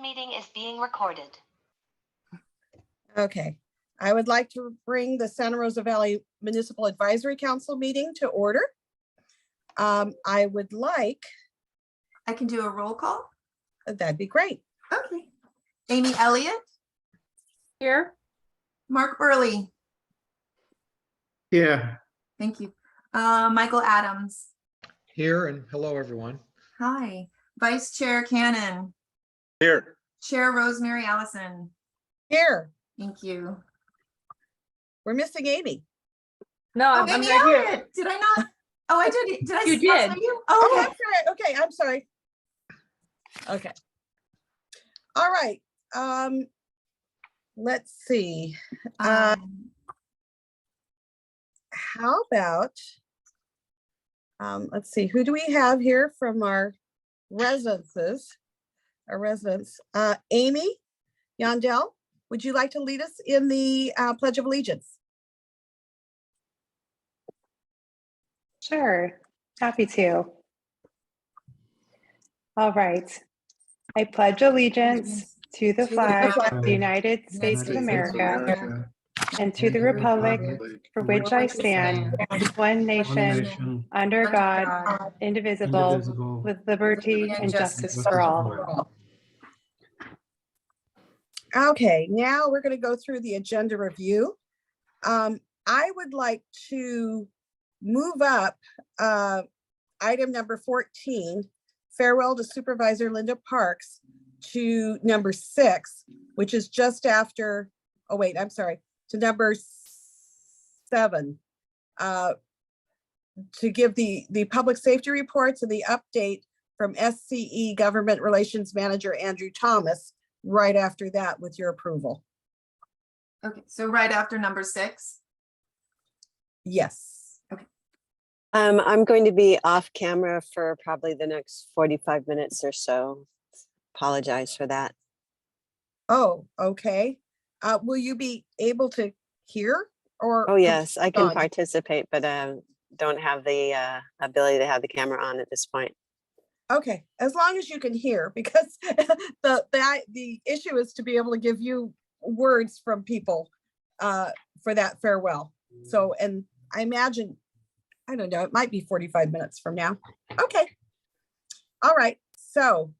meeting is being recorded. Okay, I would like to bring the Santa Rosa Valley Municipal Advisory Council meeting to order. I would like, I can do a roll call. that'd be great. Okay. Amy Elliott, Here. Mark Burley. Yeah, Thank you. Michael Adams. here, and hello, everyone. Hi. Vice Chair Cannon. Here. Chair Rosemary Allison. Here, Thank you. we're missing Amy. No, Oh, I'm Amy right here. Elliott. Did I not? Oh, I did. Did I? You I saw did. you? Oh, Oh, I'm okay. sorry. Okay, I'm sorry. Okay. All right. Let's see. How about, let's see, who do we have here from our residents? Amy Yondell, would you like to lead us in the Pledge of Allegiance? Sure, happy to. All right. I pledge allegiance to the flag of the United States of America and to the republic for which I stand, one nation, under God, indivisible, with liberty and justice for all. Okay, now we're going to go through the agenda review. I would like to move up item number 14, farewell to Supervisor Linda Parks, to number 6, which is just after, oh wait, I'm sorry, to number 7, to give the public safety reports and the update from SCE Government Relations Manager Andrew Thomas right after that with your approval. Okay. So right after number 6. Yes. I'm going to be off camera for probably the next 45 minutes or so. Apologize for that. Oh, okay. Will you be able to hear or? Oh, yes, I can Done. participate, but don't have the ability to have the camera on at this point. Okay, as long as you can hear, because the issue is to be able to give you words from people for that farewell. So, and I imagine, I don't know, it might be 45 minutes from now. Okay. All right, so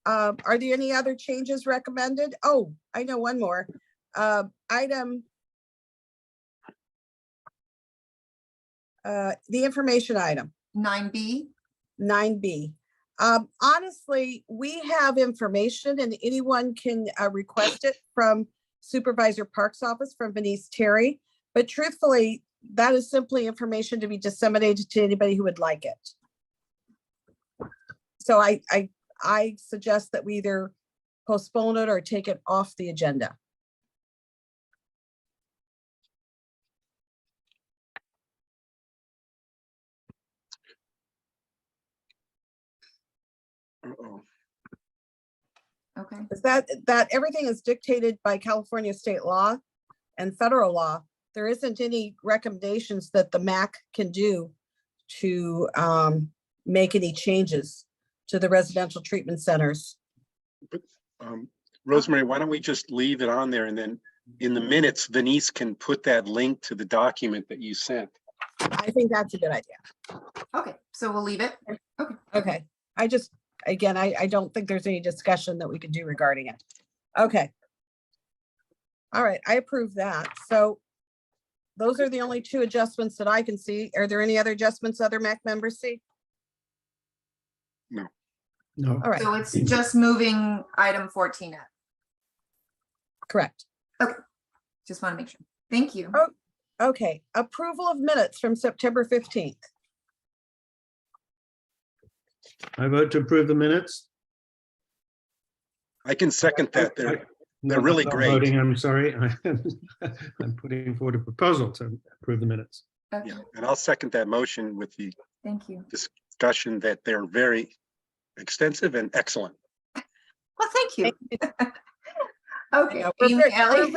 are there any other changes recommended? Oh, I know one more. Item, the information item. 9B. 9B. Honestly, we have information and anyone can request it from Supervisor Park's office, from Denise Terry. But truthfully, that is simply information to be disseminated to anybody who would like it. So I suggest that we either postpone it or take it off the agenda. Uh-oh. Okay. Is that everything is dictated by California state law and federal law. There isn't any recommendations that the MAC can do to make any changes to the residential treatment centers. Rosemary, why don't we just leave it on there, and then in the minutes, Denise can put that link to the document that you sent. I think that's a good idea. Okay. So we'll leave it. Okay. Okay, I just, again, I don't think there's any discussion that we could do regarding it. Okay. All right, I approve that. So those are the only 2 adjustments that I can see. Are there any other adjustments other MAC members see? No. All right, So it's just moving item 14 up. correct. Just want to make sure. Thank you. Oh. Okay, approval of minutes from September 15th. I vote to approve the minutes. I can second that. They're really Not great. voting, I'm sorry. I'm putting forward a proposal to approve the minutes. Okay. Yeah, and I'll second that motion with the Thank you. discussion that they're very extensive and excellent. Well, thank you. I Okay. know, Amy Elliott.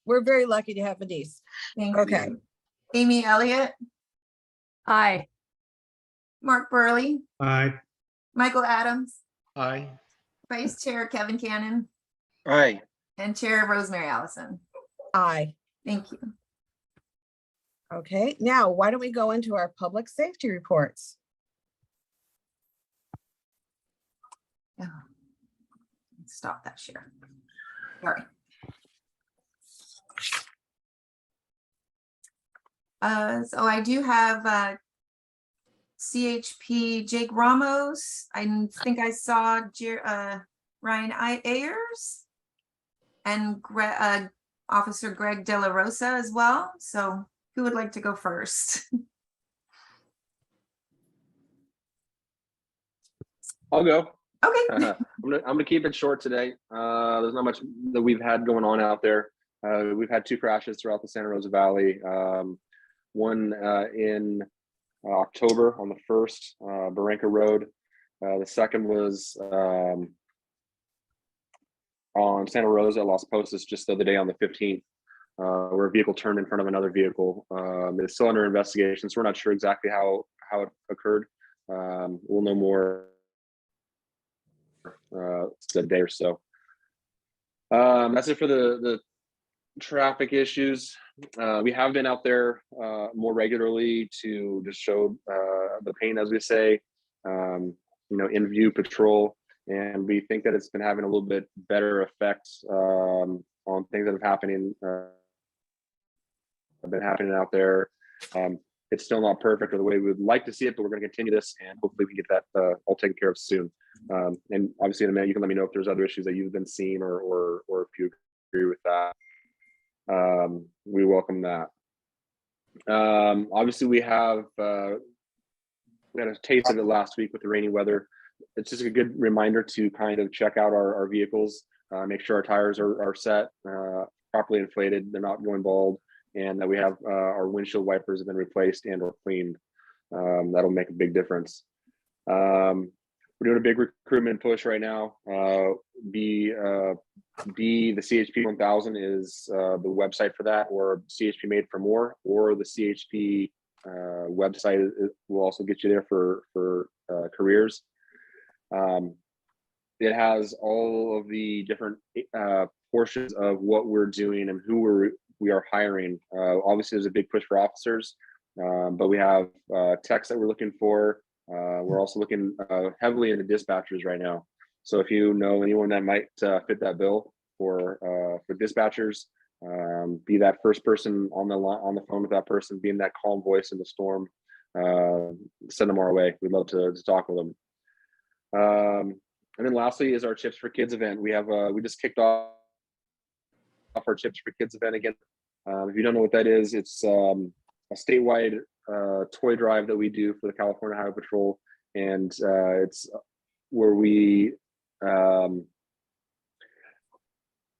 we're very lucky to have Denise. Thank Okay. you. Amy Elliott, Aye. Mark Burley, Aye. Michael Adams, Aye. Vice Chair Kevin Cannon, Aye. and Chair Rosemary Allison. Aye. Thank you. Okay, now why don't we go into our public safety reports? Yeah. Stop that share. Sorry. So I do have CHP Jake Ramos. I think I saw Ryan Ayers and Officer Greg De La Rosa as well. So who would like to go first? I'll go. Okay. I'm gonna keep it short today. There's not much that we've had going on out there. We've had 2 crashes throughout the Santa Rosa Valley. One in October on the 1st, Barranca Road. The second was on Santa Rosa, Las Posas, just the other day on the 15th, where a vehicle turned in front of another vehicle. It's still under investigation, so we're not sure exactly how it occurred. We'll know more a day or so. That's it for the traffic issues. We have been out there more regularly to just show the pain, as we say, in view patrol, and we think that it's been having a little bit better effect on things that have been happening out there. It's still not perfect or the way we would like to see it, but we're going to continue this, and hopefully we can get that all taken care of soon. And obviously in a minute, you can let me know if there's other issues that you've been seeing or if you agree with that. We welcome that. Obviously we had a taste of it last week with the rainy weather. It's just a good reminder to kind of check out our vehicles, make sure our tires are set, properly inflated, they're not going bald, and that we have our windshield wipers have been replaced and or cleaned. That'll make a big difference. We're doing a big recruitment push right now. The CHP 1000 is the website for that, or CHP Made for More, or the CHP website will also get you there for careers. It has all of the different portions of what we're doing and who we are hiring. Obviously, there's a big push for officers, but we have techs that we're looking for. We're also looking heavily into dispatchers right now. So if you know anyone that might fit that bill for dispatchers, be that first person on the phone with that person, being that calm voice in the storm, send them our way. We'd love to talk with them. And then lastly is our Chips for Kids event. We just kicked off our Chips for Kids event again. If you don't know what that is, it's a statewide toy drive that we do for the California Highway Patrol, and it's where we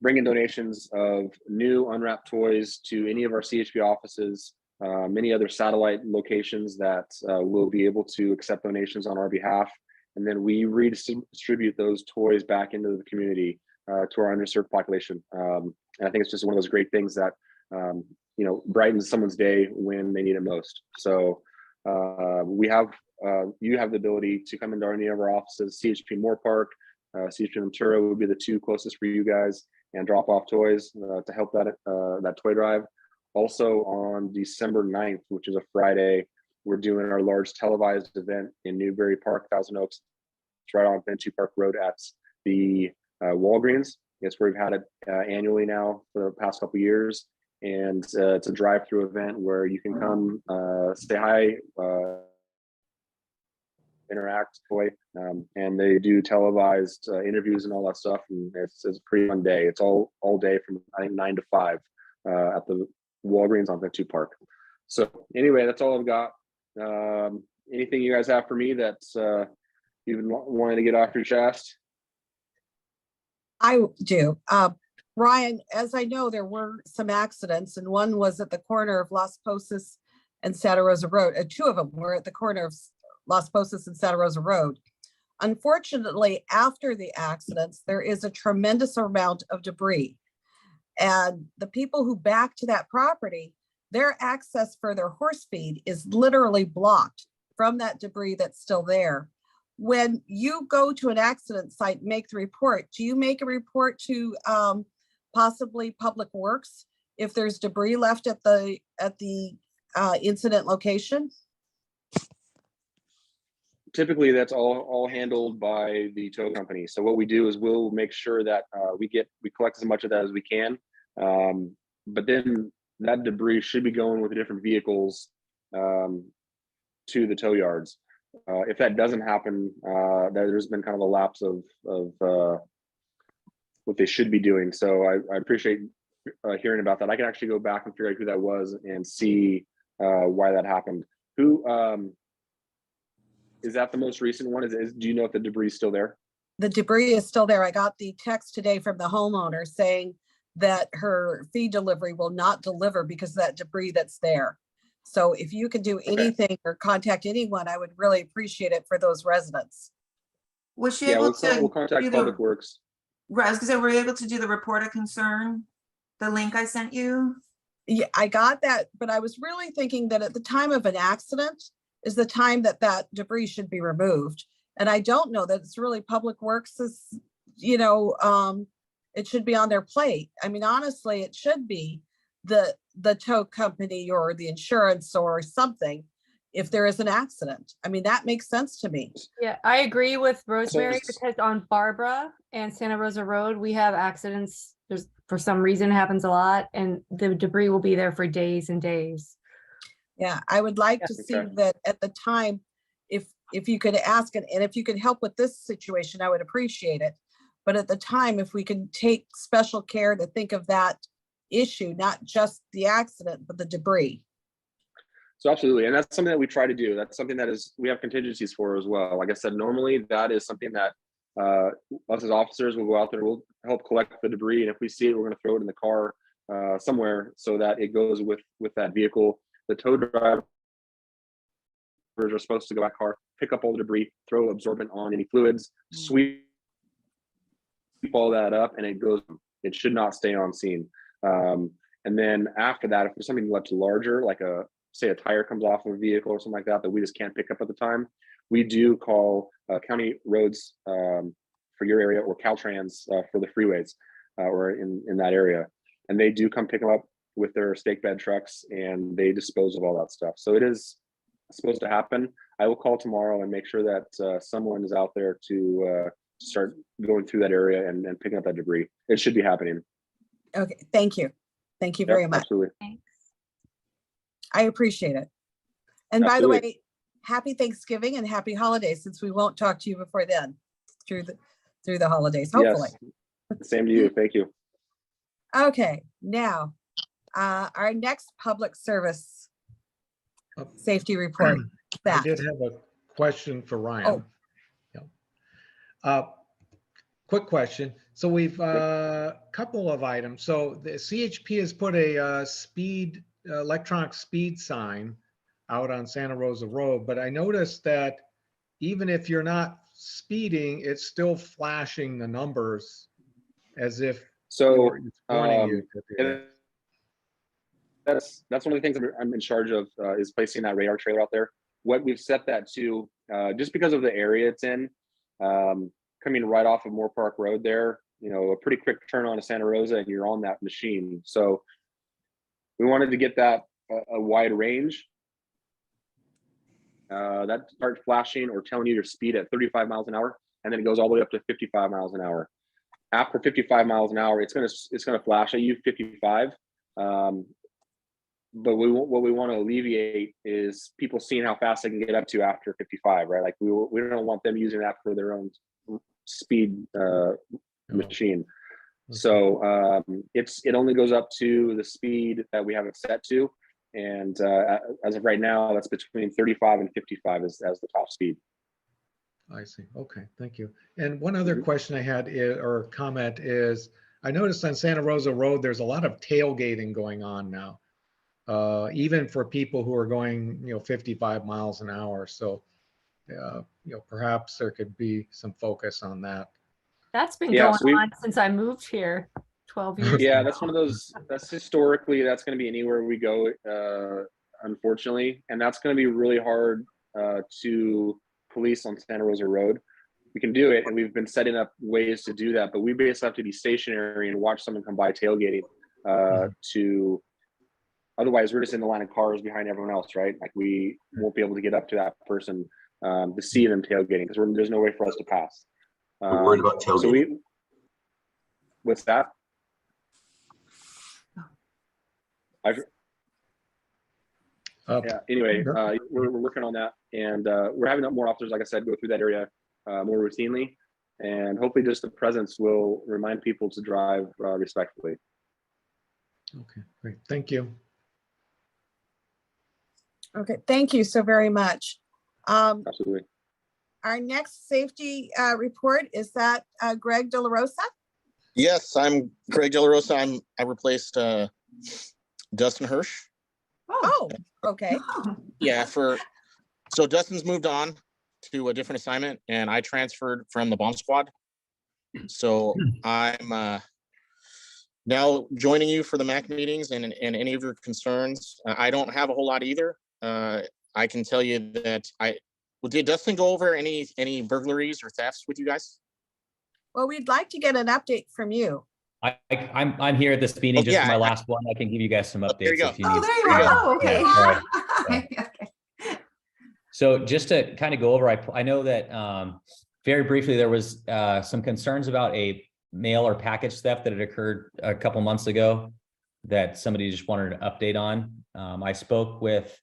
bring in donations of new unwrapped toys to any of our CHP offices, many other satellite locations that will be able to accept donations on our behalf, and then we redistribute those toys back into the community to our underserved population. And I think it's just one of those great things that brightens someone's day when they need it most. So you have the ability to come into any of our offices. CHP Moore Park, CHP Ventura would be the 2 closest for you guys, and drop off toys to help that toy drive. Also on December 9th, which is a Friday, we're doing our large televised event in Newberry Park, Thousand Oaks. It's right on Ventura Park Road at the Walgreens. It's where we've had it annually now for the past couple of years. And it's a drive-through event where you can come say hi, interact, and they do televised interviews and all that stuff. And it's a pretty fun day. It's all day from I think 9 to 5 at the Walgreens on Ventura Park. So anyway, that's all I've got. Anything you guys have for me that's you've been wanting to get off your chest? I do. Ryan, as I know, there were some accidents, and one was at the corner of Las Posas and Santa Rosa Road. 2 of them were at the corner of Las Posas and Santa Rosa Road. Unfortunately, after the accidents, there is a tremendous amount of debris. And the people who back to that property, their access for their horse feed is literally blocked from that debris that's still there. when you go to an accident site, and make the report, do you make a report to possibly Public Works if there's debris left at the incident location? Typically, that's all handled by the tow company. So what we do is we'll make sure that we collect as much of that as we can. But then that debris should be going with the different vehicles to the tow yards. If that doesn't happen, there's been kind of a lapse of what they should be doing. So I appreciate hearing about that. I can actually go back and figure out who that was and see why that happened. Who is that? The most recent one? Do you know if the debris is still there? The debris is still there. I got the text today from the homeowner saying that her feed delivery will not deliver because of that debris that's there. So if you can do anything or contact anyone, I would really appreciate it for those residents. Was she Yeah, able we'll to contact do Public Works. I was gonna say, were you able to do the report of concern? The link I sent you? Yeah, I got that, but I was really thinking that at the time of an accident is the time that that debris should be removed. And I don't know that it's really Public Works is, it should be on their plate. I mean, honestly, it should be the tow company or the insurance or something if there is an accident. I mean, that makes sense to me. Yeah, I agree with Rosemary it's- because on Barbara and Santa Rosa Road, we have accidents. There's, for some reason, it happens a lot, and the debris will be there for days and days. Yeah, I would like to see Okay. that at the time, if you could ask it, and if you could help with this situation, I would appreciate it. But at the time, if we can take special care to think of that issue, not just the accident, but the debris. So absolutely, and that's something that we try to do. That's something that we have contingencies for as well. Like I said, normally that is something that us as officers will go out there, we'll help collect the debris, and if we see it, we're going to throw it in the car somewhere so that it goes with that vehicle. The tow drivers are supposed to go out car, pick up all the debris, throw absorbent on any fluids, sweep all that up, and it should not stay on scene. And then after that, if there's something much larger, like say a tire comes off of a vehicle or something like that we just can't pick up at the time, we do call county roads for your area, or Caltrans for the freeways or in that area, and they do come pick them up with their stake bed trucks, and they dispose of all that stuff. So it is supposed to happen. I will call tomorrow and make sure that someone is out there to start going through that area and picking up that debris. It should be happening. Okay, thank you. Thank you Yep, very much. absolutely. I appreciate it. And by the Absolutely. way, happy Thanksgiving and happy holidays, since we won't talk to you before then, through the holidays, hopefully. Yes. Same to you. Thank you. Okay, now, our next public service safety report. I That, did have a question for Ryan. Oh. Yeah. Quick question. So we've couple of items. So the CHP has put a electronic speed sign out on Santa Rosa Road, but I noticed that even if you're not speeding, it's still flashing the numbers as if So it's warning you. and that's one of the things I'm in charge of is placing that radar trailer out there. What we've set that to, just because of the area it's in, coming right off of Moore Park Road there, a pretty quick turn on to Santa Rosa and you're on that machine. So we wanted to get that a wide range. That starts flashing or telling you your speed at 35 miles an hour, and then it goes all the way up to 55 miles an hour. After 55 miles an hour, it's gonna flash at you 55. But what we want to alleviate is people seeing how fast they can get up to after 55, right? Like we don't want them using that for their own speed machine. So it only goes up to the speed that we have it set to, and as of right now, that's between 35 and 55 as the top speed. I see. Okay, thank you. And one other question I had or comment is, I noticed on Santa Rosa Road, there's a lot of tailgating going on now, even for people who are going, 55 miles an hour. So, perhaps there could be some focus on that. That's been Yeah, going on since I moved here 12 years Yeah, ago. that's one of those. That's historically that's going to be anywhere we go, unfortunately, and that's going to be really hard to police on Santa Rosa Road, we can do it. And we've been setting up ways to do that, but we basically have to be stationary and watch someone come by tailgating to, otherwise we're just in the line of cars behind everyone else, right? Like we won't be able to get up to that person to see them tailgating because there's no way for us to pass. We're worried about tailgating. So what's that? Yeah, anyway, we're working on that, and we're having more officers, like I said, go through that area more routinely, and hopefully just the presence will remind people to drive respectfully. Okay, great. Thank you. Okay, thank you so very much. Absolutely. Our next safety report is that Greg De La Rosa. Yes, I'm Greg De La Rosa. I replaced Dustin Hirsch. Oh, okay. Yeah, so Dustin's moved on to a different assignment, and I transferred from the bomb squad. So I'm now joining you for the MAC meetings and any of your concerns. I don't have a whole lot either. I can tell you that did Dustin go over any burglaries or thefts with you guys? Well, we'd like to get an update from you. I'm here at this meeting just for my last one. I can give you guys some updates. There you go. If you need. There you go. Okay. Yeah, okay. So just to kind of go over, I know that very briefly there was some concerns about a mail or package theft that had occurred a couple months ago that somebody just wanted an update on. I spoke with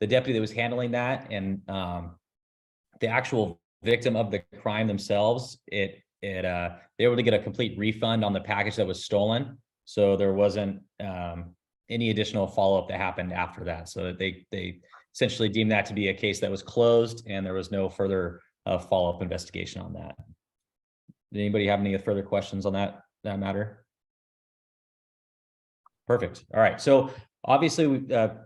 the deputy that was handling that, and the actual victim of the crime themselves, they were able to get a complete refund on the package that was stolen. So there wasn't any additional follow-up that happened after that. So they essentially deemed that to be a case that was closed, and there was no further follow-up investigation on that. Did anybody have any further questions on that matter? Perfect. All right. So obviously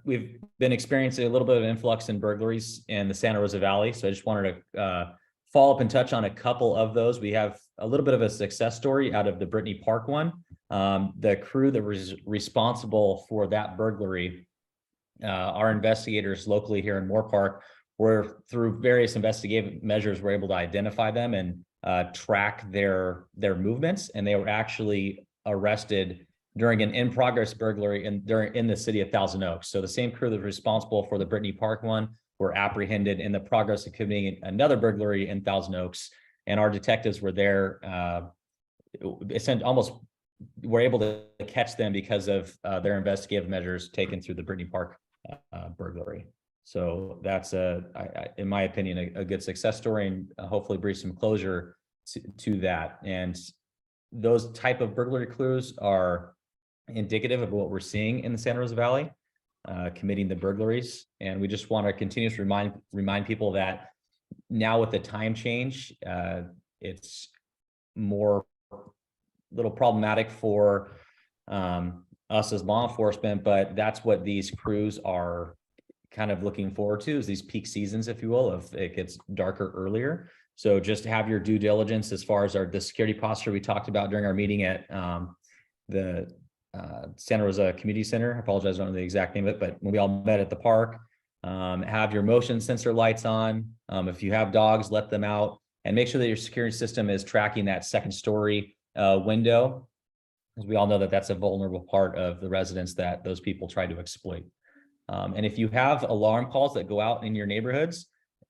we've been experiencing a little bit of influx in burglaries in the Santa Rosa Valley. So I just wanted to follow up and touch on a couple of those. We have a little bit of a success story out of the Brittany Park one. The crew that was responsible for that burglary, our investigators locally here in Moore Park, were through various investigative measures were able to identify them and track their movements, and they were actually arrested during an in-progress burglary in the city of Thousand Oaks. So the same crew that was responsible for the Brittany Park one were apprehended in the progress of committing another burglary in Thousand Oaks, and our detectives were there, almost were able to catch them because of their investigative measures taken through the Brittany Park burglary. So that's in my opinion, a good success story, and hopefully bring some closure to that. And those type of burglary clues are indicative of what we're seeing in the Santa Rosa Valley, committing the burglaries. And we just want to continue to remind people that now with the time change, it's more little problematic for us as law enforcement, but that's what these crews are kind of looking forward to, is these peak seasons, if you will, if it gets darker earlier. So just have your due diligence as far as the security posture we talked about during our meeting at the Santa Rosa Community Center. I apologize, I don't know the exact name of it, but when we all met at the park, have your motion sensor lights on. If you have dogs, let them out, and make sure that your security system is tracking that second story window, because we all know that that's a vulnerable part of the residence that those people try to exploit. And if you have alarm calls that go out in your neighborhoods,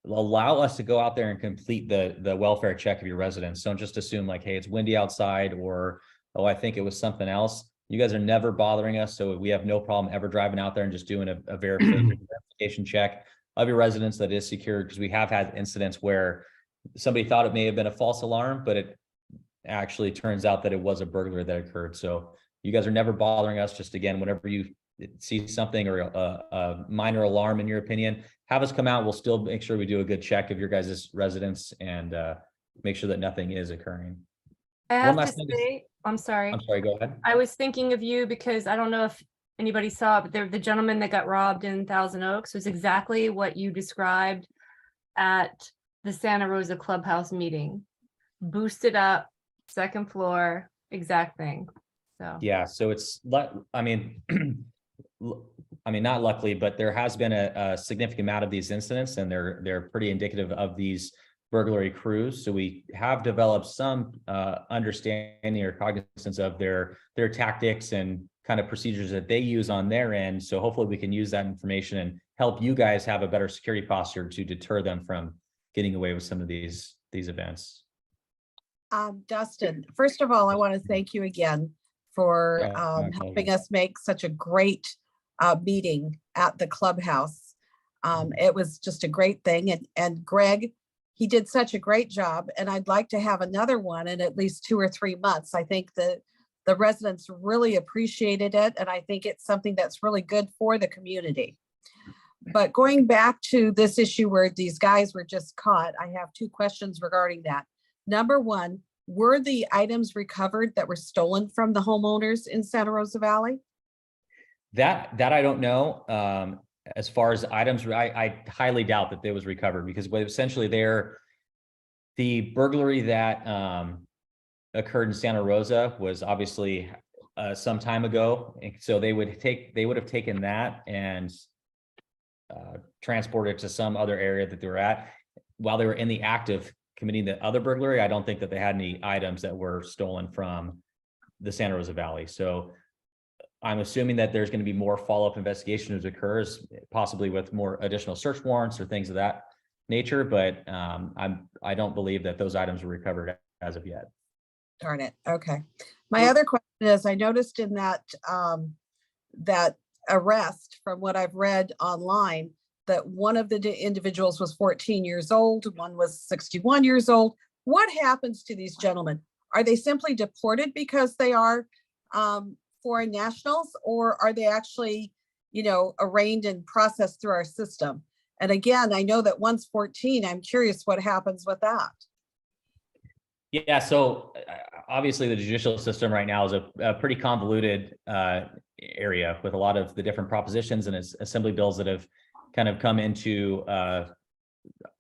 allow us to go out there and complete the welfare check of your residents. Don't just assume like, hey, it's windy outside, or, oh, I think it was something else. You guys are never bothering us, so we have no problem ever driving out there and just doing a verification check of your residence that is secured, because we have had incidents where somebody thought it may have been a false alarm, but it actually turns out that it was a burglary that occurred. So you guys are never bothering us. Just again, whenever you see something or a minor alarm in your opinion, have us come out. We'll still make sure we do a good check of your guys' residence and make sure that nothing is occurring. I have to say, I'm sorry. I'm sorry, go ahead. I was thinking of you because I don't know if anybody saw it, but the gentleman that got robbed in Thousand Oaks was exactly what you described at the Santa Rosa Clubhouse meeting. Boosted up, second floor, exact thing. So yeah, so it's, I mean, I mean, not luckily, but there has been a significant amount of these incidents, and they're pretty indicative of these burglary crews. So we have developed some understanding or cognizance of their tactics and kind of procedures that they use on their end. So hopefully we can use that information and help you guys have a better security posture to deter them from getting away with some of these events. Dustin, first of all, I want to thank you again for My helping pleasure. us make such a great meeting at the clubhouse. It was just a great thing. And Greg, he did such a great job, and I'd like to have another one in at least 2 or 3 months. I think that the residents really appreciated it, and I think it's something that's really good for the community. But going back to this issue where these guys were just caught, I have 2 questions regarding that. Number one, were the items recovered that were stolen from the homeowners in Santa Rosa Valley? That I don't know. As far as items, I highly doubt that they was recovered, because what essentially the burglary that occurred in Santa Rosa was obviously some time ago. And so they would have taken that and transported it to some other area that they were at while they were in the act of committing the other burglary. I don't think that they had any items that were stolen from the Santa Rosa Valley. So I'm assuming that there's going to be more follow-up investigation as occurs, possibly with more additional search warrants or things of that nature. But I don't believe that those items were recovered as of yet. Darn it. Okay. My other question is, I noticed in that that arrest, from what I've read online, that one of the individuals was 14 years old, one was 61 years old. What happens to these gentlemen? Are they simply deported because they are foreign nationals, or are they actually, arraigned and processed through our system? And again, I know that one's 14. I'm curious what happens with that. Yeah, so obviously the judicial system right now is a pretty convoluted area with a lot of the different propositions and assembly bills that have kind of come into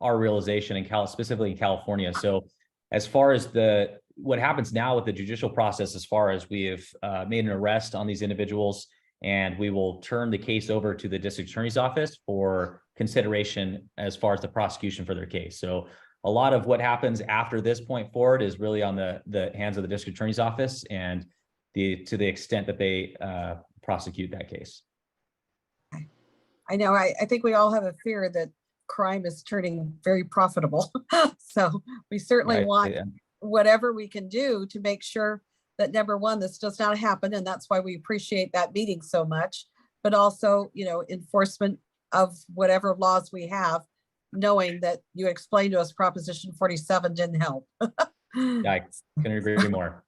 our realization specifically in California. So as far as what happens now with the judicial process, as far as we have made an arrest on these individuals, and we will turn the case over to the district attorney's office for consideration as far as the prosecution for their case. So a lot of what happens after this point forward is really on the hands of the district attorney's office, and to the extent that they prosecute that case. I know, I think we all have a fear that crime is turning very profitable. So we certainly Right, want yeah. whatever we can do to make sure that, number one, this does not happen. And that's why we appreciate that meeting so much, but also, enforcement of whatever laws we have, knowing that you explained to us Proposition 47 didn't help. Yeah, I couldn't agree more.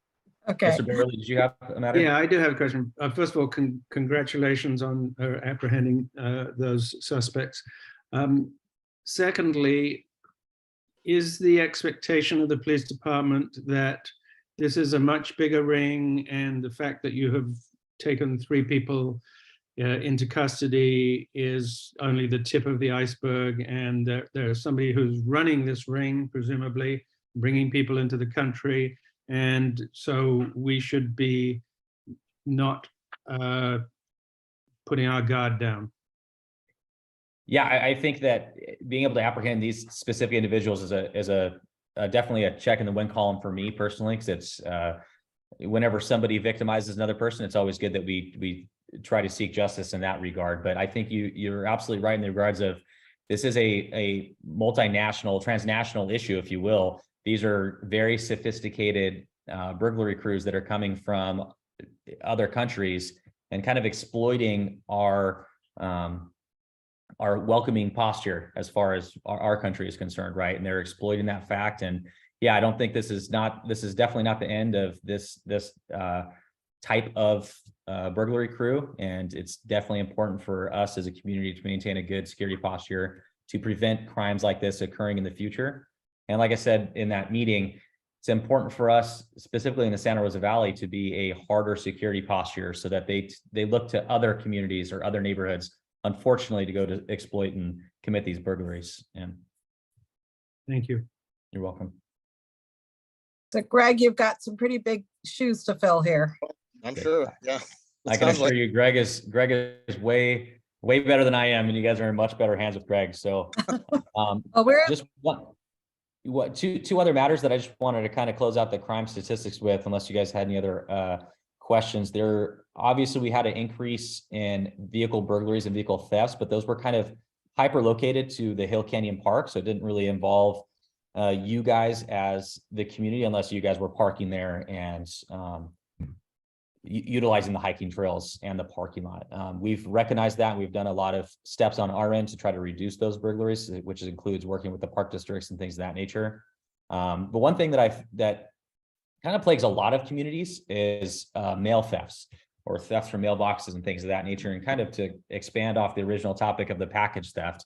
Okay. Mr. Beverly, did you have a matter? Yeah, I do have a question. First of all, congratulations on apprehending those suspects. Secondly, is the expectation of the police department that this is a much bigger ring, and the fact that you have taken 3 people into custody is only the tip of the iceberg, and there's somebody who's running this ring, presumably bringing people into the country, and so we should be not putting our guard down? Yeah, I think that being able to apprehend these specific individuals is definitely a check in the win column for me personally, because it's whenever somebody victimizes another person, it's always good that we try to seek justice in that regard. But I think you're absolutely right in the regards of this is a multinational, transnational issue, if you will. These are very sophisticated burglary crews that are coming from other countries and kind of exploiting our welcoming posture as far as our country is concerned, right? And they're exploiting that fact. And yeah, I don't think this is definitely not the end of this type of burglary crew. And it's definitely important for us as a community to maintain a good security posture to prevent crimes like this occurring in the future. And like I said in that meeting, it's important for us, specifically in the Santa Rosa Valley, to be a harder security posture so that they look to other communities or other neighborhoods, unfortunately, to go to exploit and commit these burglaries. And thank you. You're welcome. So Greg, you've got some pretty big shoes to fill here. I'm sure, yeah. I can assure you, Greg is way better than I am, and you guys are in much better hands with Greg. So Oh, we're, just two other matters that I just wanted to kind of close out the crime statistics with, unless you guys had any other questions. There, obviously, we had an increase in vehicle burglaries and vehicle thefts, but those were kind of hyper located to the Hill Canyon Park, so it didn't really involve you guys as the community, unless you guys were parking there and utilizing the hiking trails and the parking lot. We've recognized that. We've done a lot of steps on our end to try to reduce those burglaries, which includes working with the park districts and things of that nature. But one thing that kind of plagues a lot of communities is mail thefts or thefts from mailboxes and things of that nature. And kind of to expand off the original topic of the package theft,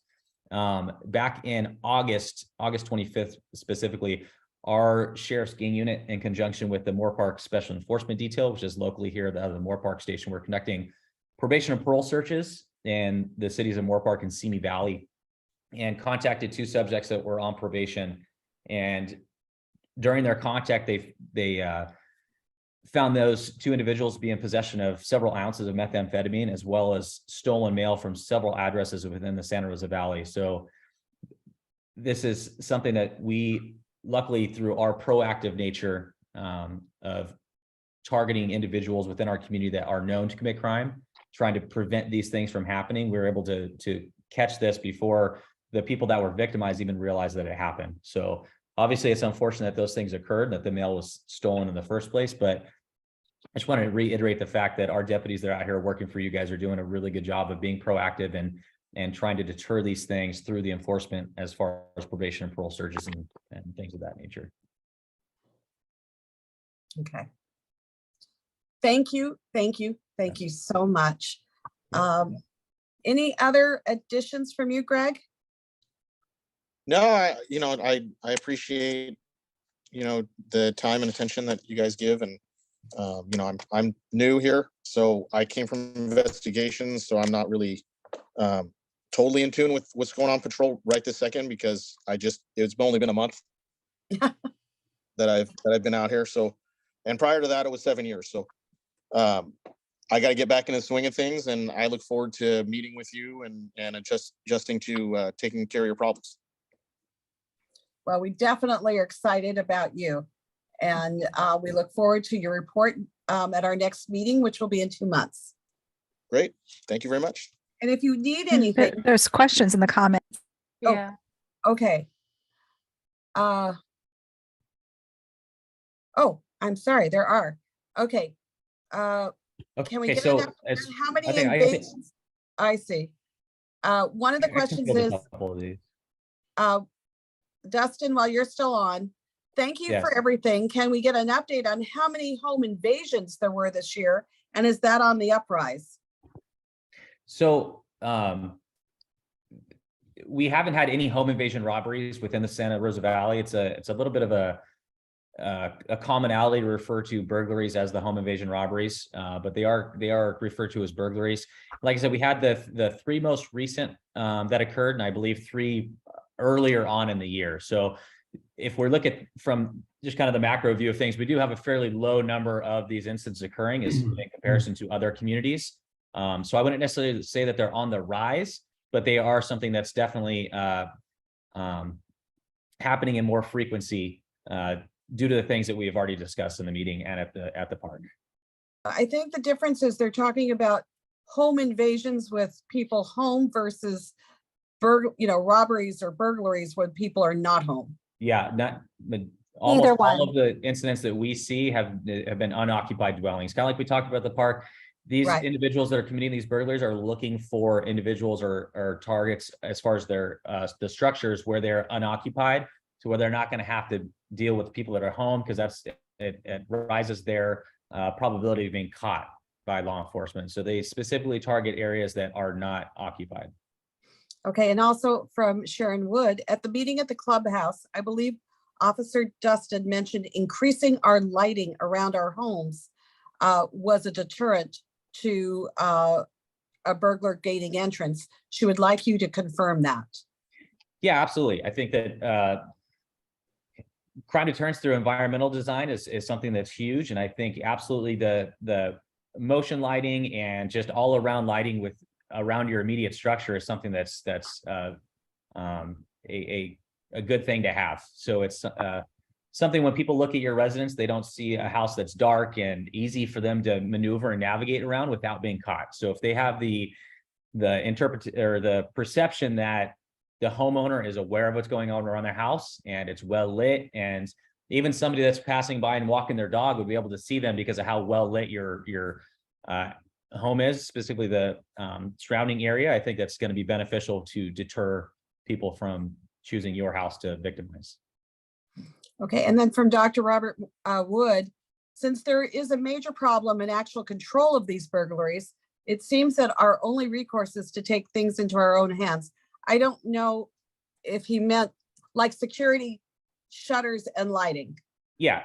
back in August 25th specifically, our sheriff's gang unit, in conjunction with the Moore Park Special Enforcement Detail, which is locally here at the Moore Park Station, we're conducting probation and parole searches in the cities of Moore Park and Simi Valley, and contacted 2 subjects that were on probation. And during their contact, they found those 2 individuals be in possession of several ounces of methamphetamine, as well as stolen mail from several addresses within the Santa Rosa Valley. So this is something that we, luckily through our proactive nature of targeting individuals within our community that are known to commit crime, trying to prevent these things from happening, we were able to catch this before the people that were victimized even realized that it happened. So obviously it's unfortunate that those things occurred, that the mail was stolen in the first place, but I just wanted to reiterate the fact that our deputies that are out here working for you guys are doing a really good job of being proactive and trying to deter these things through the enforcement as far as probation and parole searches and things of that nature. okay. Thank you so much. Any other additions from you, Greg? No, I appreciate, the time and attention that you guys give. And, I'm new here, so I came from investigations, so I'm not really totally in tune with what's going on patrol right this second, because it's only been a month that I've been out here. So, and prior to that, it was 7 years. So I got to get back in the swing of things, and I look forward to meeting with you and adjusting to taking care of your problems. Well, we definitely are excited about you, and we look forward to your report at our next meeting, which will be in 2 months. Great. Thank you very much. And if you need anything, There's questions in the comments. Oh. Yeah. okay. Oh, I'm sorry, there are. Okay. Can we get so an update as on how many I think invasions? I see. One of the questions is, Dustin, while you're still on, thank you Yes. for everything. Can we get an update on how many home invasions there were this year? And is that on the uprise? So we haven't had any home invasion robberies within the Santa Rosa Valley. It's a little bit of a commonality to refer to burglaries as the home invasion robberies, but they are referred to as burglaries. Like I said, we had the 3 most recent that occurred, and I believe 3 earlier on in the year. So if we're looking from just kind of the macro view of things, we do have a fairly low number of these incidents occurring in comparison to other communities. So I wouldn't necessarily say that they're on the rise, but they are something that's definitely happening in more frequency due to the things that we have already discussed in the meeting and at the park. I think the difference is they're talking about home invasions with people home versus robberies or burglaries when people are not home. Yeah, Either all one. of the incidents that we see have been unoccupied dwellings. Kind of like we talked about the park. These Right. individuals that are committing these burglaries are looking for individuals or targets as far as their the structures where they're unoccupied, to where they're not going to have to deal with people that are home, because it rises their probability of being caught by law enforcement. So they specifically target areas that are not occupied. Okay, and also from Sharon Wood, at the meeting at the clubhouse, I believe Officer Dustin mentioned increasing our lighting around our homes was a deterrent to a burglar gaining entrance. She would like you to confirm that. Yeah, absolutely. I think that crime deterrence through environmental design is something that's huge. And I think absolutely the motion lighting and just all around lighting with around your immediate structure is something that's a good thing to have. So it's something when people look at your residence, they don't see a house that's dark and easy for them to maneuver and navigate around without being caught. So if they have the perception that the homeowner is aware of what's going on around their house and it's well lit, and even somebody that's passing by and walking their dog would be able to see them because of how well lit your home is, specifically the surrounding area, I think that's going to be beneficial to deter people from choosing your house to victimize. Okay, and then from Dr. Robert Wood, since there is a major problem in actual control of these burglaries, it seems that our only recourse is to take things into our own hands. I don't know if he meant like security shutters and lighting. Yeah.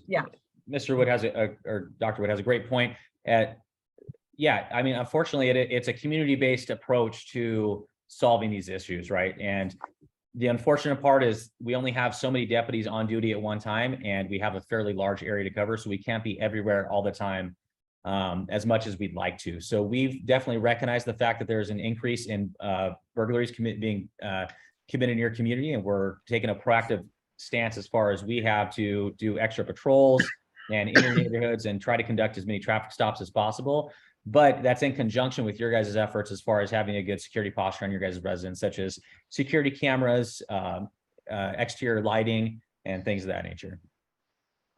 Yeah. Mr. Wood has or Dr. Wood has a great point. Yeah, I mean, unfortunately, it's a community-based approach to solving these issues, right? And the unfortunate part is we only have so many deputies on duty at one time, and we have a fairly large area to cover, so we can't be everywhere all the time as much as we'd like to. So we've definitely recognized the fact that there's an increase in burglaries being committed in your community, and we're taking a proactive stance as far as we have to do extra patrols and enter neighborhoods and try to conduct as many traffic stops as possible. But that's in conjunction with your guys' efforts as far as having a good security posture on your guys' residence, such as security cameras, exterior lighting, and things of that nature.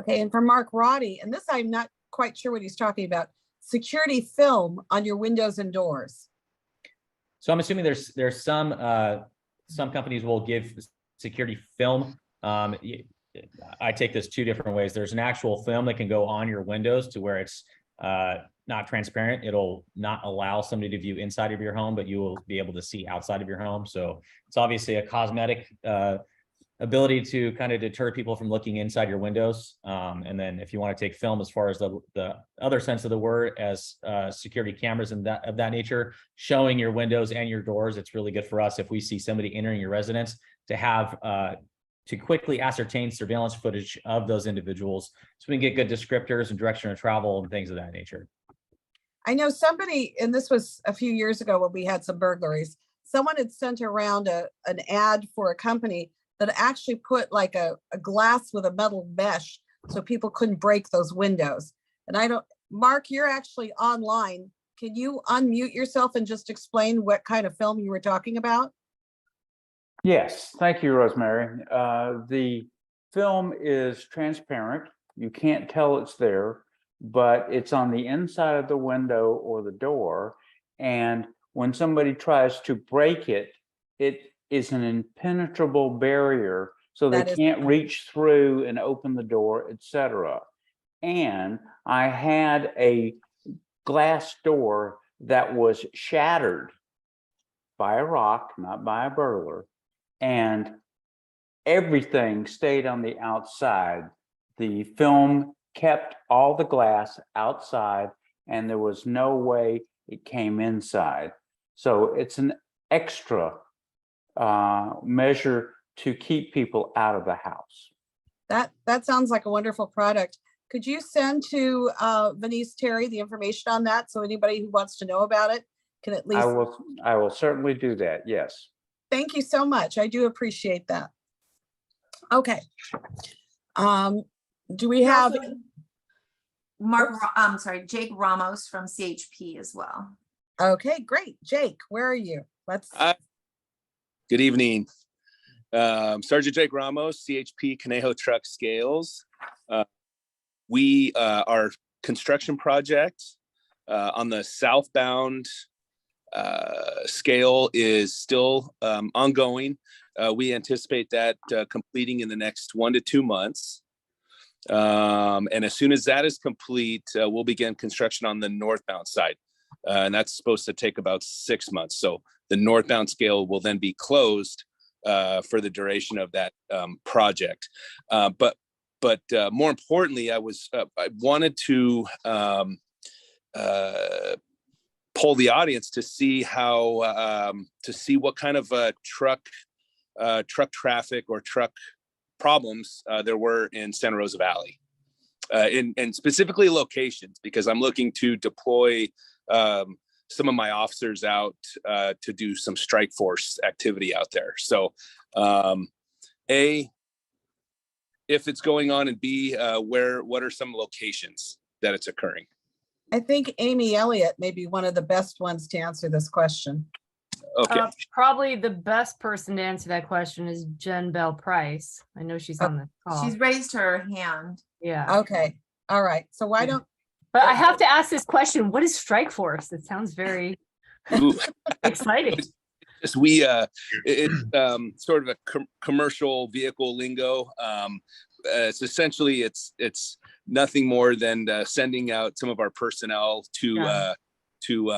Okay, and for Mark Roddy, and this I'm not quite sure what he's talking about, security film on your windows and doors. So I'm assuming there's some companies will give security film. I take this two different ways. There's an actual film that can go on your windows to where it's not transparent. It'll not allow somebody to view inside of your home, but you will be able to see outside of your home. So it's obviously a cosmetic ability to kind of deter people from looking inside your windows. And then if you want to take film as far as the other sense of the word as security cameras and of that nature, showing your windows and your doors, it's really good for us if we see somebody entering your residence to have to quickly ascertain surveillance footage of those individuals so we can get good descriptors and direction of travel and things of that nature. I know somebody, and this was a few years ago when we had some burglaries, someone had sent around an ad for a company that actually put like a glass with a metal mesh so people couldn't break those windows. And I don't, Mark, you're actually online. Can you unmute yourself and just explain what kind of film you were talking about? Yes, thank you, Rosemary. The film is transparent. You can't tell it's there, but it's on the inside of the window or the door. And when somebody tries to break it, it is an impenetrable barrier, so they can't reach through and open the door, etc. And I had a glass door that was shattered by a rock, not by a burglar, and everything stayed on the outside. The film kept all the glass outside, and there was no way it came inside. So it's an extra measure to keep people out of the house. That sounds like a wonderful product. Could you send to Venice Terry the information on that so anybody who wants to know about it can at least? I will certainly do that. Yes. Thank you so much. I do appreciate that. Okay. Do we have I'm sorry, Jake Ramos from CHP as well. Okay, great. Jake, where are you? Let's. Good evening. Sergeant Jake Ramos, CHP Conejo Truck Scales. We our construction project on the southbound scale is still ongoing. We anticipate that completing in the next 1 to 2 months. And as soon as that is complete, we'll begin construction on the northbound side. And that's supposed to take about 6 months. So the northbound scale will then be closed for the duration of that project. But more importantly, I wanted to poll the audience to see how what kind of truck traffic or truck problems there were in Santa Rosa Valley, and specifically locations, because I'm looking to deploy some of my officers out to do some strike force activity out there. So A, if it's going on, and B, what are some locations that it's occurring? I think Amy Elliott may be one of the best ones to answer this question. Okay. Probably the best person to answer that question is Jen Bell Price. I know she's on the call. She's raised her hand. Yeah. Okay, all right. So why don't, But I have to ask this question. What is strike force? It sounds very Ooh. exciting. It's sort of a commercial vehicle lingo. It's essentially it's nothing more than sending out some of our personnel to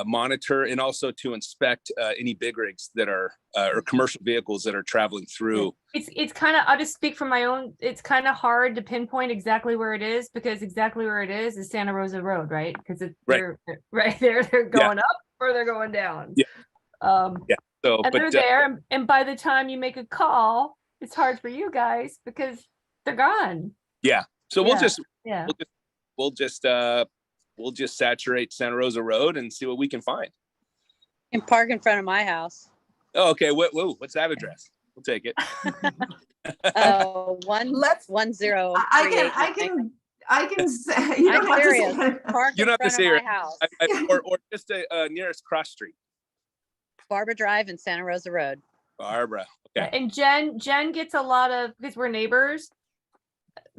monitor and also to inspect any big rigs that are or commercial vehicles that are traveling through. It's kind of, I'll just speak from my own, it's kind of hard to pinpoint exactly where it is, because exactly where it is Santa Rosa Road, right? Because it's they're right there, they're going up or they're going down. Yeah. So and but they're there, and by the time you make a call, it's hard for you guys because they're gone. Yeah. So Yeah. we'll just saturate Santa Rosa Road and see what we can find. You can park in front of my house. Oh, okay. Whoa, what's that address? We'll take it. 11038. I can say, you don't I'm have to say serious. it. Park You in don't have to front say of it. my house. Or just a nearest cross street. Barbara Drive and Santa Rosa Road. Barbara. Okay. And Jen gets a lot of, because we're neighbors,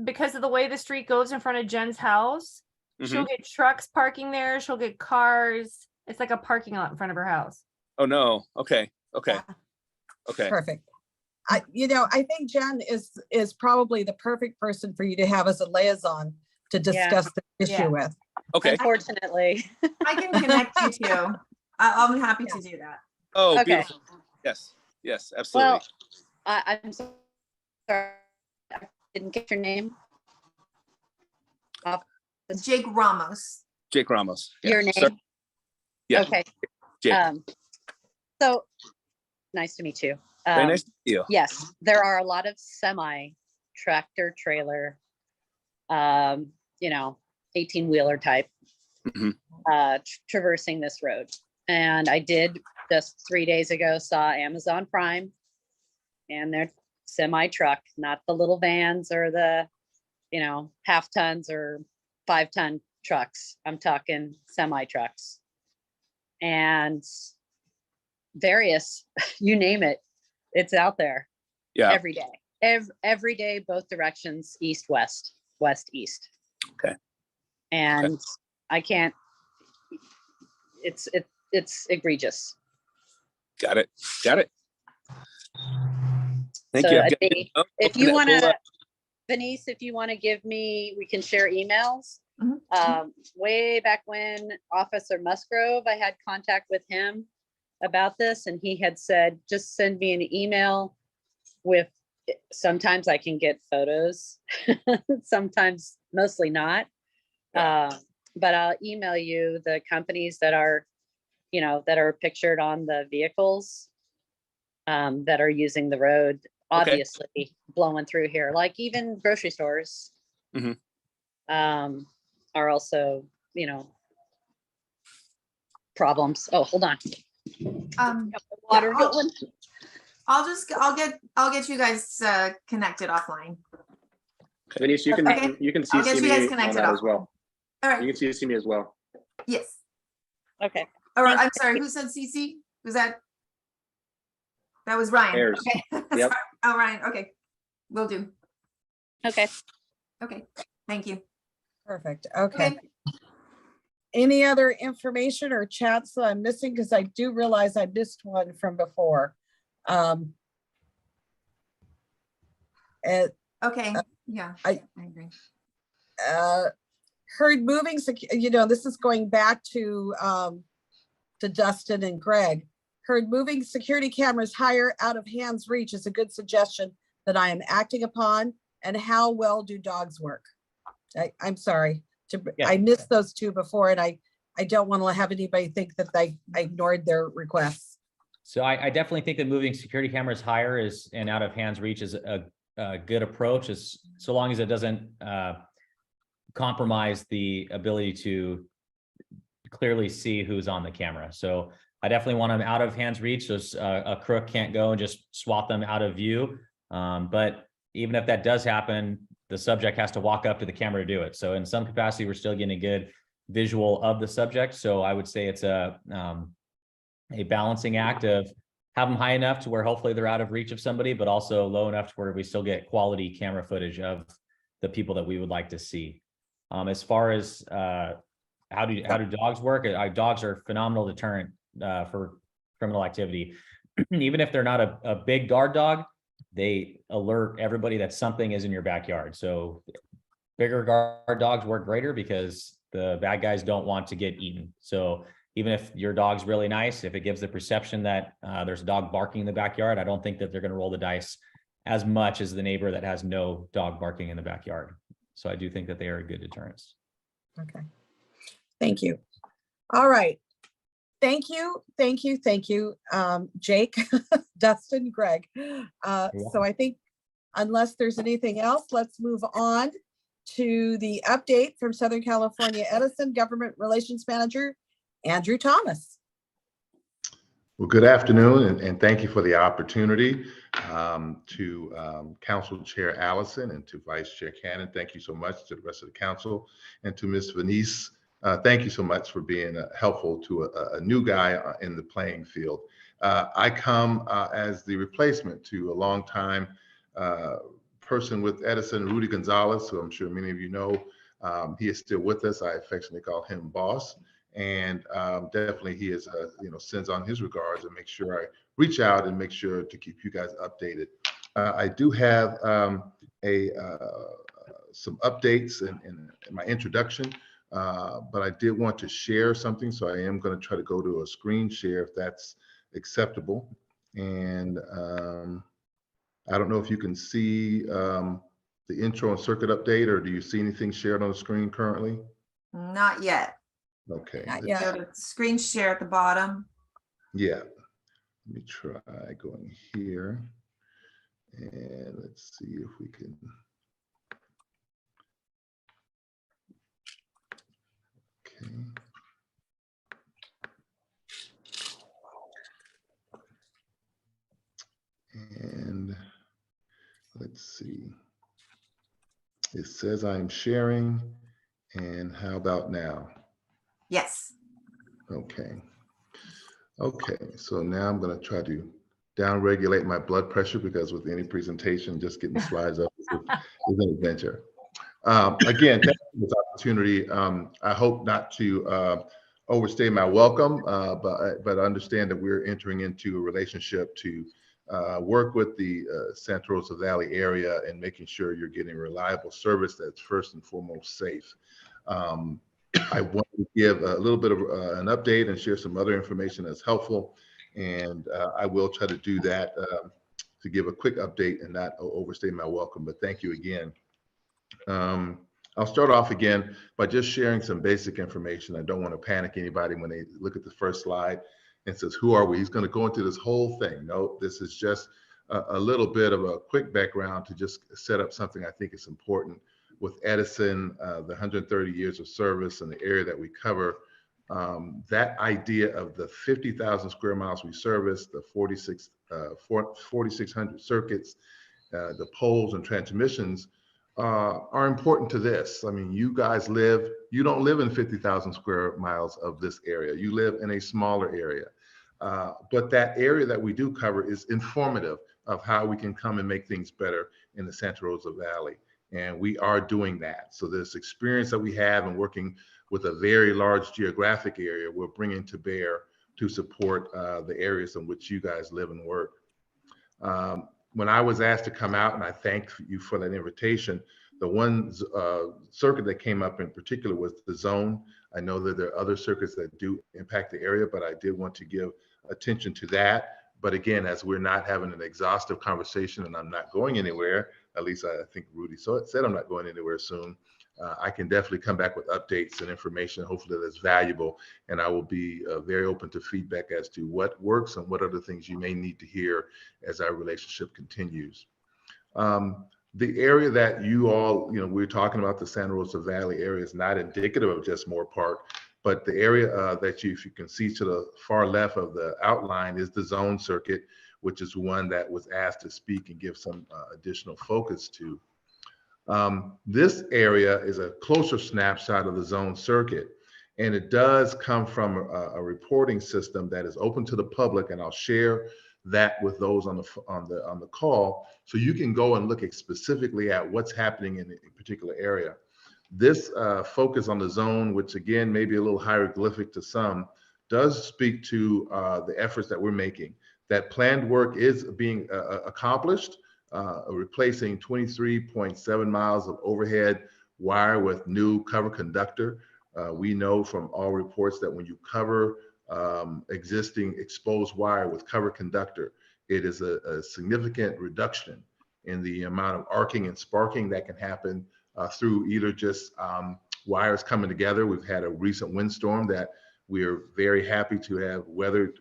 because of the way the street goes in front of Jen's house, she'll get trucks parking there, she'll get cars. It's like a parking lot in front of her house. Oh no. Okay. Okay. perfect. I think Jen is probably the perfect person for you to have as a liaison to discuss the issue with. Okay. Unfortunately. I can connect you two. I'll be happy to do that. Oh, Okay. beautiful. Yes, absolutely. Well, I'm sorry. I didn't get your name. Jake Ramos. Jake Ramos. Yeah. Your name? Sir. Yeah. Okay. Jake. So nice to meet you. Very nice to meet you. Yes, there are a lot of semi tractor trailer, 18-wheeler type, traversing this road. And I did just 3 days ago saw Amazon Prime and their semi truck, not the little vans or the, half tons or 5-ton trucks. I'm talking semi trucks and various, you name it, it's out there. Yeah. Every day. Every day, both directions, east, west, west, east. Okay. And I can't, it's egregious. Got it. Thank So you. I think if you want to, Denise, if you want to give me, we can share emails. Way back when Officer Musgrove, I had contact with him about this, and he had said, just send me an email with, sometimes I can get photos, sometimes mostly not. But I'll email you the companies that are, that are pictured on the vehicles that are using the road, obviously blowing through here, like even grocery stores are also, problems. Oh, hold on. Water going. I'll get you guys connected offline. Denise, you can I'll get CC you guys me on connected that as well. All right. You can CC me as well. Yes. Okay. All right. I'm sorry. Who said CC? Was that? That was Ryan. Ayers. Okay. Yep. Oh, Ryan. Okay. Will do. Okay. Okay. Thank you. Perfect. Okay. Any other information or chats that I'm missing? Because I do realize I missed one from before. Okay. Yeah. I agree. Heard moving, this is going back to Dustin and Greg. Heard moving security cameras higher out of hands reach is a good suggestion that I am acting upon. And how well do dogs work? I'm sorry, I missed those two before, and I don't want to have anybody think that I ignored their requests. So I definitely think that moving security cameras higher and out of hands reach is a good approach, so long as it doesn't compromise the ability to clearly see who's on the camera. So I definitely want them out of hands reach, so a crook can't go and just swat them out of view. But even if that does happen, the subject has to walk up to the camera to do it. So in some capacity, we're still getting a good visual of the subject. So I would say it's a balancing act of have them high enough to where hopefully they're out of reach of somebody, but also low enough to where we still get quality camera footage of the people that we would like to see. As far as how do dogs work? Dogs are phenomenal deterrent for criminal activity. Even if they're not a big guard dog, they alert everybody that something is in your backyard. So bigger guard dogs work greater because the bad guys don't want to get eaten. So even if your dog's really nice, if it gives the perception that there's a dog barking in the backyard, I don't think that they're going to roll the dice as much as the neighbor that has no dog barking in the backyard. So I do think that they are a good deterrence. Okay. Thank you. All right. Thank you. Thank you. Thank you. Jake, Dustin, Greg. So I think unless there's anything else, let's move on to the update from Southern California Edison Government Relations Manager, Andrew Thomas. Well, good afternoon, and thank you for the opportunity. To Council Chair Allison and to Vice Chair Cannon, thank you so much. To the rest of the council and to Ms. Venice, thank you so much for being helpful to a new guy in the playing field. I come as the replacement to a longtime person with Edison, Rudy Gonzalez, who I'm sure many of you know. He is still with us. I affectionately call him boss. And definitely he is, sends on his regards and make sure I reach out and make sure to keep you guys updated. I do have some updates in my introduction, but I did want to share something. So I am going to try to go to a screen share if that's acceptable. And I don't know if you can see the intro and circuit update, or do you see anything shared on the screen currently? Not yet. Okay. Go to screen share at the bottom. Yeah. Let me try going here. And let's see if we can. Okay. And let's see. It says I'm sharing. And how about now? Yes. Okay. Okay, so now I'm going to try to down-regulate my blood pressure because with any presentation, just getting slides up is an adventure. Again, thank you for this opportunity. I hope not to overstay my welcome, but understand that we're entering into a relationship to work with the Santa Rosa Valley area and making sure you're getting reliable service that's first and foremost safe. I want to give a little bit of an update and share some other information that's helpful. And I will try to do that to give a quick update and not overstay my welcome, but thank you again. I'll start off again by just sharing some basic information. I don't want to panic anybody when they look at the first slide and says, who are we? He's going to go into this whole thing. No, this is just a little bit of a quick background to just set up something I think is important. With Edison, the 130 years of service and the area that we cover, that idea of the 50,000 square miles we service, the 4,600 circuits, the poles and transmissions are important to this. I mean, you guys you don't live in 50,000 square miles of this area. You live in a smaller area. But that area that we do cover is informative of how we can come and make things better in the Santa Rosa Valley. And we are doing that. So this experience that we have in working with a very large geographic area, we're bringing to bear to support the areas in which you guys live and work. When I was asked to come out, and I thank you for that invitation, the one circuit that came up in particular was the zone. I know that there are other circuits that do impact the area, but I did want to give attention to that. But again, as we're not having an exhaustive conversation and I'm not going anywhere, at least I think Rudy said I'm not going anywhere soon, I can definitely come back with updates and information, hopefully that's valuable. And I will be very open to feedback as to what works and what other things you may need to hear as our relationship continues. The area that you all, we're talking about the Santa Rosa Valley area is not indicative of just Moore Park, But the area that if you can see to the far left of the outline is the zone circuit, which is one that was asked to speak and give some additional focus to. This area is a closer snapshot of the zone circuit, and it does come from a reporting system that is open to the public, and I'll share that with those on the call, so you can go and look specifically at what's happening in a particular area. This focus on the zone, which again may be a little hieroglyphic to some, does speak to the efforts that we're making. That planned work is being accomplished, replacing 23.7 miles of overhead wire with new cover conductor. We know from all reports that when you cover existing exposed wire with cover conductor, it is a significant reduction in the amount of arcing and sparking that can happen through either just wires coming together. We've had a recent windstorm that we are very happy to have weathered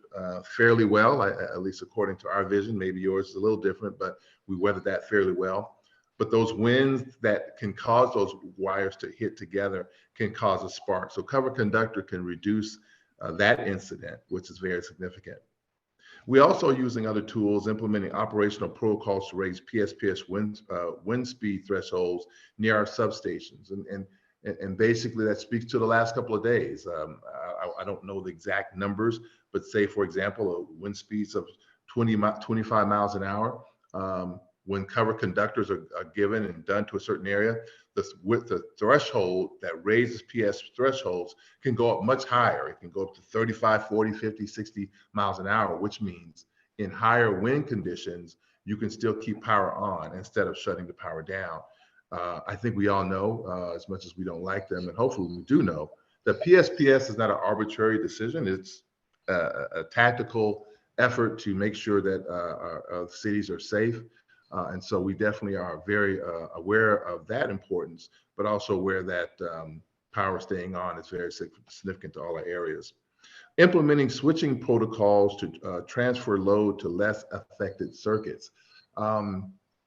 fairly well, at least according to our vision. Maybe yours is a little different, but we weathered that fairly well. But those winds that can cause those wires to hit together can cause a spark. So cover conductor can reduce that incident, which is very significant. We're also using other tools, implementing operational protocols to raise PSPS wind speed thresholds near our substations. And basically that speaks to the last couple of days. I don't know the exact numbers, but say, for example, wind speeds of 25 miles an hour, when cover conductors are given and done to a certain area, with the threshold that raises PS thresholds can go up much higher. It can go up to 35, 40, 50, 60 miles an hour, which means in higher wind conditions, you can still keep power on instead of shutting the power down. I think we all know, as much as we don't like them, and hopefully we do know, that PSPS is not an arbitrary decision. It's a tactical effort to make sure that our cities are safe. And so we definitely are very aware of that importance, but also aware that power staying on is very significant to all our areas. Implementing switching protocols to transfer load to less affected circuits.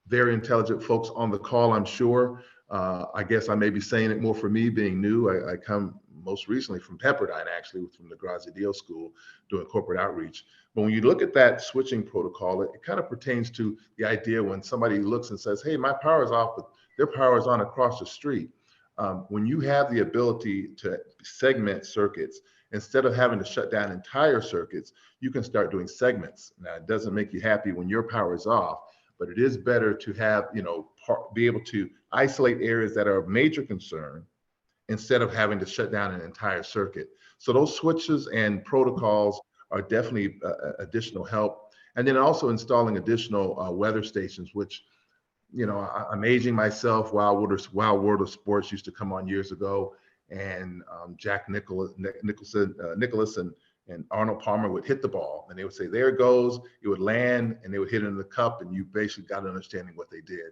Very intelligent folks on the call, I'm sure. I guess I may be saying it more for me being new. I come most recently from Pepperdine, actually, from the Graziadillo School, doing corporate outreach. But when you look at that switching protocol, it kind of pertains to the idea when somebody looks and says, hey, my power is off, but their power is on across the street. When you have the ability to segment circuits, instead of having to shut down entire circuits, you can start doing segments. Now, it doesn't make you happy when your power is off, but it is better to have, be able to isolate areas that are of major concern instead of having to shut down an entire circuit. So those switches and protocols are definitely additional help. And then also installing additional weather stations, which, I'm aging myself. Wild World of Sports used to come on years ago, and Jack Nicklaus and Arnold Palmer would hit the ball, and they would say, there it goes. It would land, and they would hit it in the cup, and you basically got an understanding what they did.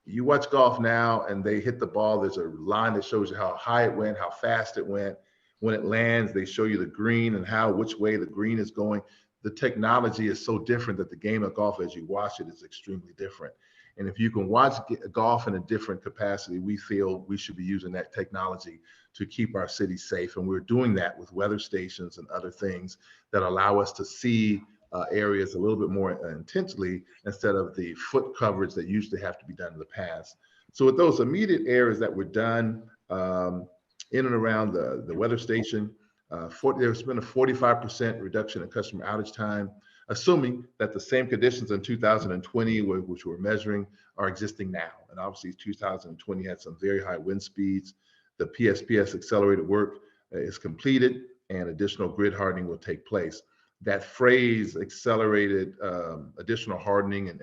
You watch golf now, and they hit the ball. There's a line that shows you how high it went, how fast it went. When it lands, they show you the green and which way the green is going. The technology is so different that the game of golf, as you watch it, is extremely different. And if you can watch golf in a different capacity, we feel we should be using that technology to keep our city safe. And we're doing that with weather stations and other things that allow us to see areas a little bit more intensely instead of the foot coverage that used to have to be done in the past. So with those immediate areas that were done in and around the weather station, there's been a 45% reduction in customer outage time, assuming that the same conditions in 2020, which we're measuring, are existing now. And obviously 2020 had some very high wind speeds. The PSPS accelerated work is completed and additional grid hardening will take place. That phrase, accelerated additional hardening and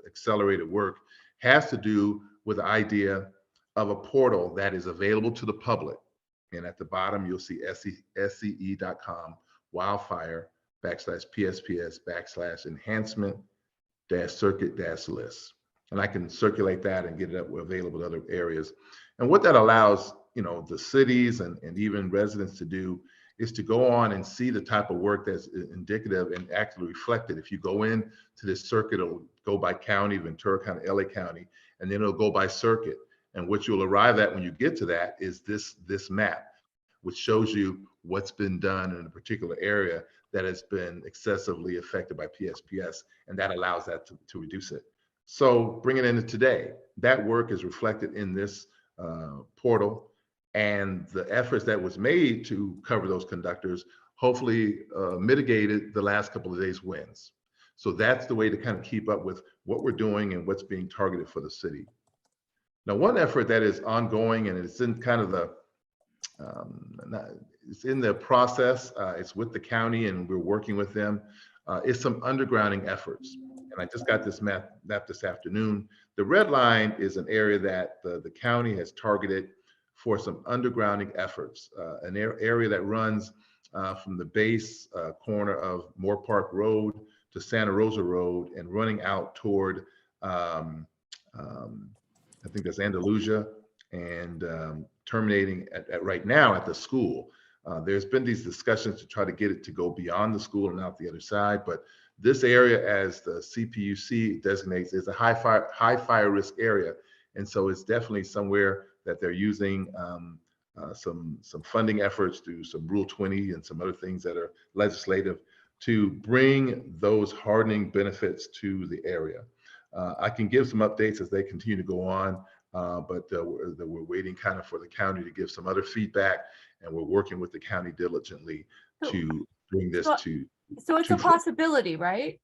accelerated work, has to do with the idea of a portal that is available to the public. And at the bottom, you'll see scE.com/wildfire/PSPS/enhancement-circuit-list. And I can circulate that and get it available to other areas. And what that allows, the cities and even residents to do is to go on and see the type of work that's indicative and actually reflected. If you go in to this circuit, it'll go by county, Ventura County, LA County, and then it'll go by circuit. And what you'll arrive at when you get to that is this map. which shows you what's been done in a particular area that has been excessively affected by PSPS, and that allows that to reduce it. So bring it into today. That work is reflected in this portal, and the efforts that was made to cover those conductors hopefully mitigated the last couple of days' winds. So that's the way to kind of keep up with what we're doing and what's being targeted for the city. Now, one effort that is ongoing, and it's in kind of the, it's in the process, it's with the county and we're working with them, is some undergrounding efforts. And I just got this map this afternoon. The red line is an area that the county has targeted for some undergrounding efforts, an area that runs from the base corner of Moore Park Road to Santa Rosa Road and running out toward, I think that's Andalusia, and terminating at right now at the school. There's been these discussions to try to get it to go beyond the school and out the other side, but this area, as the CPUC designates, is a high fire risk area. And so it's definitely somewhere that they're using some funding efforts through some Rule 20 and some other things that are legislative to bring those hardening benefits to the area. I can give some updates as they continue to go on, but we're waiting kind of for the county to give some other feedback, and we're working with the county diligently to bring this to. So it's a possibility, right?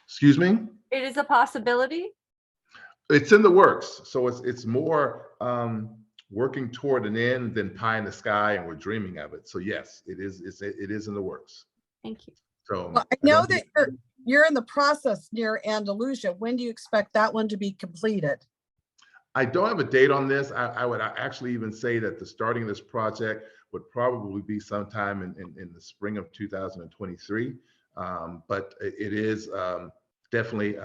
Excuse me? It is a possibility? It's in the works. So it's more working toward an end than pie in the sky, and we're dreaming of it. So yes, it is in the works. Thank you. So well, I know that you're in the process near Andalusia. When do you expect that one to be completed? I don't have a date on this. I would actually even say that the starting of this project would probably be sometime in the spring of 2023. But it is definitely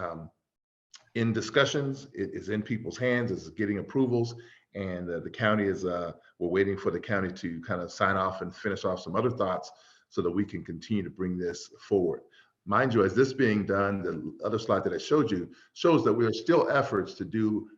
in discussions. It is in people's hands. It's getting approvals, and the county is, we're waiting for the county to kind of sign off and finish off some other thoughts so that we can continue to bring this forward. Mind you, as this being done, the other slide that I showed you shows that we are still efforts to do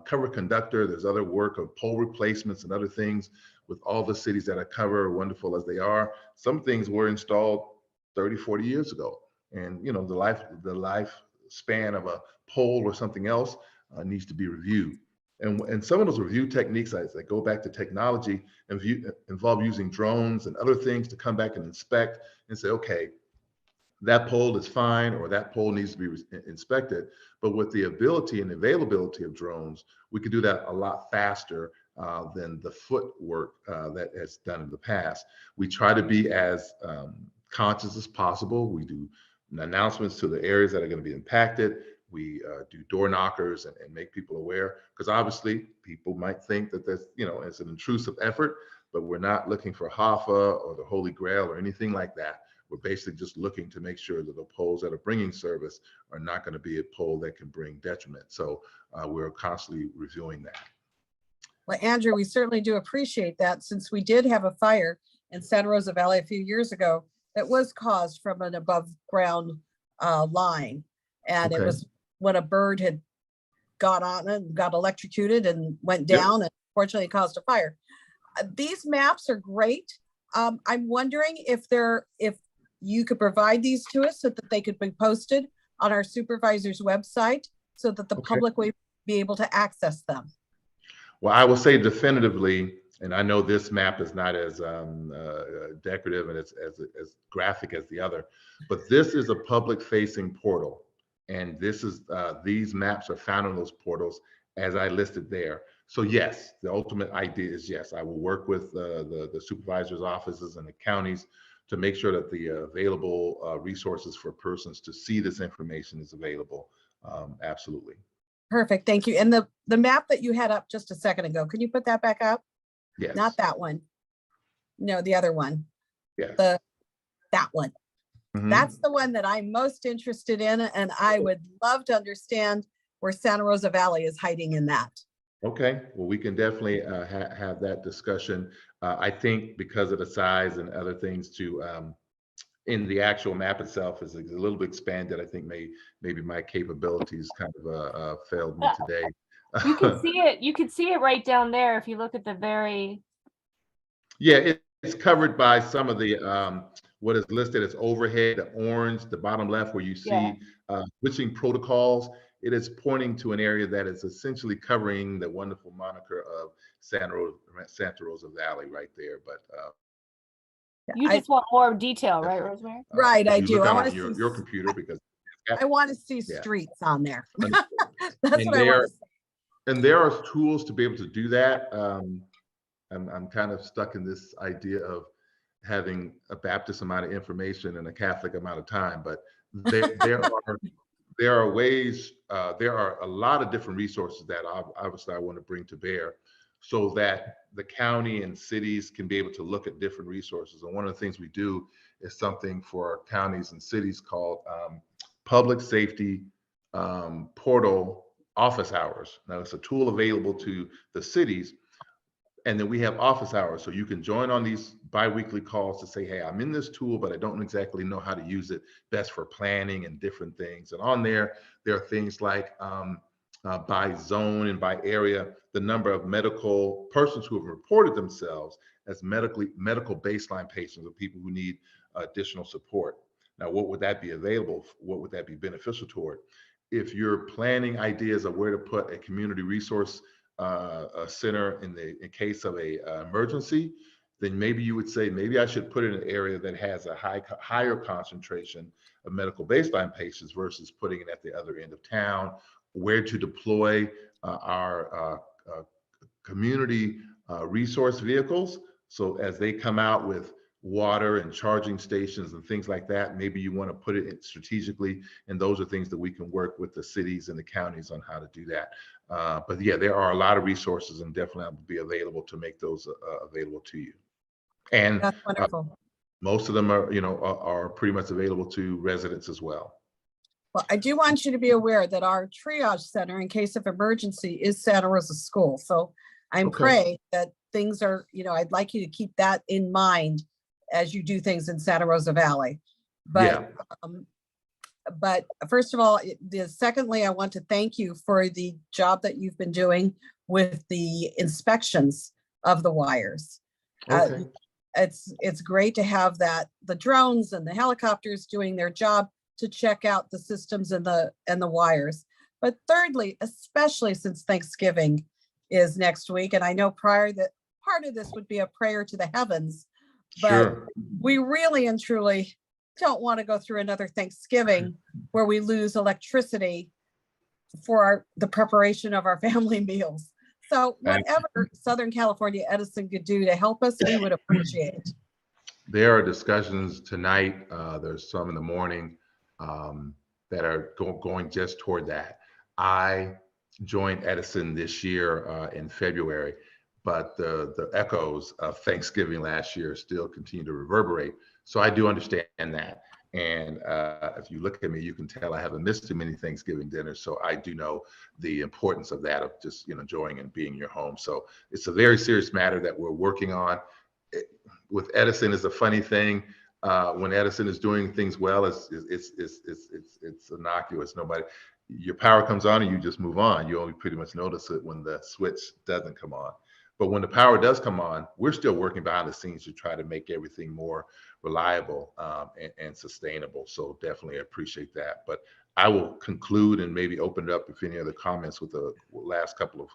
cover conductor. There's other work of pole replacements and other things with all the cities that I cover, wonderful as they are. Some things were installed 30, 40 years ago. And you know, the lifespan of a pole or something else needs to be reviewed. And some of those review techniques that go back to technology and involve using drones and other things to come back and inspect and say, okay, that pole is fine, or that pole needs to be inspected. But with the ability and availability of drones, we could do that a lot faster than the footwork that has done in the past. We try to be as conscious as possible. We do announcements to the areas that are going to be impacted. We do door knockers and make people aware, because obviously people might think that that's, you know, it's an intrusive effort, but we're not looking for Hoffa or the Holy Grail or anything like that. We're basically just looking to make sure that the poles that are bringing service are not going to be a pole that can bring detriment. So we're constantly reviewing that. Well, Andrew, we certainly do appreciate that, since we did have a fire in Santa Rosa Valley a few years ago that was caused from an above ground line. And it was when a bird had got on it and got electrocuted and went down, and fortunately caused a fire. These maps are great. I'm wondering if you could provide these to us so that they could be posted on our supervisor's website so that the public will be able to access them. Well, I will say definitively, and I know this map is not as decorative and as graphic as the other, but this is a public facing portal. And this is these maps are found in those portals as I listed there. So yes, the ultimate idea is yes, I will work with the supervisor's offices and the counties to make sure that the available resources for persons to see this information is available. Absolutely. Perfect, thank you. And the map that you had up just a second ago, can you put that back up? Yes. Not that one. No, the other one. Yes. That one. That's the one that I'm most interested in, and I would love to understand where Santa Rosa Valley is hiding in that. Okay, well, we can definitely have that discussion. I think because of the size and other things too, in the actual map itself is a little bit expanded. I think maybe my capabilities kind of failed me today. You can see it. You can see it right down there if you look at the very. Yeah, it's covered by some of the what is listed as overhead, the orange, the bottom left, where you see switching protocols. It is pointing to an area that is essentially covering the wonderful moniker of Santa Rosa Valley right there. But You just want more detail, right, Rosemary? Right, I you do. look I on want to your see, computer because I want to see Yeah. streets on there. Understood. That's And what I want to see. And there are tools to be able to do that. I'm kind of stuck in this idea of having a Baptist amount of information and a Catholic amount of time, but there are ways, there are a lot of different resources that obviously I want to bring to bear so that the county and cities can be able to look at different resources. And one of the things we do is something for counties and cities called Public Safety Portal Office Hours. Now, it's a tool available to the cities. And then we have office hours. So you can join on these biweekly calls to say, hey, I'm in this tool, but I don't exactly know how to use it best for planning and different things. And on there are things like by zone and by area, the number of medical persons who have reported themselves as medical baseline patients or people who need additional support. Now, what would that be available? What would that be beneficial toward? If you're planning ideas of where to put a community resource a center in case of a emergency, then maybe you would say, maybe I should put it in an area that has a higher concentration of medical baseline patients versus putting it at the other end of town. Where to deploy our community resource vehicles. So as they come out with water and charging stations and things like that, maybe you want to put it in strategically, and those are things that we can work with the cities and the counties on how to do that. But yeah, there are a lot of resources, and definitely will be available to make those available to you. And That's wonderful. most of them are pretty much available to residents as well. Well, I do want you to be aware that our triage center in case of emergency is Santa Rosa School. So I'm praying that things are, I'd like you to keep that in mind as you do things in Santa Rosa Valley. But but first of all, secondly, I want to thank you for the job that you've been doing with the inspections of the wires. It's great to have that, the drones and the helicopters doing their job to check out the systems and the wires. But thirdly, especially since Thanksgiving is next week, and I know part of this would be a prayer to the heavens, but we really and truly don't want to go through another Thanksgiving where we lose electricity for the preparation of our family meals. So whatever Southern California Edison could do to help us, we would appreciate. There are discussions tonight. There's some in the morning that are going just toward that. I joined Edison this year in February, but the echoes of Thanksgiving last year still continue to reverberate. So I do understand that. And if you look at me, you can tell I haven't missed too many Thanksgiving dinners. So I do know the importance of that, of just enjoying and being in your home. So it's a very serious matter that we're working on. With Edison is a funny thing. When Edison is doing things well, it's innocuous. Your power comes on and you just move on. You only pretty much notice it when the switch doesn't come on. But when the power does come on, we're still working behind the scenes to try to make everything more reliable and sustainable. So definitely appreciate that. But I will conclude and /maybe open it up if any other comments with the last couple of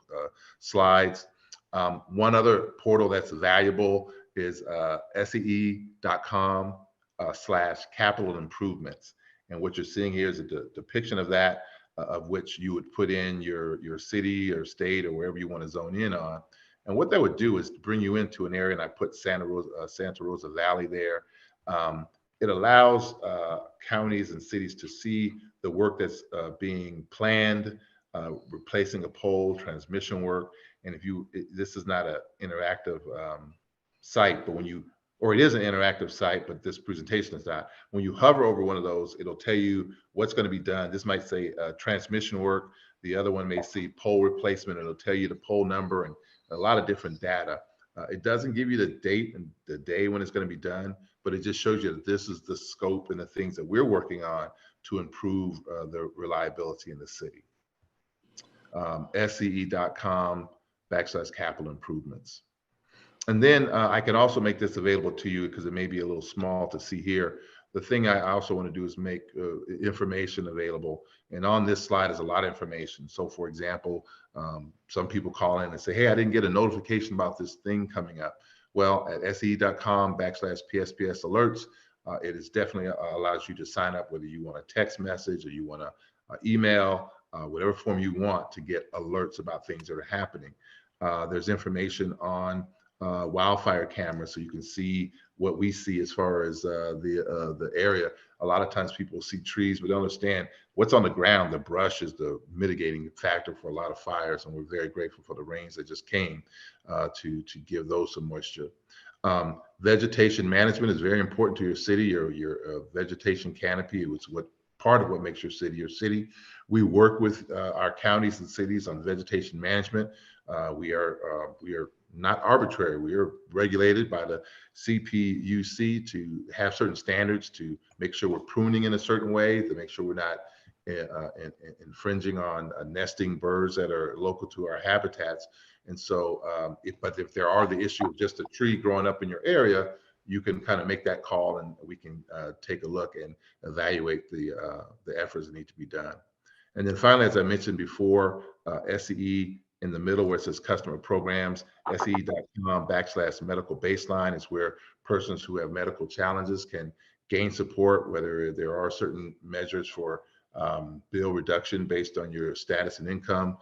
slides. One other portal that's valuable is SEE.com/capital improvements. And what you're seeing here is a depiction of that, of which you would put in your city or state or wherever you want to zone in on. And what that would do is bring you into an area, and I put Santa Rosa Valley there. It allows counties and cities to see the work that's being planned, replacing a pole, transmission work. And this is not an interactive site, but or it is an interactive site, but this presentation is not. When you hover over one of those, it'll tell you what's going to be done. This might say transmission work. The other one may see pole replacement. It'll tell you the pole number and a lot of different data. It doesn't give you the date and the day when it's going to be done, but it just shows you that this is the scope and the things that we're working on to improve the reliability in the city. SEE.com/capital improvements. And then I can also make this available to you because it may be a little small to see here. The thing I also want to do is make information available. And on this slide is a lot of information. So for example, some people call in and say, hey, I didn't get a notification about this thing coming up. Well, at se.com/PSPS alerts, it is definitely allows you to sign up, whether you want a text message or you want to email, whatever form you want to get alerts about things that are happening. There's information on wildfire cameras, so you can see what we see as far as the area. A lot of times people see trees, but don't understand what's on the ground. The brush is the mitigating factor for a lot of fires, and we're very grateful for the rains that just came to give those some moisture. Vegetation management is very important to your city. Your vegetation canopy is what part of what makes your city your city. We work with our counties and cities on vegetation management. We are not arbitrary. We are regulated by the CPUC to have certain standards to make sure we're pruning in a certain way, to make sure we're not infringing on nesting birds that are local to our habitats. And so, but if there are the issue of just a tree growing up in your area, you can kind of make that call and we can take a look and evaluate the efforts that need to be done. And then finally, as I mentioned before, SCE in the middle where it says customer programs, SCE.com/medical baseline is where persons who have medical challenges can gain support, whether there are certain measures for bill reduction based on your status and income,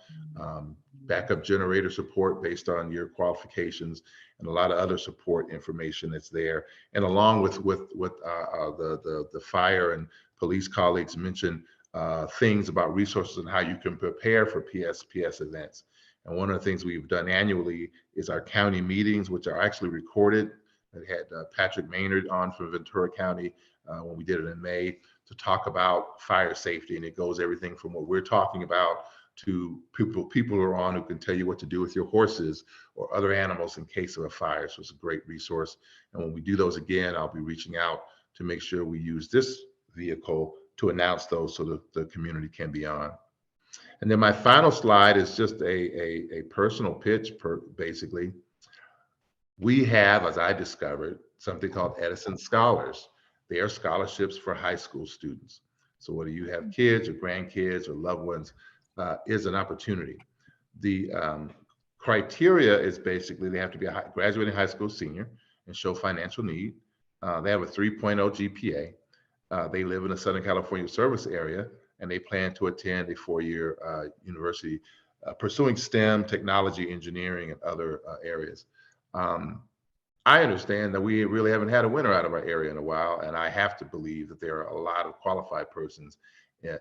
backup generator support based on your qualifications, and a lot of other support information that's there. And along with the fire and police colleagues mentioned things about resources and how you can prepare for PSPS events. And one of the things we've done annually is our county meetings, which are actually recorded. I had Patrick Maynard on from Ventura County when we did it in May to talk about fire safety. And it goes everything from what we're talking about to people who are on who can tell you what to do with your horses or other animals in case of a fire. So it's a great resource. And when we do those again, I'll be reaching out to make sure we use this vehicle to announce those so that the community can be on. And then my final slide is just a personal pitch, basically. We have, as I discovered, something called Edison Scholars. They are scholarships for high school students. So whether you have kids or grandkids or loved ones, is an opportunity. The criteria is basically they have to be a graduating high school senior and show financial need. They have a 3.0 GPA. They live in the Southern California service area, and they plan to attend a 4-year university pursuing STEM, technology, engineering, and other areas. I understand that we really haven't had a winner out of our area in a while, and I have to believe that there are a lot of qualified persons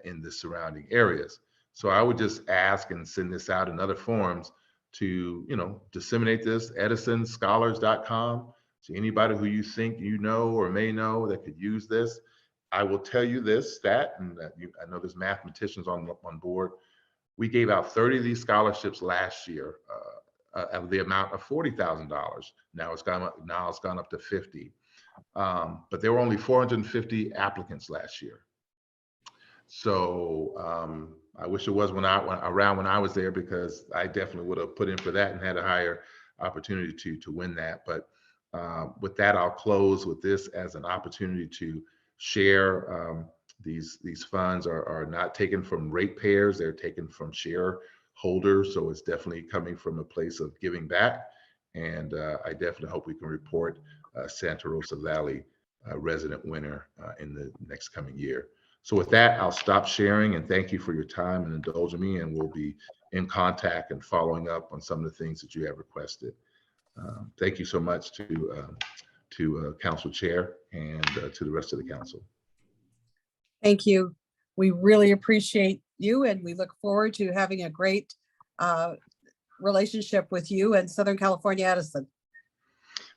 in the surrounding areas. So I would just ask and send this out in other forms to, disseminate this, edisonscholars.com, to anybody who you think you know or may know that could use this. I will tell you this stat, and I know there's mathematicians on board. We gave out 30 of these scholarships last year of the amount of $40,000. Now it's gone up to 50. But there were only 450 applicants last year. So I wish it was around when I was there, because I definitely would have put in for that and had a higher opportunity to win that. But with that, I'll close with this as an opportunity to share. These funds are not taken from ratepayers; they're taken from shareholders. So it's definitely coming from a place of giving back. And I definitely hope we can report Santa Rosa Valley resident winner in the next coming year. So with that, I'll stop sharing and thank you for your time and indulging me, and we'll be in contact and following up on some of the things that you have requested. Thank you so much to Council Chair and to the rest of the council. Thank you. We really appreciate you, and we look forward to having a great relationship with you and Southern California Edison.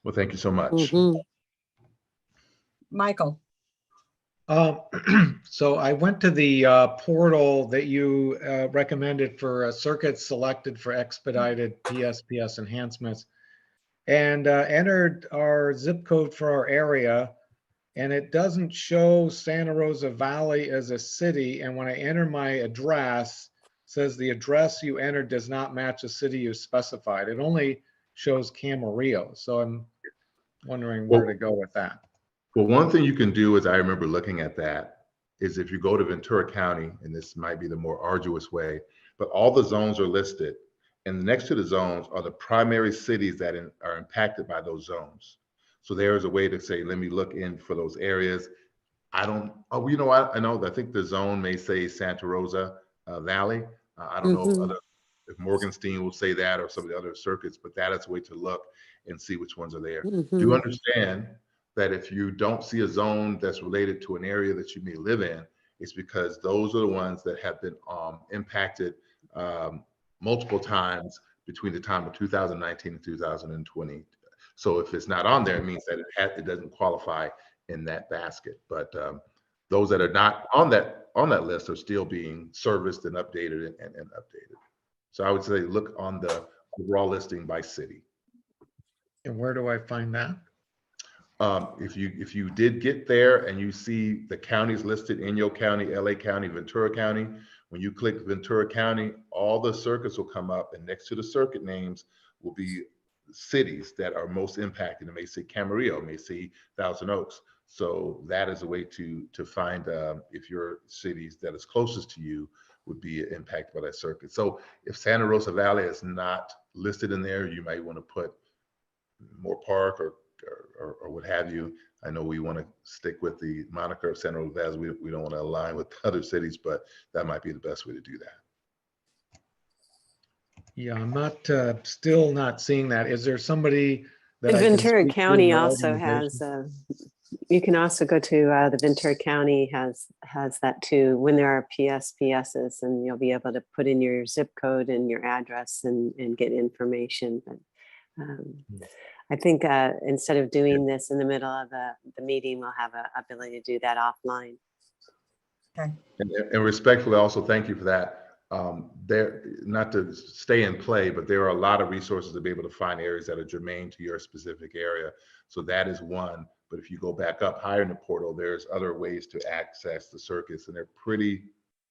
Well, thank you so much. Michael. So I went to the portal that you recommended for circuits selected for expedited PSPS enhancements, and entered our zip code for our area, and it doesn't show Santa Rosa Valley as a city. And when I enter my address, it says the address you entered does not match the city you specified. It only shows Camarillo. So I'm wondering where to go with that. Well, one thing you can do is, I remember looking at that, is if you go to Ventura County, and this might be the more arduous way, but all the zones are listed. And next to the zones are the primary cities that are impacted by those zones. So there's a way to say, let me look in for those areas. I don't, oh, you know, I know, I think the zone may say Santa Rosa Valley. I don't know other, if Morgenstein will say that or some of the other circuits, but that is a way to look and see which ones are there. Do understand that if you don't see a zone that's related to an area that you may live in, it's because those are the ones that have been impacted multiple times between the time of 2019 and 2020. So if it's not on there, it means that it doesn't qualify in that basket. But those that are not on that list are still being serviced and updated and updated. So I would say look on the overall listing by city. And where do I find that? If you did get there and you see the counties listed, Inyo County, LA County, Ventura County, when you click Ventura County, all the circuits will come up, and next to the circuit names will be cities that are most impacted. It may say Camarillo, it may say Thousand Oaks. So that is a way to find if your cities that is closest to you would be impacted by that circuit. So if Santa Rosa Valley is not listed in there, you might want to put Moore Park or what have you. I know we want to stick with the moniker of Santa Rosa Valley. We don't want to align with other cities, but that might be the best way to do that. Yeah, I'm not, still not seeing that. Is there somebody that I can Ventura speak to in County your also has, organization? you can also go to the Ventura County has that too, when there are PSPSs, and you'll be able to put in your zip code and your address and get information. But I think instead of doing this in the middle of the meeting, we'll have an ability to do that offline. Okay. And respectfully, also thank you for that. There, not to stay in play, but there are a lot of resources to be able to find areas that are germane to your specific area. So that is one. But if you go back up higher in the portal, there's other ways to access the circuits, and they're pretty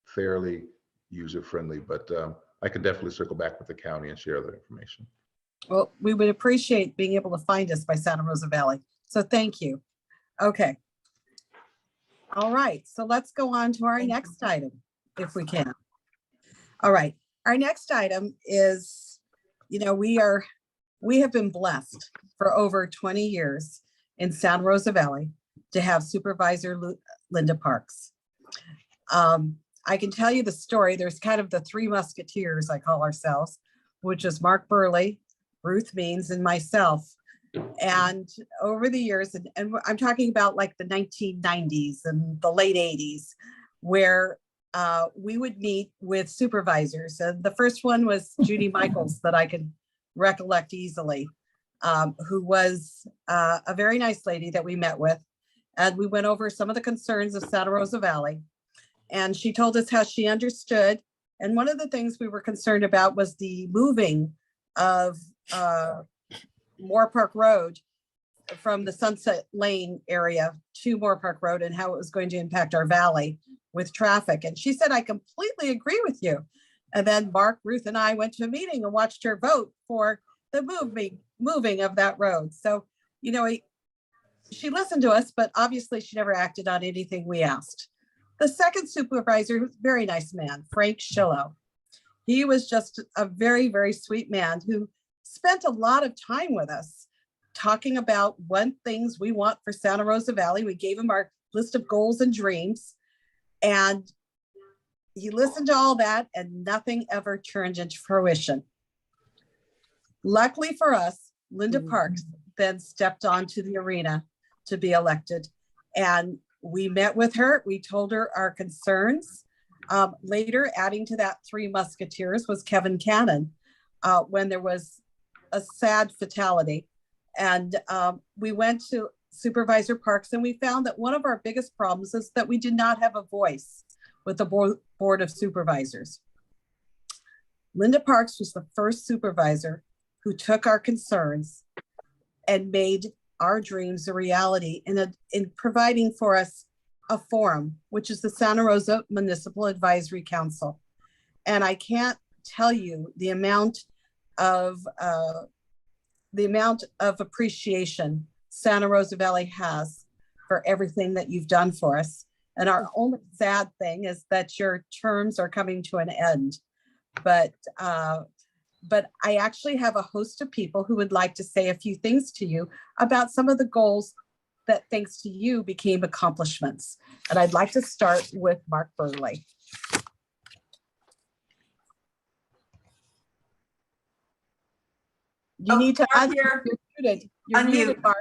fairly user-friendly. But I can definitely circle back with the county and share that information. Well, we would appreciate being able to find us by Santa Rosa Valley. So thank you. Okay. All right, so let's go on to our next item, if we can. All right, our next item is, you know, we have been blessed for over 20 years in Santa Rosa Valley to have Supervisor Linda Parks. I can tell you the story. There's kind of the three musketeers, I call ourselves, which is Mark Burley, Ruth Means, and myself. And over the years, and I'm talking about like the 1990s and the late 80s, where we would meet with supervisors. And the first one was Judy Michaels, that I can recollect easily, who was a very nice lady that we met with. And we went over some of the concerns of Santa Rosa Valley. And she told us how she understood. And one of the things we were concerned about was the moving of Moore Park Road from the Sunset Lane area to Moore Park Road, and how it was going to impact our valley with traffic. And she said, I completely agree with you. And then Mark, Ruth, and I went to a meeting and watched her vote for the moving of that road. So, you know, she listened to us, but obviously she never acted on anything we asked. The second supervisor, who's a very nice man, Frank Schillo. He was just a very, very sweet man who spent a lot of time with us talking about what things we want for Santa Rosa Valley. We gave him our list of goals and dreams, and he listened to all that, and nothing ever turned into fruition. Luckily for us, Linda Parks then stepped onto the arena to be elected, and we met with her. We told her our concerns. Later, adding to that three musketeers was Kevin Cannon, when there was a sad fatality. And we went to Supervisor Parks, and we found that one of our biggest problems is that we did not have a voice with the Board of Supervisors. Linda Parks was the first supervisor who took our concerns and made our dreams a reality in providing for us a forum, which is the Santa Rosa Municipal Advisory Council. And I can't tell you the amount of the amount of appreciation Santa Rosa Valley has for everything that you've done for us. And our only sad thing is that your terms are coming to an end. But I actually have a host of people who would like to say a few things to you about some of the goals that, thanks to you, became accomplishments. And I'd like to start with Mark Burley. You need to Mark, unmute. you're You're muted. You're muted, Mark.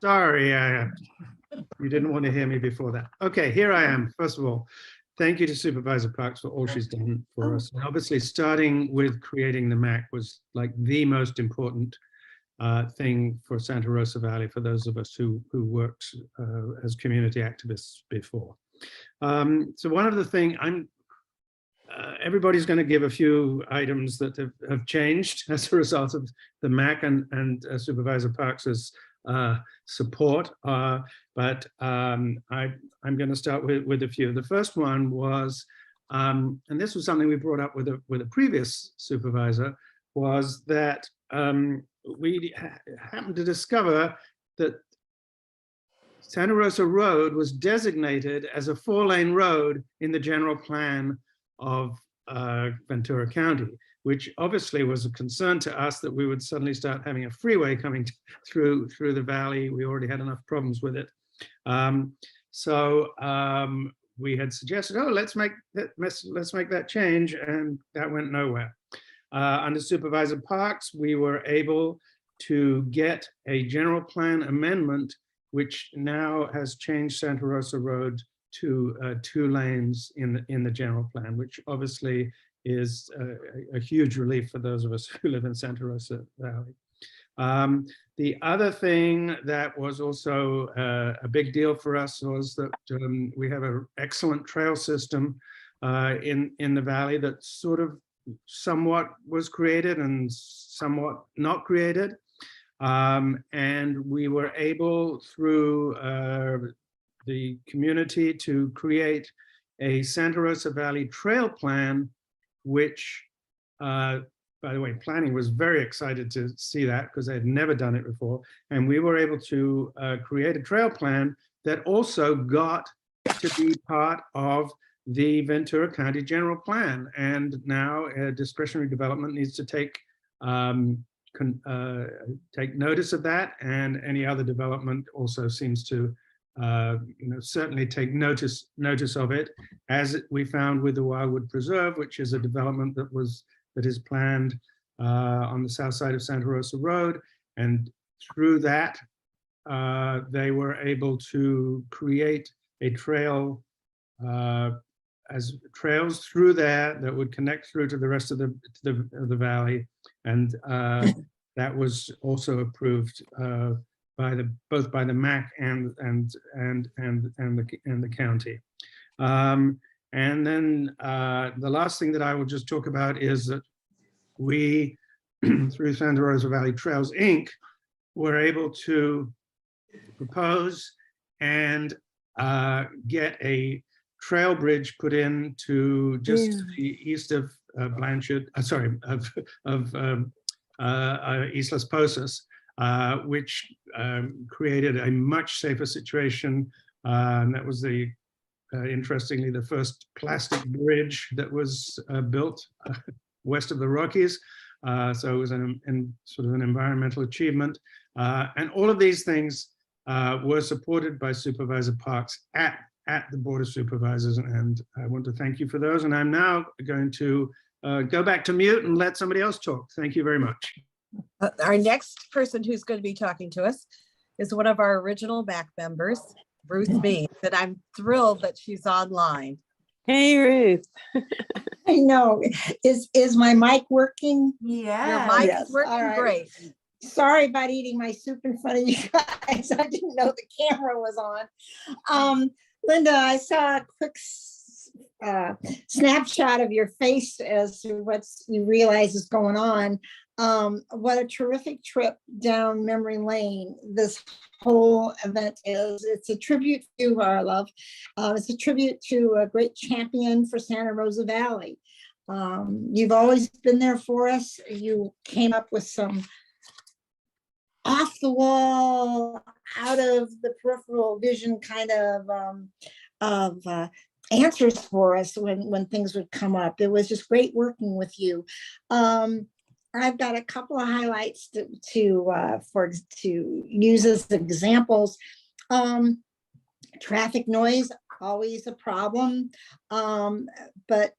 Sorry, you didn't want to hear me before that. Okay, here I am. First of all, thank you to Supervisor Parks for all she's done for us. And obviously, starting with creating the MAC was like the most important thing for Santa Rosa Valley, for those of us who worked as community activists before. So one of the things everybody's going to give a few items that have changed as a result of the MAC and Supervisor Parks's support, but I'm going to start with a few. The first one was, and this was something we brought up with a previous supervisor, was that we happened to discover that Santa Rosa Road was designated as a 4-lane road in the general plan of Ventura County, which obviously was a concern to us that we would suddenly start having a freeway coming through the valley. We already had enough problems with it. So we had suggested, oh, let's make that change, and that went nowhere. Under Supervisor Parks, we were able to get a general plan amendment, which now has changed Santa Rosa Road to 2 lanes in the general plan, which obviously is a huge relief for those of us who live in Santa Rosa Valley. The other thing that was also a big deal for us was that we have an excellent trail system in the valley that sort of somewhat was created and somewhat not created. And we were able, through the community, to create a Santa Rosa Valley trail plan, which, by the way, planning was very excited to see that because they had never done it before. And we were able to create a trail plan that also got to be part of the Ventura County General Plan. And now discretionary development needs to take notice of that, and any other development also seems to certainly take notice of it, as we found with the Wildwood Preserve, which is a development that is planned on the south side of Santa Rosa Road. And through that, they were able to create a trail as trails through there that would connect through to the rest of the valley, and that was also approved both by the MAC and the county. And then the last thing that I will just talk about is that we, through Santa Rosa Valley Trails Inc., were able to propose and get a trail bridge put in to just to the east of Blanchard, East Las Posas, which created a much safer situation. And that was interestingly, the first plastic bridge that was built west of the Rockies. So it was sort of an environmental achievement. And all of these things were supported by Supervisor Parks at the Board of Supervisors, and I want to thank you for those. And I'm now going to go back to mute and let somebody else talk. Thank you very much. Our next person who's going to be talking to us is one of our original MAC members, Ruth Means, and I'm thrilled that she's online. Hey, Ruth. I know. Is my mic working? Yeah. Your mic is working great. Sorry about eating my soup in front of you guys. I didn't know the camera was on. Linda, I saw a quick snapshot of your face as to what you realize is going on. What a terrific trip down memory lane this whole event is. It's a tribute to our love. It's a tribute to a great champion for Santa Rosa Valley. You've always been there for us. You came up with some off the wall, out of the peripheral vision kind of answers for us when things would come up. It was just great working with you. I've got a couple of highlights to use as examples. Traffic noise, always a problem, but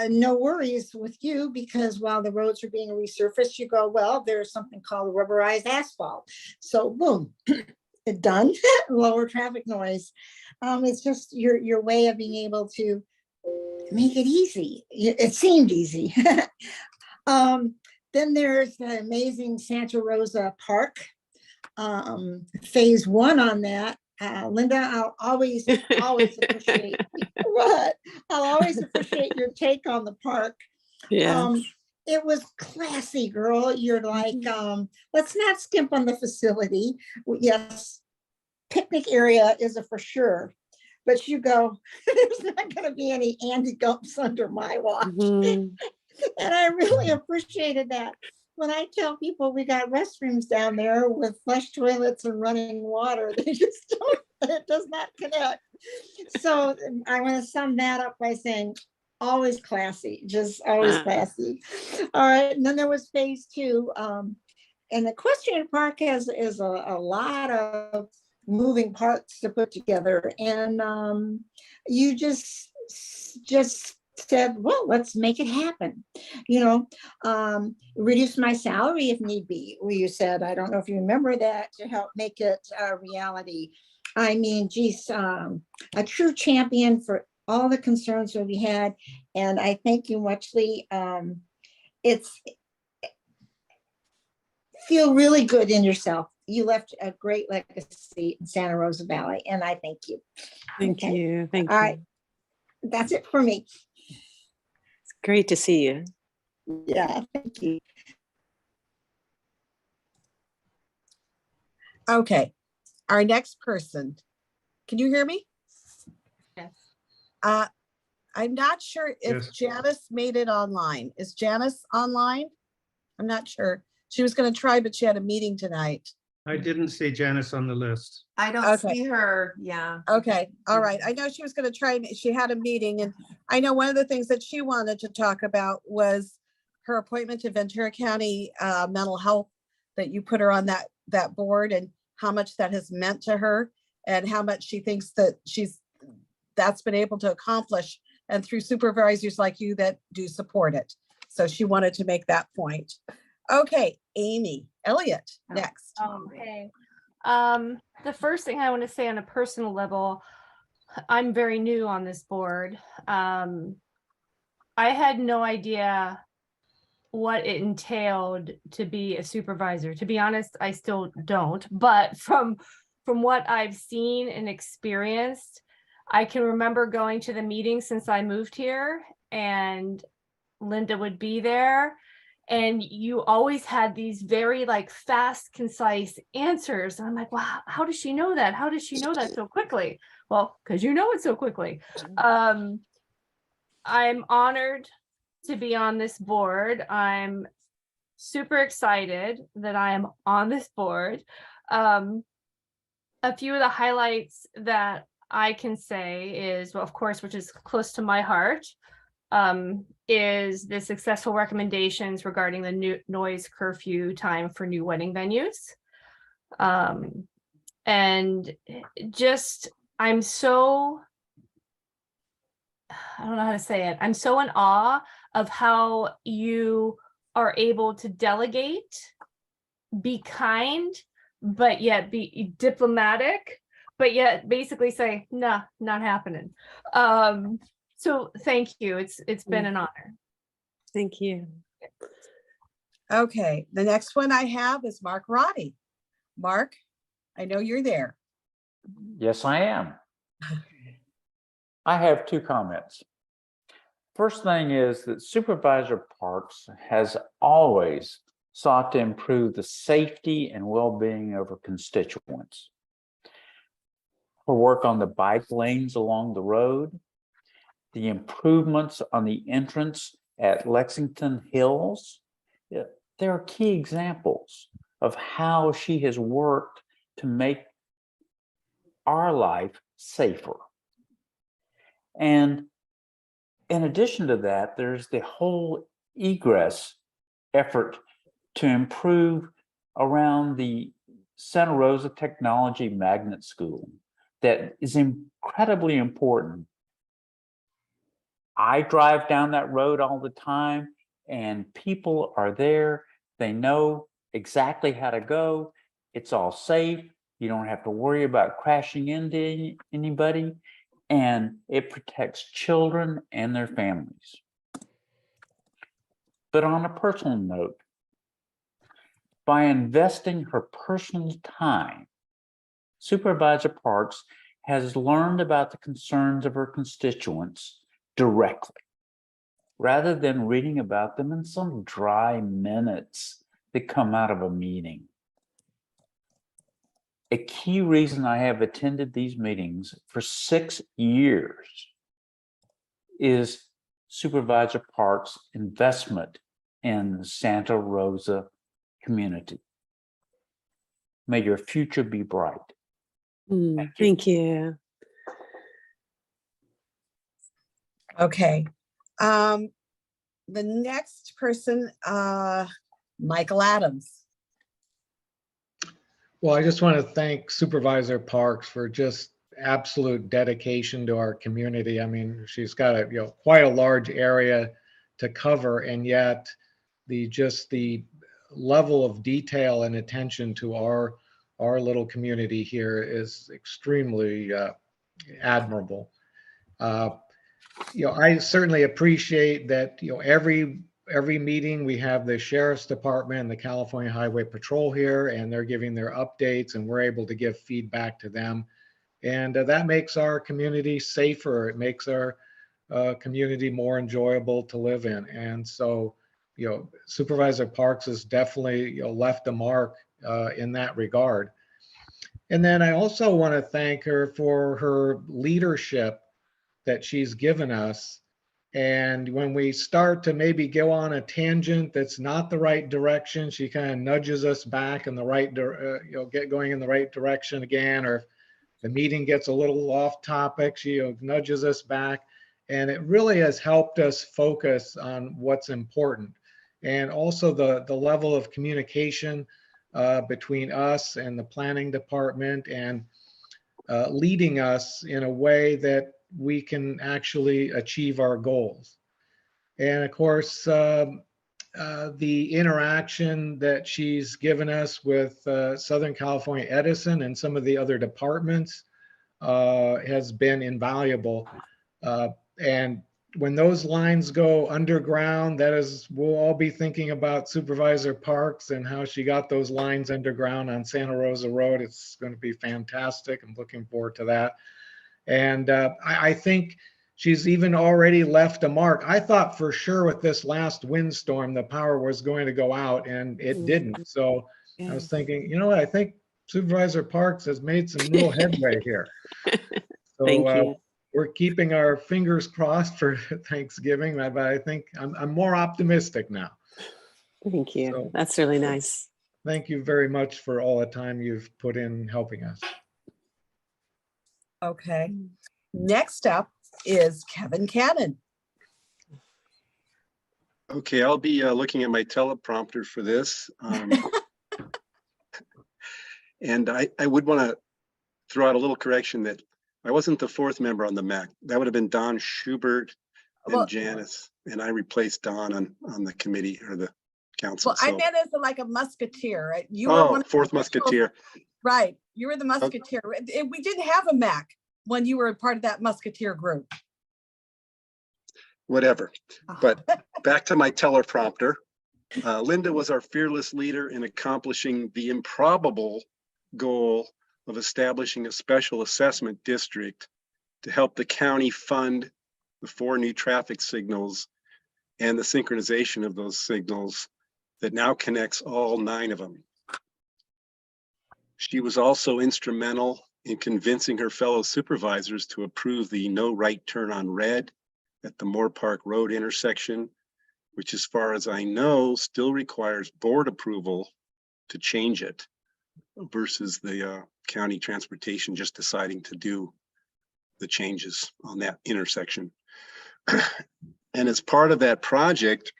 no worries with you, because while the roads are being resurfaced, you go, well, there's something called rubberized asphalt. So boom, done. Lower traffic noise. It's just your way of being able to make it easy. It seemed easy. Then there's the amazing Santa Rosa Park. Phase 1 on that. Linda, I'll always appreciate what I'll always appreciate your take on the park. Yeah. It was classy, girl. You're like, let's not skimp on the facility. Yes, picnic area is a for sure, but you go, there's not going to be any Andy Gumps under my watch. And I really appreciated that. When I tell people we got restrooms down there with flush toilets and running water, they just don't, it does not connect. So I want to sum that up by saying always classy, just always classy. All right, and then there was phase 2. And the Equestrian Park is a lot of moving parts to put together. And you just said, well, let's make it happen. Reduce my salary if need be. Well, you said, I don't know if you remember that, to help make it a reality. I mean, geez, a true champion for all the concerns that we had. And I thank you muchly. It's feel really good in yourself. You left a great legacy in Santa Rosa Valley, and I thank you. Thank you. Thank All you. right. That's it for me. It's great to see you. Yeah, thank you. Okay, our next person. Can you hear me? Yes. I'm not sure if Yes. Janice made it online. Is Janice online? I'm not sure. She was going to try, but she had a meeting tonight. I didn't see Janice on the list. I don't Okay. see her. Yeah. Okay, all right. I know she was going to try, she had a meeting, and I know one of the things that she wanted to talk about was her appointment to Ventura County Mental Health, that you put her on that board, and how much that has meant to her, and how much she thinks that that's been able to accomplish, and through supervisors like you that do support it. So she wanted to make that point. Okay, Amy Elliott, next. Okay. The first thing I want to say on a personal level, I'm very new on this board. I had no idea what it entailed to be a supervisor. To be honest, I still don't. But from what I've seen and experienced, I can remember going to the meeting since I moved here, and Linda would be there. And you always had these very fast, concise answers. And I'm like, wow, how does she know that? How does she know that so quickly? Well, because you know it so quickly. I'm honored to be on this board. I'm super excited that I am on this board. A few of the highlights that I can say is, well, of course, which is close to my heart, is the successful recommendations regarding the new noise curfew time for new wedding venues. And just, I don't know how to say it. I'm so in awe of how you are able to delegate, be kind, but yet be diplomatic, but yet basically say, nah, not happening. So thank you. It's been an honor. Thank you. Okay, the next one I have is Mark Roddy. Mark, I know you're there. Yes, I am. I have 2 comments. First thing is that Supervisor Parks has always sought to improve the safety and well-being of her constituents. Her work on the bike lanes along the road, the improvements on the entrance at Lexington Hills. Yeah, there are key examples of how she has worked to make our life safer. And in addition to that, there's the whole egress effort to improve around the Santa Rosa Technology Magnet School that is incredibly important. I drive down that road all the time and people are there. They know exactly how to go. It's all safe. You don't have to worry about crashing into anybody, and it protects children and their families. But on a personal note, by investing her personal time, Supervisor Parks has learned about the concerns of her constituents directly, rather than reading about them in some dry minutes that come out of a meeting. A key reason I have attended these meetings for 6 years is Supervisor Parks' investment in the Santa Rosa community. May your future be bright. Thank you. Okay. The next person, Michael Adams. Well, I just want to thank Supervisor Parks for just absolute dedication to our community. I mean, she's got a quite a large area to cover, and yet the level of detail and attention to our little community here is extremely admirable. I certainly appreciate that. Every meeting we have the Sheriff's Department and the California Highway Patrol here, and they're giving their updates, and we're able to give feedback to them. And that makes our community safer. It makes our community more enjoyable to live in. And so, Supervisor Parks has definitely left a mark in that regard. And then I also want to thank her for her leadership that she's given us. And when we start to maybe go on a tangent that's not the right direction, she kind of nudges us back in the right, get going in the right direction again. Or if the meeting gets a little off topic, she nudges us back. And it really has helped us focus on what's important. And also the level of communication between us and the planning department, and leading us in a way that we can actually achieve our goals. And of course, the interaction that she's given us with Southern California Edison and some of the other departments has been invaluable. And when those lines go underground, we'll all be thinking about Supervisor Parks and how she got those lines underground on Santa Rosa Road. It's going to be fantastic. I'm looking forward to that. And I think she's even already left a mark. I thought for sure with this last windstorm, the power was going to go out, and it didn't. So I was thinking, you know what? I think Supervisor Parks has made some real headway here. So Thank you. we're keeping our fingers crossed for Thanksgiving, but I think I'm more optimistic now. Thank you. So, That's really nice. Thank you very much for all the time you've put in helping us. Okay. Next up is Kevin Cannon. Okay, I'll be looking at my teleprompter for this. And I would want to throw out a little correction that I wasn't the fourth member on the MAC. That would have been Don Schubert and Janice, and I replaced Don on the committee or the council. Well, I meant as like a musketeer, right? You were one of fourth musketeer. Right, you were the musketeer. We didn't have a MAC when you were a part of that musketeer group. Whatever, but back to my teleprompter. Linda was our fearless leader in accomplishing the improbable goal of establishing a special assessment district to help the county fund the 4 new traffic signals and the synchronization of those signals that now connects all 9 of them. She was also instrumental in convincing her fellow supervisors to approve the no right turn on red at the Moore Park Road intersection which as far as I know, still requires board approval to change it versus the county transportation just deciding to do the changes on that intersection. And as part of that project,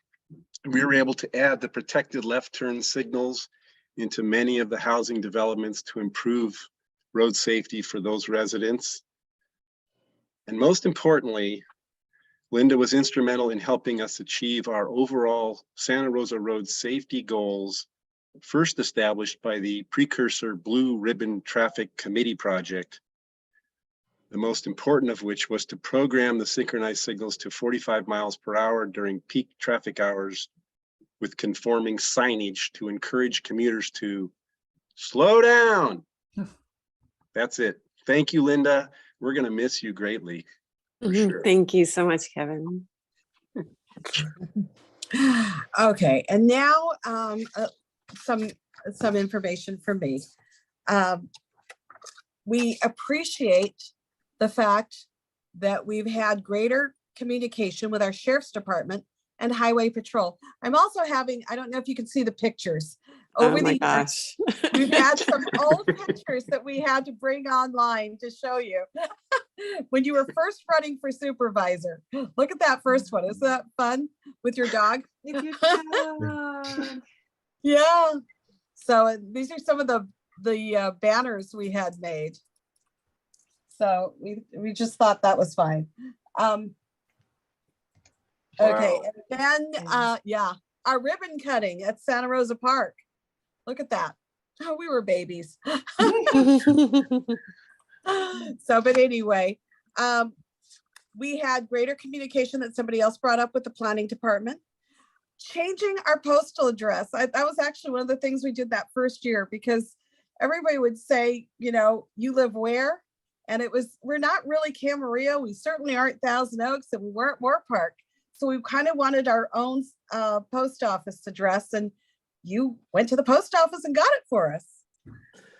we were able to add the protected left turn signals into many of the housing developments to improve road safety for those residents. And most importantly, Linda was instrumental in helping us achieve our overall Santa Rosa Road safety goals, first established by the precursor Blue Ribbon Traffic Committee project, the most important of which was to program the synchronized signals to 45 miles per hour during peak traffic hours with conforming signage to encourage commuters to slow down. That's it. Thank you, Linda. We're going to miss you greatly. For sure. Thank you so much, Kevin. Okay, and now some information from me. We appreciate the fact that we've had greater communication with our sheriff's department and highway patrol. I'm also having, I don't know if you can see the pictures. Over Oh my the gosh. we've had some old pictures that we had to bring online to show you. When you were first running for supervisor. Look at that first one. Isn't that fun with your dog? Yeah. So these are some of the banners we had made. So we just thought that was fine. Okay, and then yeah, our ribbon cutting at Santa Rosa Park. Look at that. Oh, we were babies. So, but anyway, we had greater communication that somebody else brought up with the planning department. Changing our postal address. That was actually one of the things we did that first year, because everybody would say, you know, you live where? And it was, we're not really Camarillo. We certainly aren't Thousand Oaks, and we weren't Moore Park. So we kind of wanted our own post office address, and you went to the post office and got it for us.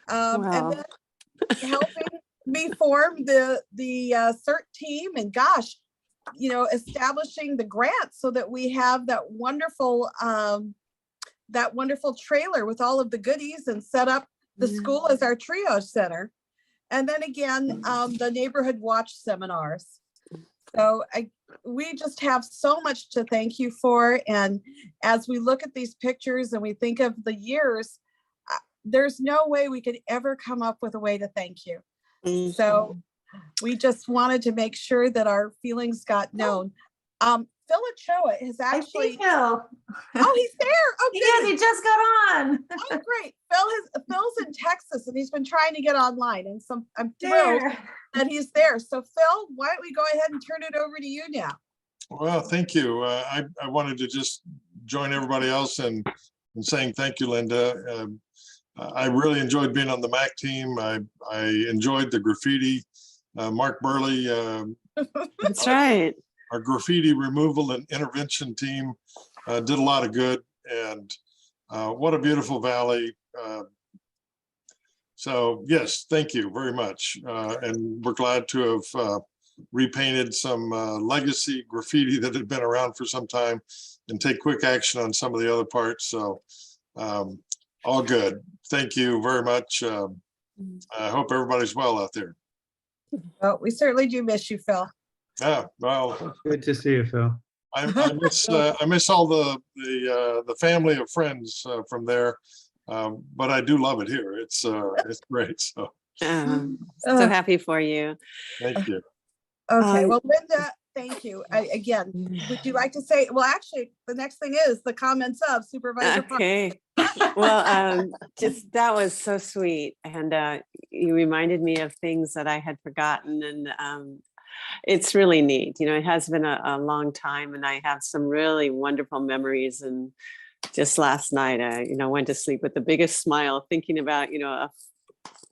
And then helping me form the CERT team, and gosh, you know, establishing the grant so that we have that wonderful trailer with all of the goodies, and set up the school as our triage center. And then again, the neighborhood watch seminars. So we just have so much to thank you for. And as we look at these pictures and we think of the years, there's no way we could ever come up with a way to thank you. So we just wanted to make sure that our feelings got known. Phil Ochoa is actually. Phil. Oh, he's there. Oh, yes, he just got on. Oh, great. Phil's in Texas, and he's been trying to get online, and I'm thrilled that he's there. So Phil, why don't we go ahead and turn it over to you now? Well, thank you. I wanted to just join everybody else in saying thank you, Linda. I really enjoyed being on the MAC team. I enjoyed the graffiti. Mark Burley. That's right. Our graffiti removal and intervention team did a lot of good, and what a beautiful valley. So yes, thank you very much. And we're glad to have repainted some legacy graffiti that had been around for some time, and take quick action on some of the other parts. So all good. Thank you very much. I hope everybody's well out there. Well, we certainly do miss you, Phil. Yeah, well, Good to see you, Phil. I miss all the family of friends from there, but I do love it here. It's great. So so happy for you. Thank you. Okay, well, Linda, thank you. Again, would you like to say? Well, actually, the next thing is the comments of Supervisor. Okay. Well, just that was so sweet, and you reminded me of things that I had forgotten, and it's really neat. You know, it has been a long time, and I have some really wonderful memories. And just last night, I, went to sleep with the biggest smile, thinking about,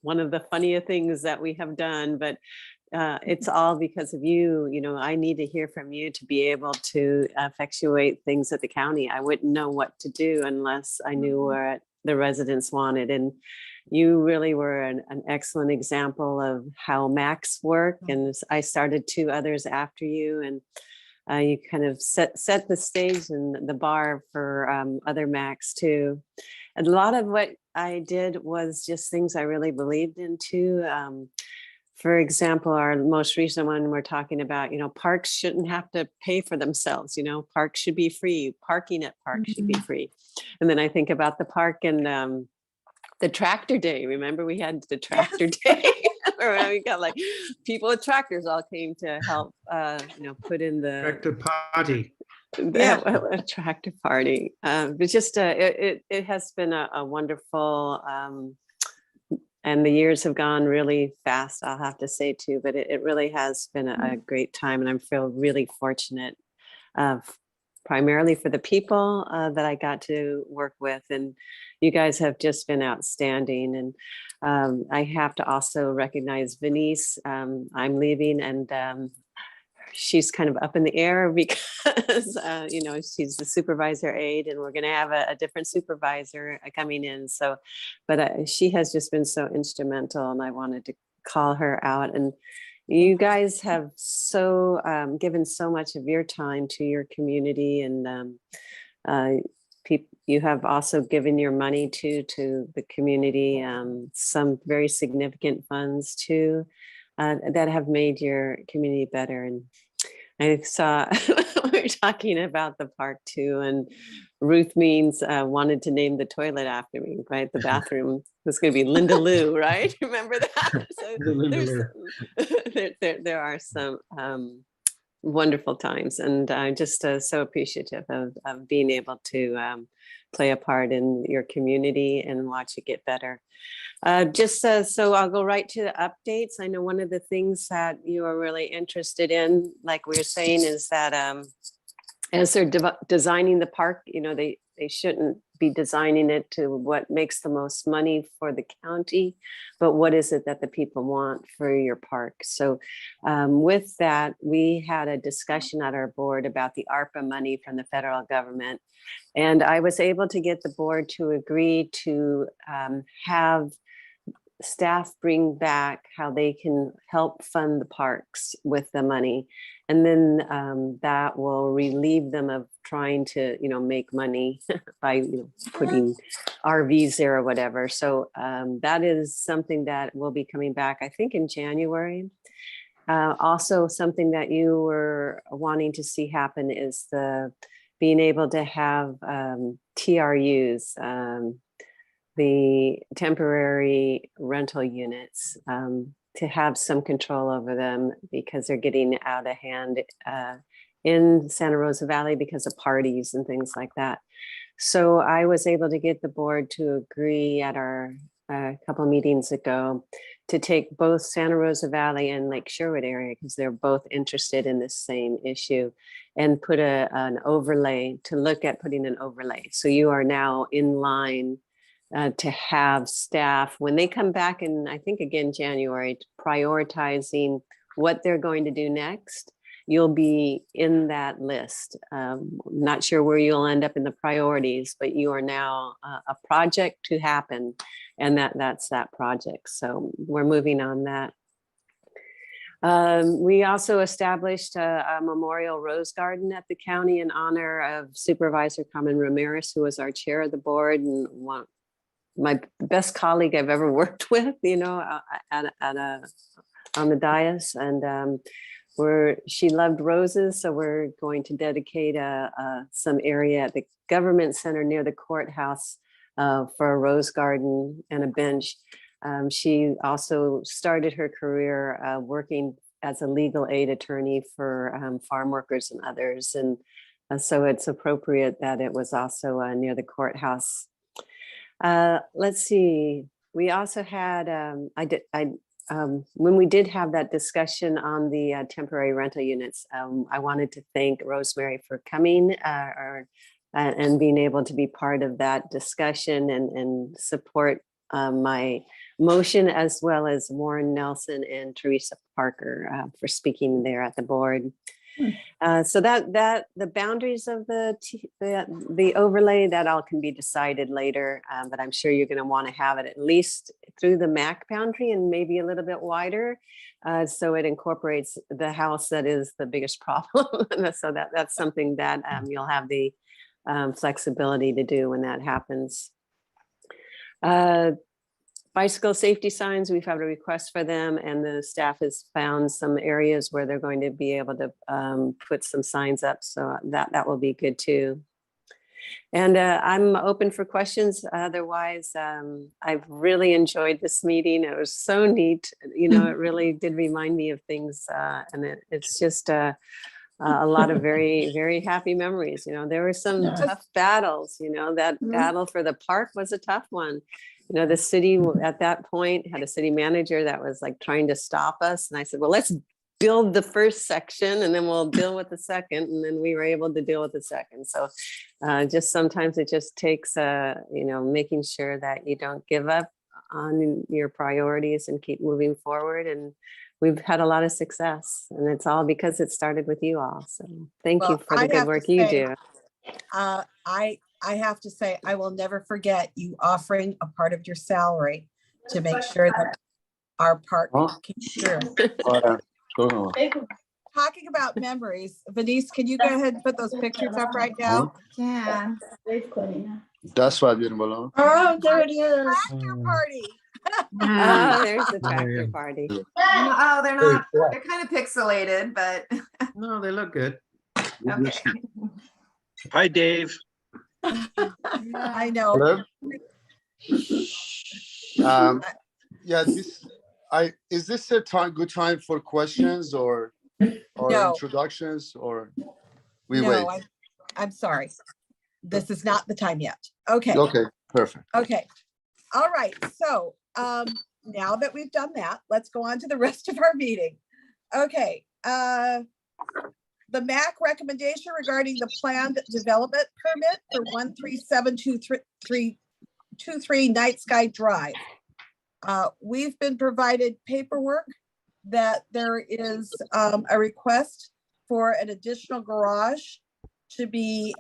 one of the funnier things that we have done. But it's all because of you. I need to hear from you to be able to effectuate things at the county. I wouldn't know what to do unless I knew what the residents wanted. And you really were an excellent example of how Macs work. And I started 2 others after you. And you kind of set the stage and the bar for other Macs too. And a lot of what I did was just things I really believed in too. For example, our most recent one, we're talking about, parks shouldn't have to pay for themselves, parks should be free. Parking at parks should be free. And then I think about the park and the tractor day. Remember we had the tractor day? Where we got like people with tractors all came to help, put in the Tractor party. a tractor party. But just it has been a wonderful, and the years have gone really fast, I'll have to say too, but it really has been a great time, and I feel really fortunate primarily for the people that I got to work with, and you guys have just been outstanding. And I have to also recognize Venice. I'm leaving, and she's kind of up in the air because she's the supervisor aide, and we're going to have a different supervisor coming in. So, but she has just been so instrumental, and I wanted to call her out. And you guys have given so much of your time to your community, and you have also given your money to the community, some very significant funds too, that have made your community better. And I saw we were talking about the park too, and Ruth Means wanted to name the toilet after me, right? The bathroom was going to be Linda Lou, right? Remember that? So there are some wonderful times, and I'm just so appreciative of being able to play a part in your community and watch it get better. So I'll go right to the updates. I know one of the things that you are really interested in, like we were saying, is that as they're designing the park, they shouldn't be designing it to what makes the most money for the county, but what is it that the people want for your park? So with that, we had a discussion at our board about the ARPA money from the federal government. And I was able to get the board to agree to have staff bring back how they can help fund the parks with the money. And then that will relieve them of trying to, make money by putting RVs there or whatever. So that is something that will be coming back, I think, in January. Also, something that you were wanting to see happen is being able to have TRUs, the temporary rental units, to have some control over them, because they're getting out of hand in Santa Rosa Valley because of parties and things like that. So I was able to get the board to agree at our couple of meetings ago to take both Santa Rosa Valley and Lake Sherwood area, because they're both interested in this same issue, and put an overlay, to look at putting an overlay. So you are now in line to have staff, when they come back in, I think again, January, prioritizing what they're going to do next. You'll be in that list. Not sure where you'll end up in the priorities, but you are now a project to happen, and that's that project. So we're moving on that. We also established a memorial rose garden at the county in honor of Supervisor Carmen Ramirez, who was our chair of the board and my best colleague I've ever worked with, on the dais. And she loved roses, so we're going to dedicate some area at the government center near the courthouse for a rose garden and a bench. She also started her career working as a legal aid attorney for farm workers and others, and so it's appropriate that it was also near the courthouse. Let's see. We also had when we did have that discussion on the temporary rental units, I wanted to thank Rosemary for coming and being able to be part of that discussion and support my motion, as well as Warren Nelson and Teresa Parker for speaking there at the board. So the boundaries of the overlay, that all can be decided later, but I'm sure you're going to want to have it at least through the MAC boundary and maybe a little bit wider, so it incorporates the house that is the biggest problem. So that's something that you'll have the flexibility to do when that happens. Bicycle safety signs, we've had a request for them, and the staff has found some areas where they're going to be able to put some signs up, so that will be good too. And I'm open for questions. Otherwise, I've really enjoyed this meeting. It was so neat. You know, it really did remind me of things, and it's just a lot of very, very happy memories. You know, there were some tough battles. You know, that battle for the park was a tough one. You know, the city at that point had a city manager that was like trying to stop us. And I said, well, let's build the first section and then we'll deal with the second. And then we were able to deal with the second. So just sometimes it just takes, you know, making sure that you don't give up on your priorities and keep moving forward. And we've had a lot of success, and it's all because it started with you all. So thank you for the good work you do. I have to say, I will never forget you offering a part of your salary to make sure that our park keeps through. Talking about memories, Venice, can you go ahead and put those pictures up right now? Yeah. That's why I didn't belong. Oh, there it is. Tractor party. Oh, there's the tractor party. Oh, they're not, they're kind of pixelated, but. No, they look good. Okay. Hi, Dave. I know. Hello? Yeah, is this a good time for questions or No. introductions, or we No, wait? I'm sorry. This is not the time yet. Okay. Okay, perfect. Okay. All right. So now that we've done that, let's go on to the rest of our meeting. Okay. The MAC recommendation regarding the planned development permit for 13723 Night Sky Drive. We've been provided paperwork that there is a request for an additional garage to be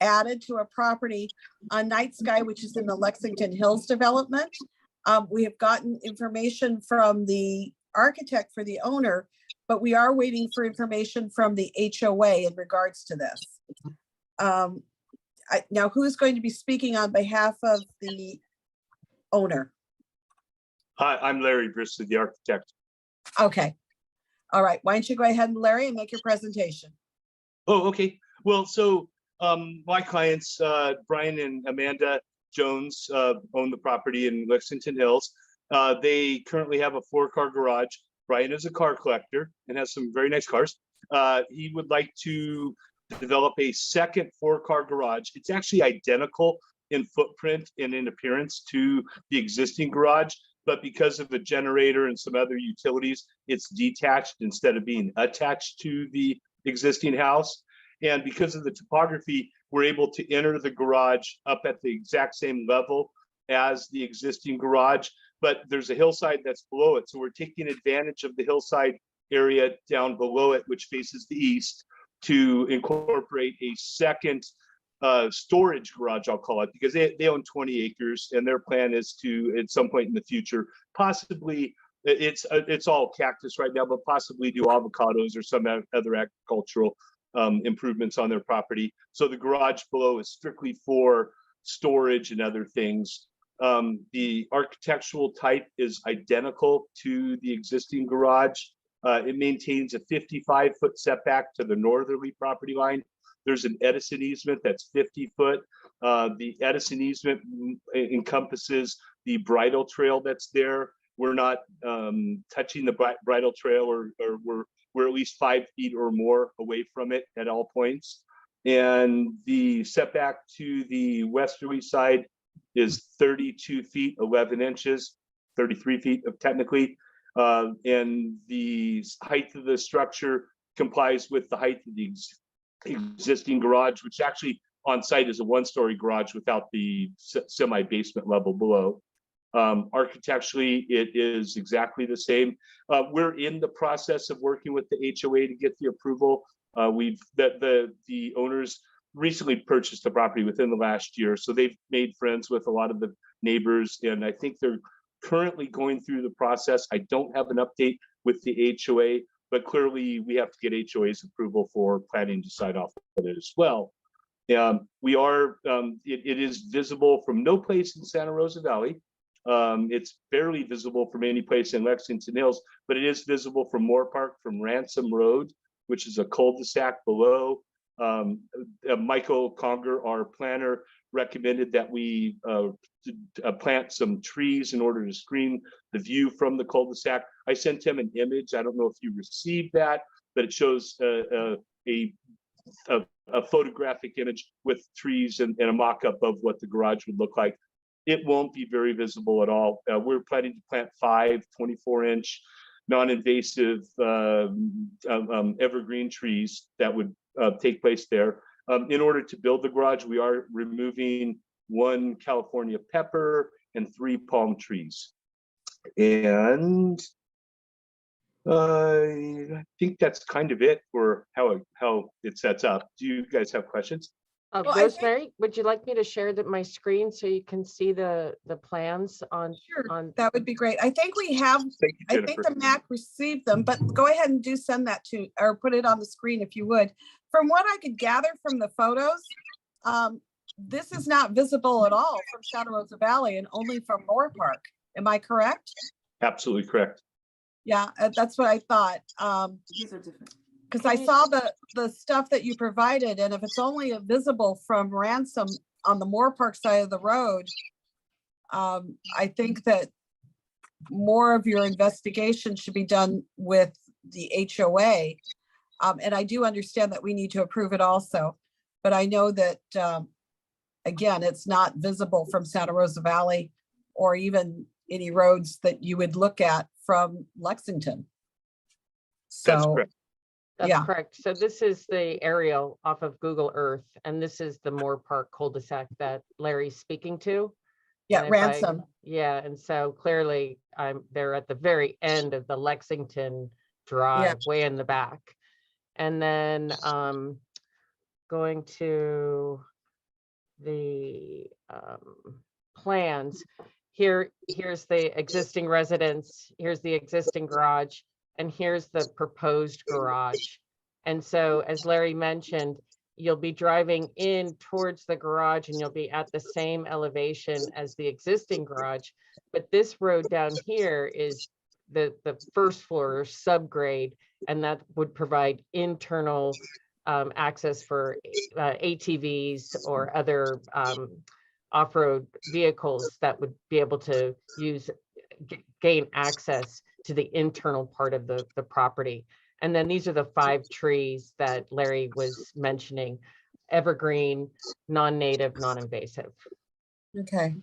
added to a property on Night Sky, which is in the Lexington Hills development. We have gotten information from the architect for the owner, but we are waiting for information from the HOA in regards to this. Now, who's going to be speaking on behalf of the owner? Hi, I'm Larry Bristol, the architect. Okay. All right. Why don't you go ahead, Larry, and make your presentation? Oh, okay. Well, so my clients, Brian and Amanda Jones, own the property in Lexington Hills. They currently have a 4-car garage. Brian is a car collector and has some very nice cars. He would like to develop a second 4-car garage. It's actually identical in footprint and in appearance to the existing garage, but because of a generator and some other utilities, it's detached instead of being attached to the existing house. And because of the topography, we're able to enter the garage up at the exact same level as the existing garage, but there's a hillside that's below it. So we're taking advantage of the hillside area down below it, which faces the east, to incorporate a second storage garage, I'll call it, because they own 20 acres and their plan is to, at some point in the future, possibly, it's all cactus right now, but possibly do avocados or some other agricultural improvements on their property. So the garage below is strictly for storage and other things. The architectural type is identical to the existing garage. It maintains a 55-foot setback to the northerly property line. There's an Edison easement that's 50 foot. The Edison easement encompasses the bridle trail that's there. We're not touching the bridle trail, or we're at least 5 feet or more away from it at all points. And the setback to the westerly side is 32 feet, 11 inches, 33 feet technically. And the height of the structure complies with the height of the existing garage, which actually on site is a 1-story garage without the semi-basement level below. Architecturally, it is exactly the same. We're in the process of working with the HOA to get the approval. The owners recently purchased the property within the last year, so they've made friends with a lot of the neighbors, and I think they're currently going through the process. I don't have an update with the HOA, but clearly we have to get HOA's approval for planning to sign off on it as well. It is visible from no place in Santa Rosa Valley. It's barely visible from any place in Lexington Hills, but it is visible from Moore Park, from Ransom Road, which is a cul-de-sac below. Michael Conger, our planner, recommended that we plant some trees in order to screen the view from the cul-de-sac. I sent him an image. I don't know if you received that, but it shows a photographic image with trees and a mock-up of what the garage would look like. It won't be very visible at all. We're planning to plant 5 24-inch non-invasive evergreen trees that would take place there. In order to build the garage, we are removing 1 California pepper and 3 palm trees. And I think that's kind of it for how it sets up. Do you guys have questions? Well, I think- Rosemary, would you like me to share my screen so you can see the plans on? Sure, that would be great. I think we have, Thank you, I think Jennifer. the MAC received them, but go ahead and do send that to, or put it on the screen if you would. From what I could gather from the photos, this is not visible at all from Santa Rosa Valley and only from Moore Park. Am I correct? Absolutely correct. Yeah, that's what I thought. These are different. Because I saw the stuff that you provided, and if it's only visible from Ransom on the Moore Park side of the road, I think that more of your investigation should be done with the HOA. And I do understand that we need to approve it also, but I know that, again, it's not visible from Santa Rosa Valley or even any roads that you would look at from Lexington. That's So, correct. That's yeah. correct. So this is the aerial off of Google Earth, and this is the Moore Park cul-de-sac that Larry's speaking to. Yeah, And if I- Ransom. Yeah, and so clearly they're at the very end of the Lexington Drive, way in the back. And then going to the plans, here's the existing residence, here's the existing garage, and here's the proposed garage. And so, as Larry mentioned, you'll be driving in towards the garage and you'll be at the same elevation as the existing garage. But this road down here is the first floor subgrade, and that would provide internal access for ATVs or other off-road vehicles that would be able to gain access to the internal part of the property. And then these are the 5 trees that Larry was mentioning: evergreen, non-native, non-invasive. Okay.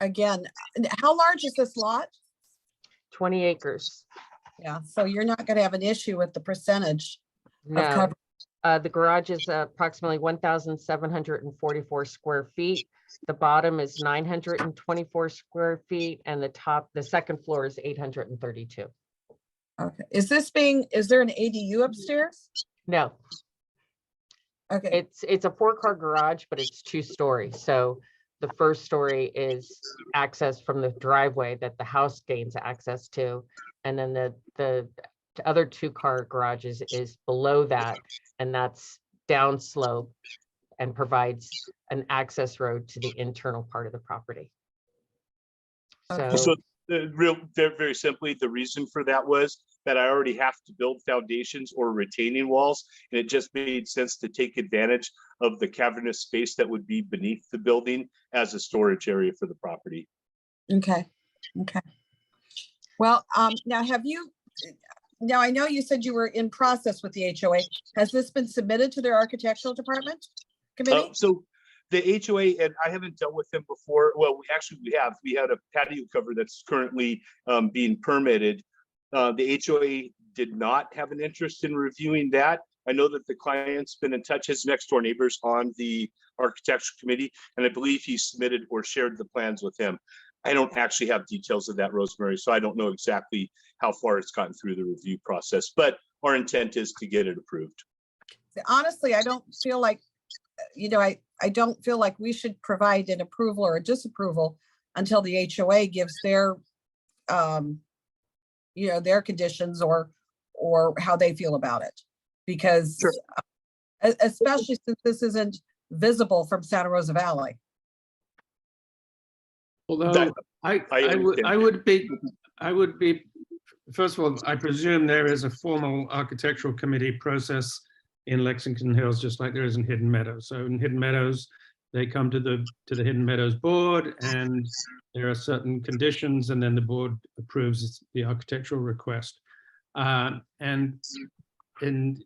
Again, how large is this lot? 20 acres. Yeah, so you're not going to have an issue with the percentage of No, cover. the garage is approximately 1,744 square feet. The bottom is 924 square feet, and the second floor is 832. Okay, is there an ADU upstairs? No. Okay. It's a 4-car garage, but it's 2 stories. So the first story is access from the driveway that the house gains access to. And then the other 2-car garage is below that, and that's downslope and provides an access road to the internal part of the property. So very simply, the reason for that was that I already have to build foundations or retaining walls, and it just made sense to take advantage of the cavernous space that would be beneath the building as a storage area for the property. Okay. Well, now I know you said you were in process with the HOA. Has this been submitted to their architectural department committee? So the HOA, and I haven't dealt with them before. Well, we had a patio cover that's currently being permitted. The HOA did not have an interest in reviewing that. I know that the client's been in touch, his next door neighbors on the architecture committee, and I believe he submitted or shared the plans with him. I don't actually have details of that, Rosemary, so I don't know exactly how far it's gotten through the review process, but our intent is to get it approved. Honestly, I don't feel like, I don't feel like we should provide an approval or a disapproval until the HOA gives their, their conditions or how they feel about it. Because especially since this isn't visible from Santa Rosa Valley. Although I would be, first of all, I presume there is a formal architectural committee process in Lexington Hills, just like there is in Hidden Meadows. So in Hidden Meadows, they come to the Hidden Meadows board, and there are certain conditions, and then the board approves the architectural request. And in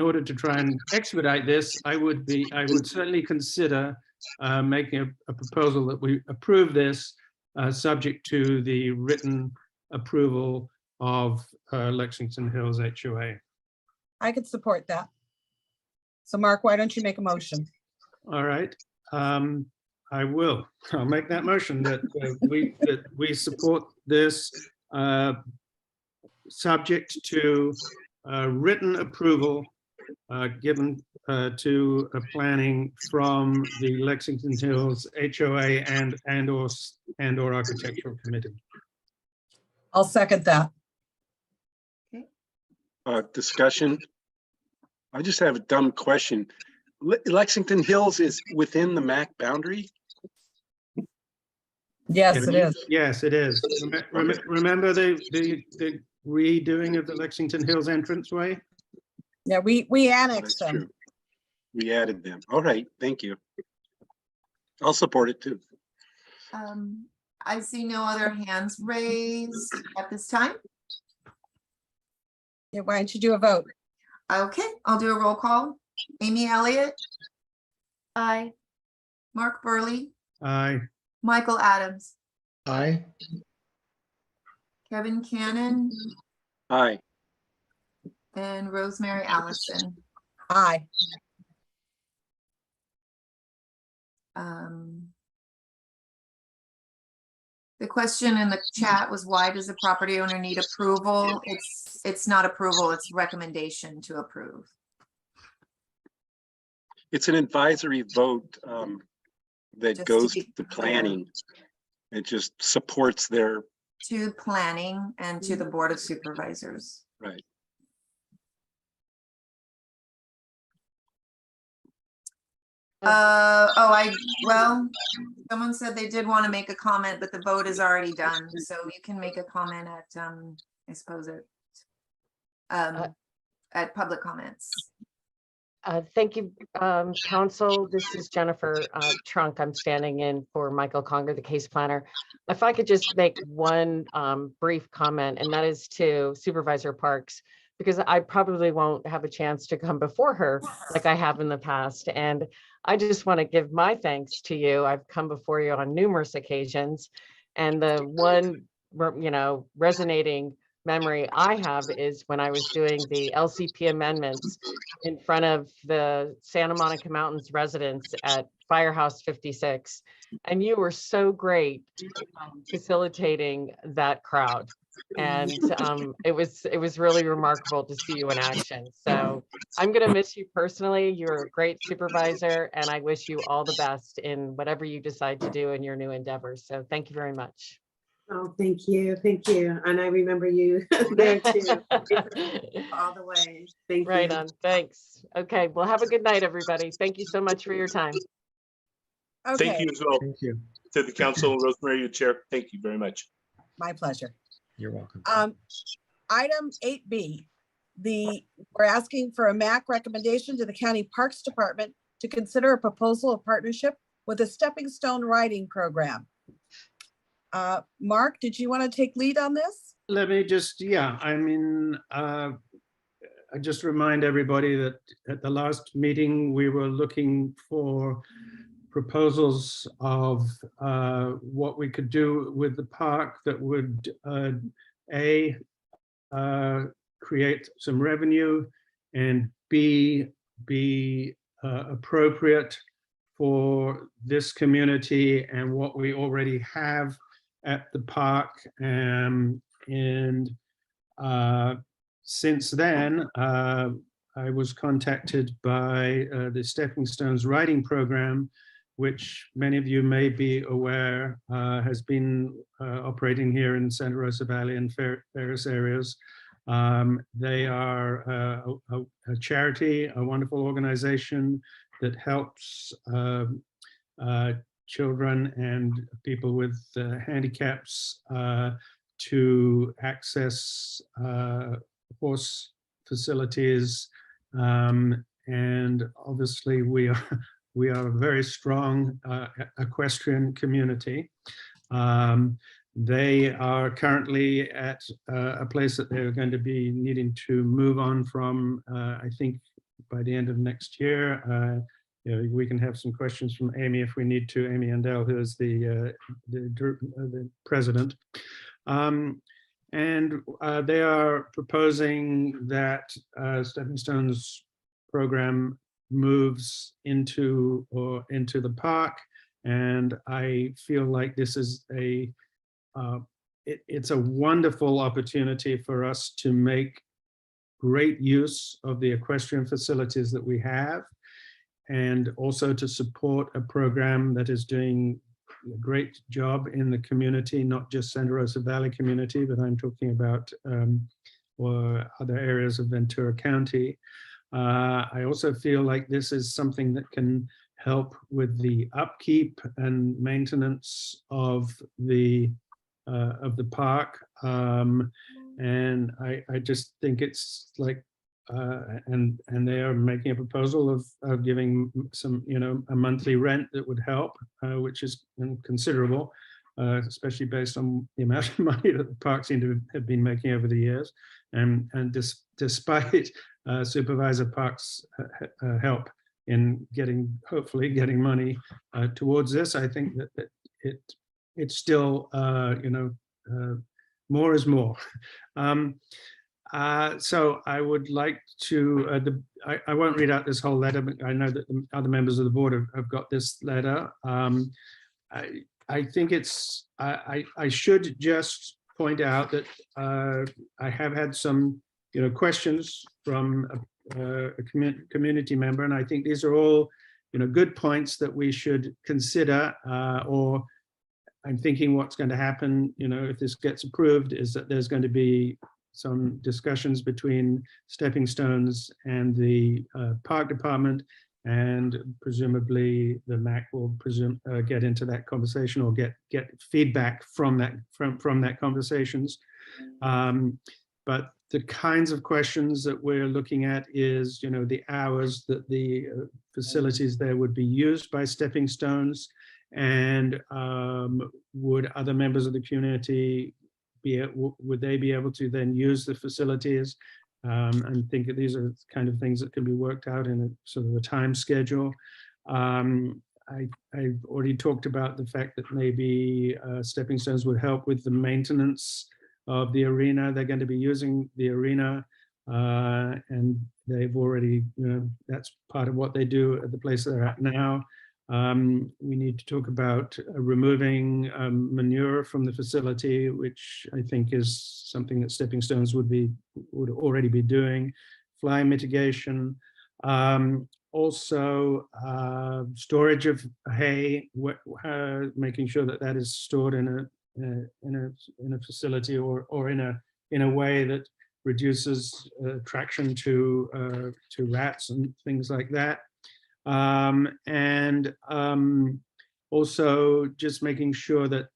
order to try and expedite this, I would certainly consider making a proposal that we approve this subject to the written approval of Lexington Hills HOA. I could support that. So Mark, why don't you make a motion? All right, I will. I'll make that motion that we support this subject to written approval given to planning from the Lexington Hills HOA and or architectural committee. I'll second that. Discussion. I just have a dumb question. Lexington Hills is within the MAC boundary? Yes, it is. Yes, it is. Remember the redoing of the Lexington Hills entranceway? Yeah, we annexed them. True. We added them. All right, thank you. I'll support it too. I see no other hands raised at this time. Yeah, why don't you do a vote? Okay, I'll do a roll call. Amy Elliott. Aye. Mark Burley. Aye. Michael Adams. Aye. Kevin Cannon. Aye. And Rosemary Allison. Aye. The question in the chat was, why does the property owner need approval? It's not approval, it's recommendation to approve. It's an advisory vote that Just goes to to be planning. It just supports their, To planning and to the Board of Supervisors. right. Well, someone said they did want to make a comment, but the vote is already done, so you can make a comment at, I suppose at public comments. Thank you, Council. This is Jennifer Trunk. I'm standing in for Michael Conger, the case planner. If I could just make one brief comment, and that is to Supervisor Parks, because I probably won't have a chance to come before her like I have in the past. And I just want to give my thanks to you. I've come before you on numerous occasions. And the one, resonating memory I have is when I was doing the LCP amendments in front of the Santa Monica Mountains residents at Firehouse 56. And you were so great facilitating that crowd. And it was really remarkable to see you in action. So I'm going to miss you personally. You're a great supervisor, and I wish you all the best in whatever you decide to do in your new endeavors. So thank you very much. Oh, thank you. Thank you. And I remember you there too. All the way. Thank you. Right on. Thanks. Okay. Well, have a good night, everybody. Thank you so much for your time. Okay. Thank you as well. Thank you. To the council, Rosemary, your chair. Thank you very much. My pleasure. You're welcome. Item 8B, we're asking for a MAC recommendation to the County Parks Department to consider a proposal of partnership with a Stepping Stone Riding Program. Mark, did you want to take lead on this? Let me just, I just remind everybody that at the last meeting, we were looking for proposals of what we could do with the park that would create some revenue, and B, be appropriate for this community and what we already have at the park. And since then, I was contacted by the Stepping Stones writing program, which many of you may be aware has been operating here in Santa Rosa Valley and various areas. They are a charity, a wonderful organization that helps children and people with handicaps to access horse facilities. And obviously we are a very strong equestrian community. They are currently at a place that they're going to be needing to move on from, I think, by the end of next year. You know, we can have some questions from Amy if we need to, Amy Andel, who is the president. And they are proposing that Stepping Stones program moves into the park. And I feel like this is it's a wonderful opportunity for us to make great use of the equestrian facilities that we have, and also to support a program that is doing a great job in the community, not just Santa Rosa Valley community, but I'm talking about or other areas of Ventura County. I also feel like this is something that can help with the upkeep and maintenance of the park. And I just think it's like, and they are making a proposal of giving some, you know, a monthly rent that would help, which is considerable, especially based on the amount of money that the park seem to have been making over the years. And despite Supervisor Park's help in hopefully getting money towards this, I think that it's still, you know, more is more. So I would like to, I won't read out this whole letter, but I know that the other members of the board have got this letter. I think it's, I should just point out that I have had some, you know, questions from a community member, and I think these are all, you know, good points that we should consider, or I'm thinking what's going to happen, you know, if this gets approved, is that there's going to be some discussions between Stepping Stones and the park department, and presumably the MAC will get into that conversation, or get feedback from that conversations. But the kinds of questions that we're looking at is, you know, the hours that the facilities there would be used by Stepping Stones, and would other members of the community would they be able to then use the facilities? And think that these are kind of things that can be worked out in a sort of a time schedule. I've already talked about the fact that maybe Stepping Stones would help with the maintenance of the arena. They're going to be using the arena, and they've already, you know, that's part of what they do at the place they're at now. We need to talk about removing manure from the facility, which I think is something that Stepping Stones would already be doing. Fly mitigation, also storage of hay, making sure that that is stored in a facility or in a way that reduces attraction to rats and things like that. And also just making sure that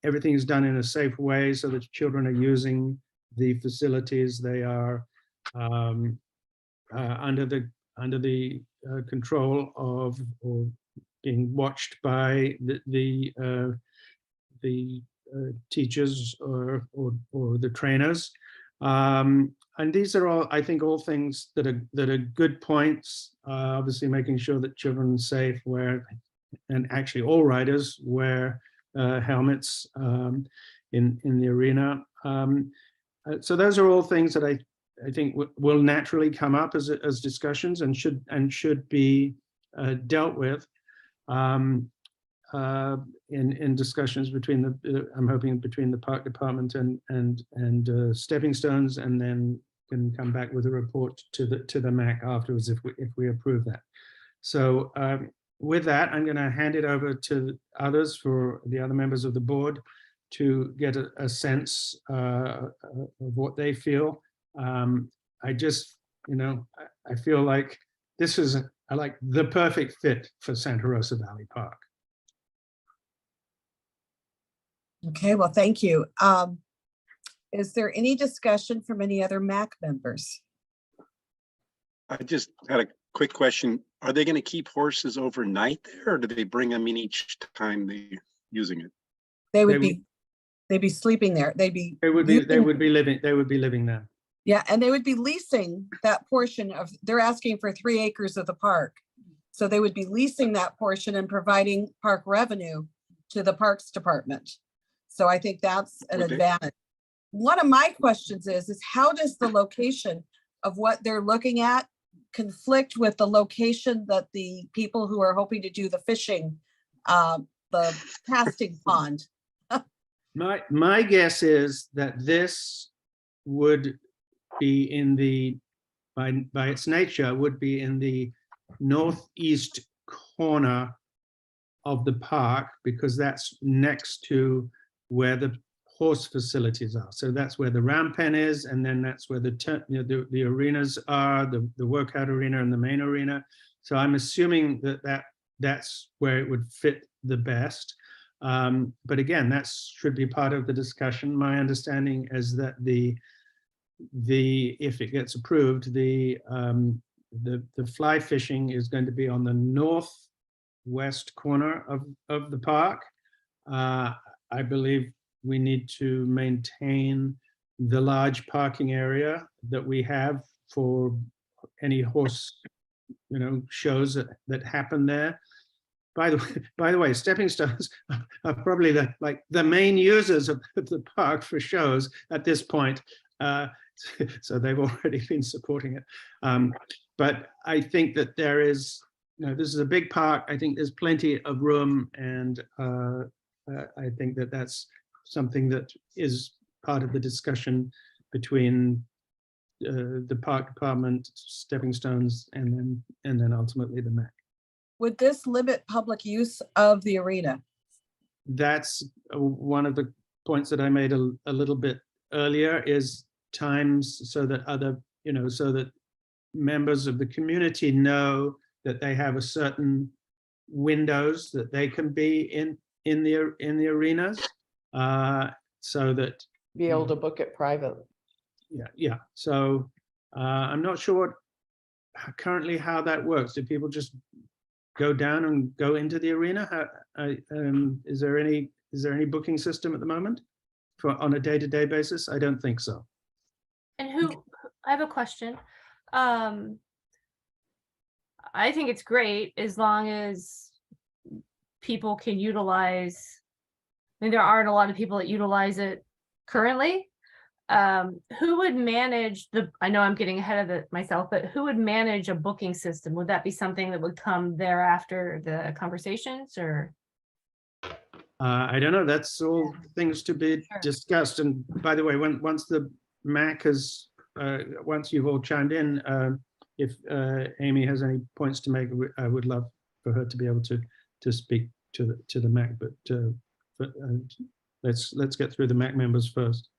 everything is done in a safe way so that children are using the facilities. They are under the control of, or being watched by the teachers or the trainers. And these are all, I think, all things that are good points. Obviously, making sure that children are safe, and actually all riders wear helmets in the arena. So those are all things that I think will naturally come up as discussions and should be dealt with in discussions between the I'm hoping between the park department and Stepping Stones, and then can come back with a report to the MAC afterwards if we approve that. So with that, I'm going to hand it over to others, for the other members of the board, to get a sense of what they feel. I just, I feel like this is like the perfect fit for Santa Rosa Valley Park. Okay, well, thank you. Is there any discussion from any other MAC members? I just had a quick question. Are they going to keep horses overnight there, or do they bring them in each time they're using it? They'd be sleeping there. They would be living there. Yeah, and they would be leasing that portion of, they're asking for 3 acres of the park. So they would be leasing that portion and providing park revenue to the Parks Department. So I think that's an advantage. One of my questions is how does the location of what they're looking at conflict with the location that the people who are hoping to do the fishing, the casting pond? My guess is that this would be in the, by its nature, would be in the northeast corner of the park, because that's next to where the horse facilities are. So that's where the ram pen is, and then that's where the arenas are, the workout arena and the main arena. So I'm assuming that's where it would fit the best. But again, that should be part of the discussion. My understanding is that if it gets approved, the fly fishing is going to be on the northwest corner of the park. I believe we need to maintain the large parking area that we have for any horse, shows that happen there. By the way, Stepping Stones are probably the main users of the park for shows at this point. So they've already been supporting it. But I think that there is, this is a big park. I think there's plenty of room, and I think that that's something that is part of the discussion between the park department, Stepping Stones, and then ultimately the MAC. Would this limit public use of the arena? That's one of the points that I made a little bit earlier, is times so that so that members of the community know that they have a certain windows that they can be in the arenas, so that Be able to book it privately. Yeah. So I'm not sure currently how that works. Do people just go down and go into the arena? Is there any booking system at the moment on a day-to-day basis? I don't think so. And I have a question. I think it's great as long as people can utilize, I mean, there aren't a lot of people that utilize it currently. Who would manage I know I'm getting ahead of it myself, but who would manage a booking system? Would that be something that would come thereafter the conversations, or? I don't know. That's all things to be discussed. And by the way, once the MAC has, once you've all chimed in, if Amy has any points to make, I would love for her to be able to speak to the MAC. But let's get through the MAC members first.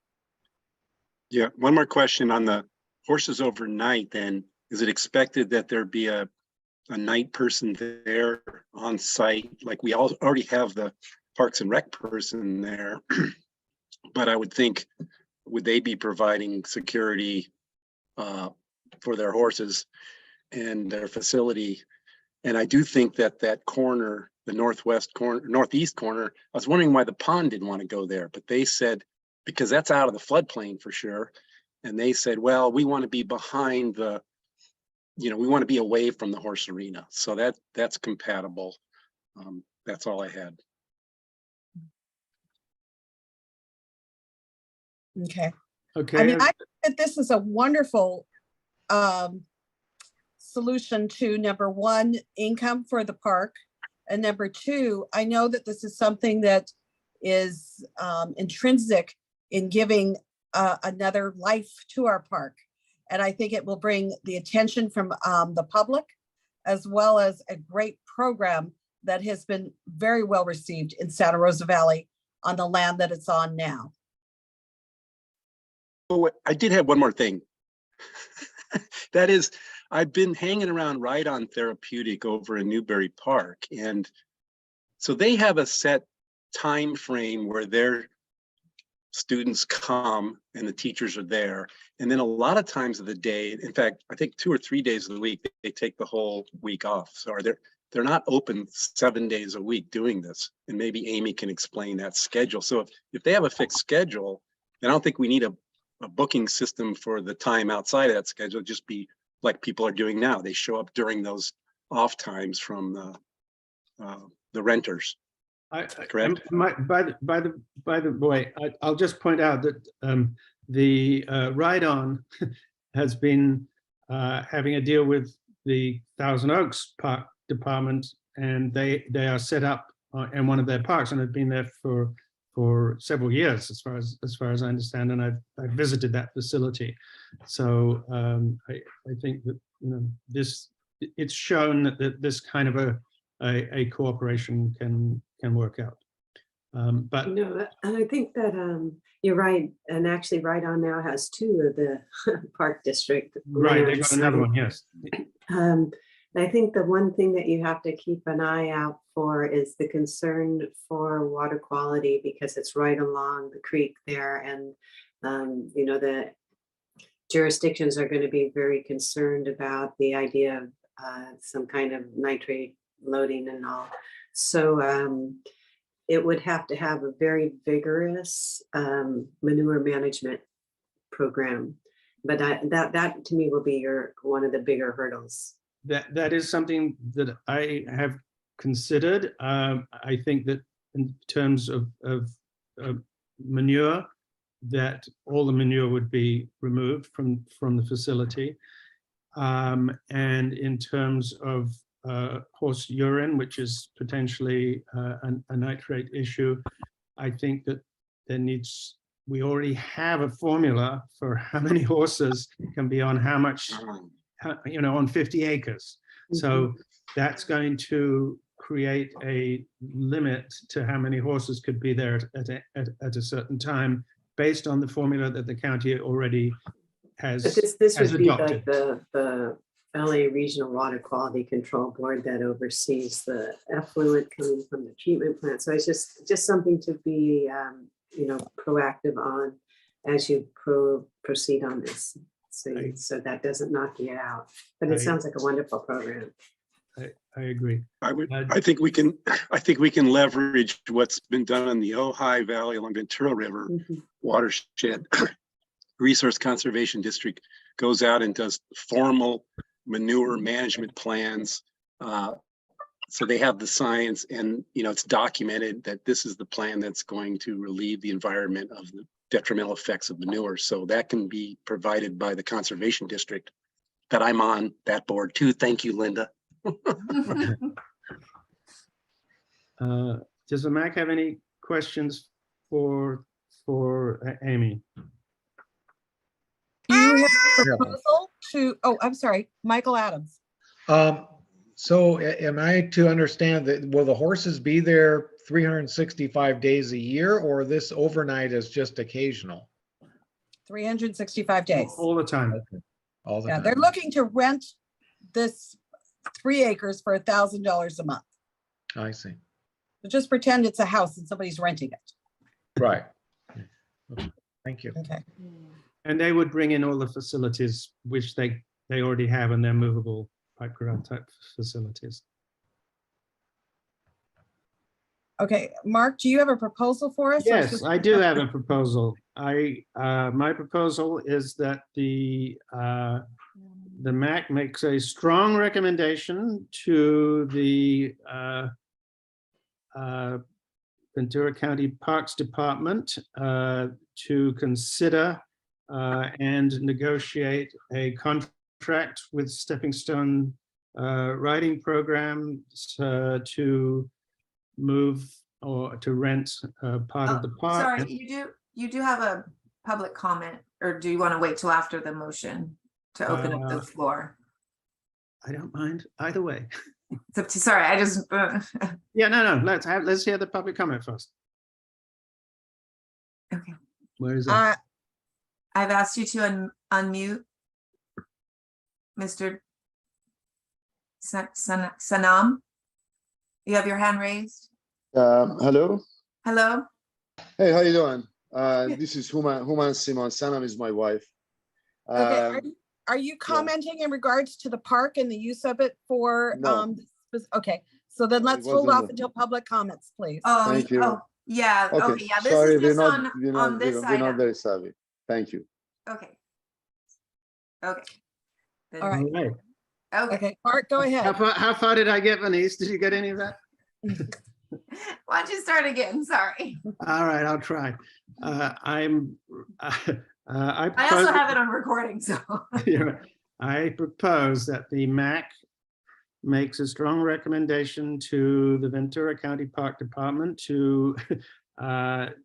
Yeah, one more question on the horses overnight then. Is it expected that there be a night person there on site? Like we already have the Parks and Rec person there, but I would think, would they be providing security for their horses and their facility? And I do think that corner, the northeast corner, I was wondering why the pond didn't want to go there, but they said, because that's out of the floodplain for sure. And they said, well, we want to be behind we want to be away from the horse arena. So that's compatible. That's all I had. Okay. Okay. I mean, that this is a wonderful solution to, number one, income for the park. And number two, I know that this is something that is intrinsic in giving another life to our park. And I think it will bring the attention from the public, as well as a great program that has been very well received in Santa Rosa Valley on the land that it's on now. Oh, I did have one more thing. That is, I've been hanging around Right On Therapeutic over in Newberry Park, and so they have a set time frame where their students come and the teachers are there, and then a lot of times of the day, in fact, I think 2 or 3 days of the week, they take the whole week off. So they're not open 7 days a week doing this, and maybe Amy can explain that schedule. So if they have a fixed schedule, then I don't think we need a booking system for the time outside of that schedule. Just be like people are doing now. They show up during those off times from the renters. Correct? By the way, I'll just point out that the Ride On has been having a deal with the Thousand Oaks Park Department, and they are set up in one of their parks and have been there for several years, as far as I understand, and I've visited that facility. So I think that it's shown that this kind of a cooperation can work out. But and I think that you're right, and actually Right On now has 2 of the park district. Right, they got another one, yes. I think the one thing that you have to keep an eye out for is the concern for water quality, because it's right along the creek there, and the jurisdictions are going to be very concerned about the idea of some kind of nitrate loading and all. So it would have to have a very vigorous manure management program, but that to me will be one of the bigger hurdles. That is something that I have considered. I think that in terms of manure, that all the manure would be removed from the facility. And in terms of horse urine, which is potentially a nitrate issue, I think that we already have a formula for how many horses can be on how much, on 50 acres. So that's going to create a limit to how many horses could be there at a certain time, based on the formula that the county already has But this has would be adopted. like the LA Regional Water Quality Control Board that oversees the effluent coming from the treatment plant. So it's just something to be proactive on as you proceed on this. So that doesn't knock you out. But it sounds like a wonderful program. I agree. I think we can leverage what's been done in the Ojai Valley along Ventura River watershed. Resource Conservation District goes out and does formal manure management plans. So they have the science, and it's documented that this is the plan that's going to relieve the environment of the detrimental effects of manure. So that can be provided by the Conservation District that I'm on that board too. Thank you, Linda. Does the MAC have any questions for Amy? Do you have a proposal to, I'm sorry, Michael Adams. So am I to understand that, will the horses be there 365 days a year, or this overnight is just occasional? 365 days. All the time. All the Yeah, time. they're looking to rent this 3 acres for $1,000 a month. I see. So just pretend it's a house and somebody's renting it. Right. Okay. Thank you. Okay. And they would bring in all the facilities which they already have, and they're movable pipe ground type facilities. Okay, Mark, do you have a proposal for us? Yes, I do have a proposal. My proposal is that the MAC makes a strong recommendation to the Ventura County Parks Department to consider and negotiate a contract with Stepping Stone riding program to move or to rent part of the park. Sorry, you do have a public comment, or do you want to wait till after the motion to open up the floor? I don't mind either way. It's up to, sorry, I just. Yeah, no, let's hear the public comment first. Okay. Where is that? I've asked you to unmute Mr. Sanam. You have your hand raised. Hello. Hello. Hey, how you doing? This is Human Simon. Sanam is my wife. Okay, are you commenting in regards to the park and the use of it for, No. Okay, so then let's hold off until public comments, please. Thank you. Oh, yeah. Okay. Yeah. This Sorry, is just we're on this not item. very savvy. Thank you. Okay. Okay. Then- All right. Right. Okay, Art, go ahead. How far did I get, Venice? Did you get any of that? Why don't you start again? Sorry. All right, I'll try. I I also have it on recording, so. I propose that the MAC makes a strong recommendation to the Ventura County Park Department to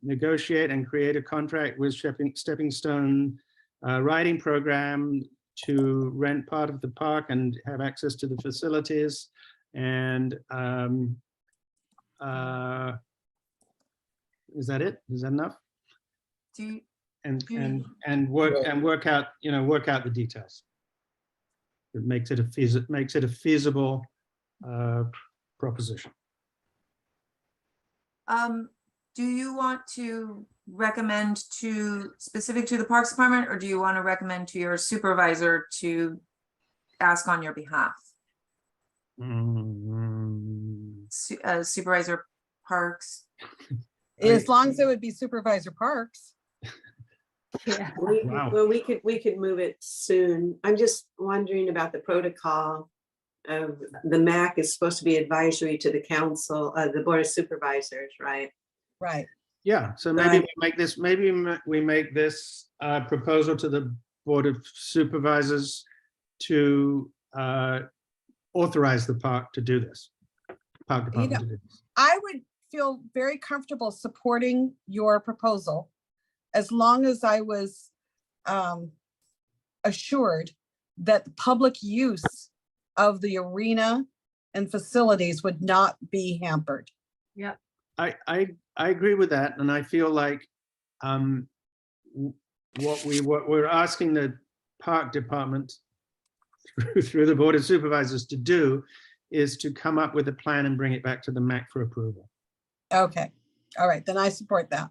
negotiate and create a contract with Stepping Stone riding program to rent part of the park and have access to the facilities. And is that it? Is that enough? And work out the details. It makes it a feasible proposition. Do you want to recommend specific to the Parks Department, or do you want to recommend to your supervisor to ask on your behalf? Supervisor Parks. As long as it would be Supervisor Parks. Yeah. Well, we could move it soon. I'm just wondering about the protocol of the MAC is supposed to be advisory to the council, the Board of Supervisors, right? Right. Yeah, so maybe we make this proposal to the Board of Supervisors to authorize the park to do this. Park department to do this. I would feel very comfortable supporting your proposal as long as I was assured that the public use of the arena and facilities would not be hampered. Yeah. I agree with that, and I feel like what we're asking the park department through the Board of Supervisors to do is to come up with a plan and bring it back to the MAC for approval. Okay, all right, then I support that.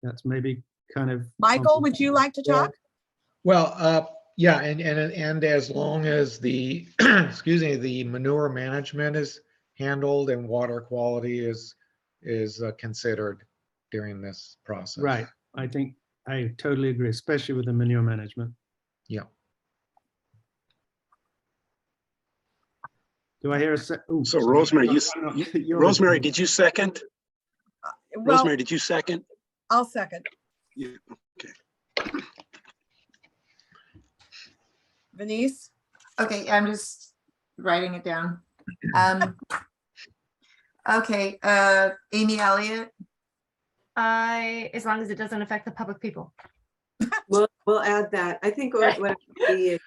That's maybe kind of. Michael, would you like to talk? Well, yeah, and as long as the, excuse me, the manure management is handled and water quality is considered during this process. Right, I think I totally agree, especially with the manure management. Yeah. Do I hear a So Rosemary, Rosemary, did you second? Well, Rosemary, did you second? I'll second. Yeah, okay. Venice? Okay, I'm just writing it down. Okay, Amy Elliott. As long as it doesn't affect the public people. We'll add that. I think what would be is,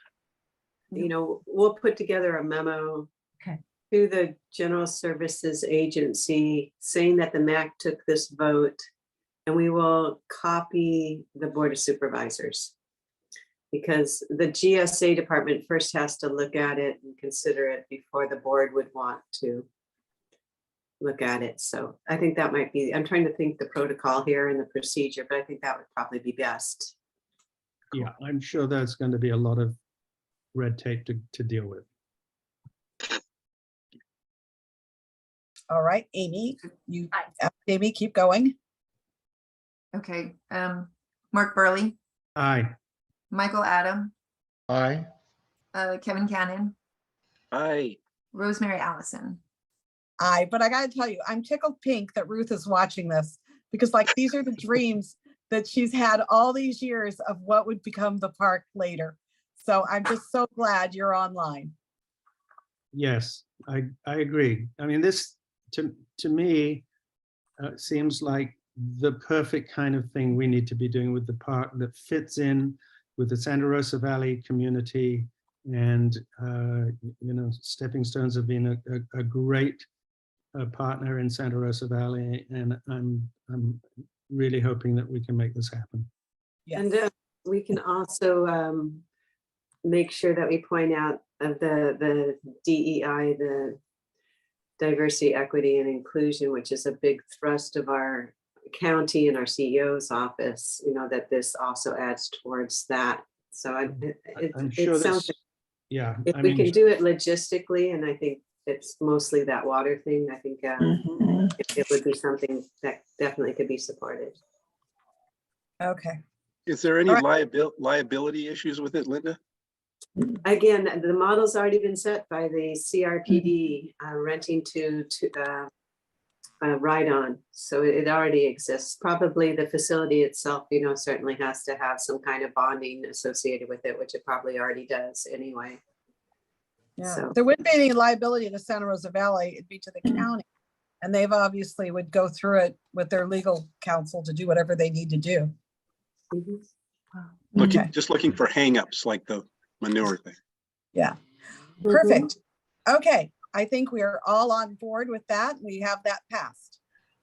we'll put together a memo to the General Services Agency saying that the MAC took this vote, and we will copy the Board of Supervisors, because the GSA department first has to look at it and consider it before the board would want to look at it. So I think that might be, I'm trying to think the protocol here and the procedure, but I think that would probably be best. Yeah, I'm sure there's going to be a lot of red tape to deal with. All right, Amy, Amy, keep going. Okay, Mark Burley, Aye. Michael Adam, Aye. Kevin Cannon, Aye. Rosemary Allison. Aye, but I gotta tell you, I'm tickled pink that Ruth is watching this, because like these are the dreams that she's had all these years of what would become the park later. So I'm just so glad you're online. Yes, I agree. I mean, this to me seems like the perfect kind of thing we need to be doing with the park that fits in with the Santa Rosa Valley community. And, you know, Stepping Stones have been a great partner in Santa Rosa Valley. And I'm really hoping that we can make this happen. Yes. And we can also make sure that we point out of the DEI, the diversity, equity, and inclusion, which is a big thrust of our county and our CEO's office, you know, that this also adds towards that. So I'm sure it sounds this, yeah, if I we mean, can do it logistically, and I think it's mostly that water thing, I think it would be something that definitely could be supported. Okay. Is there any All right. liability issues with it, Linda? Again, the model's already been set by the CRPD, renting to ride on. So it already exists. Probably the facility itself, you know, certainly has to have some kind of bonding associated with it, which it probably already does anyway. Yeah, So there wouldn't be any liability to Santa Rosa Valley, it'd be to the county. And they've obviously would go through it with their legal counsel to do whatever they need to do. Just looking for hangups like the manure thing. Yeah, perfect. Okay, I think we are all on board with that. We have that passed.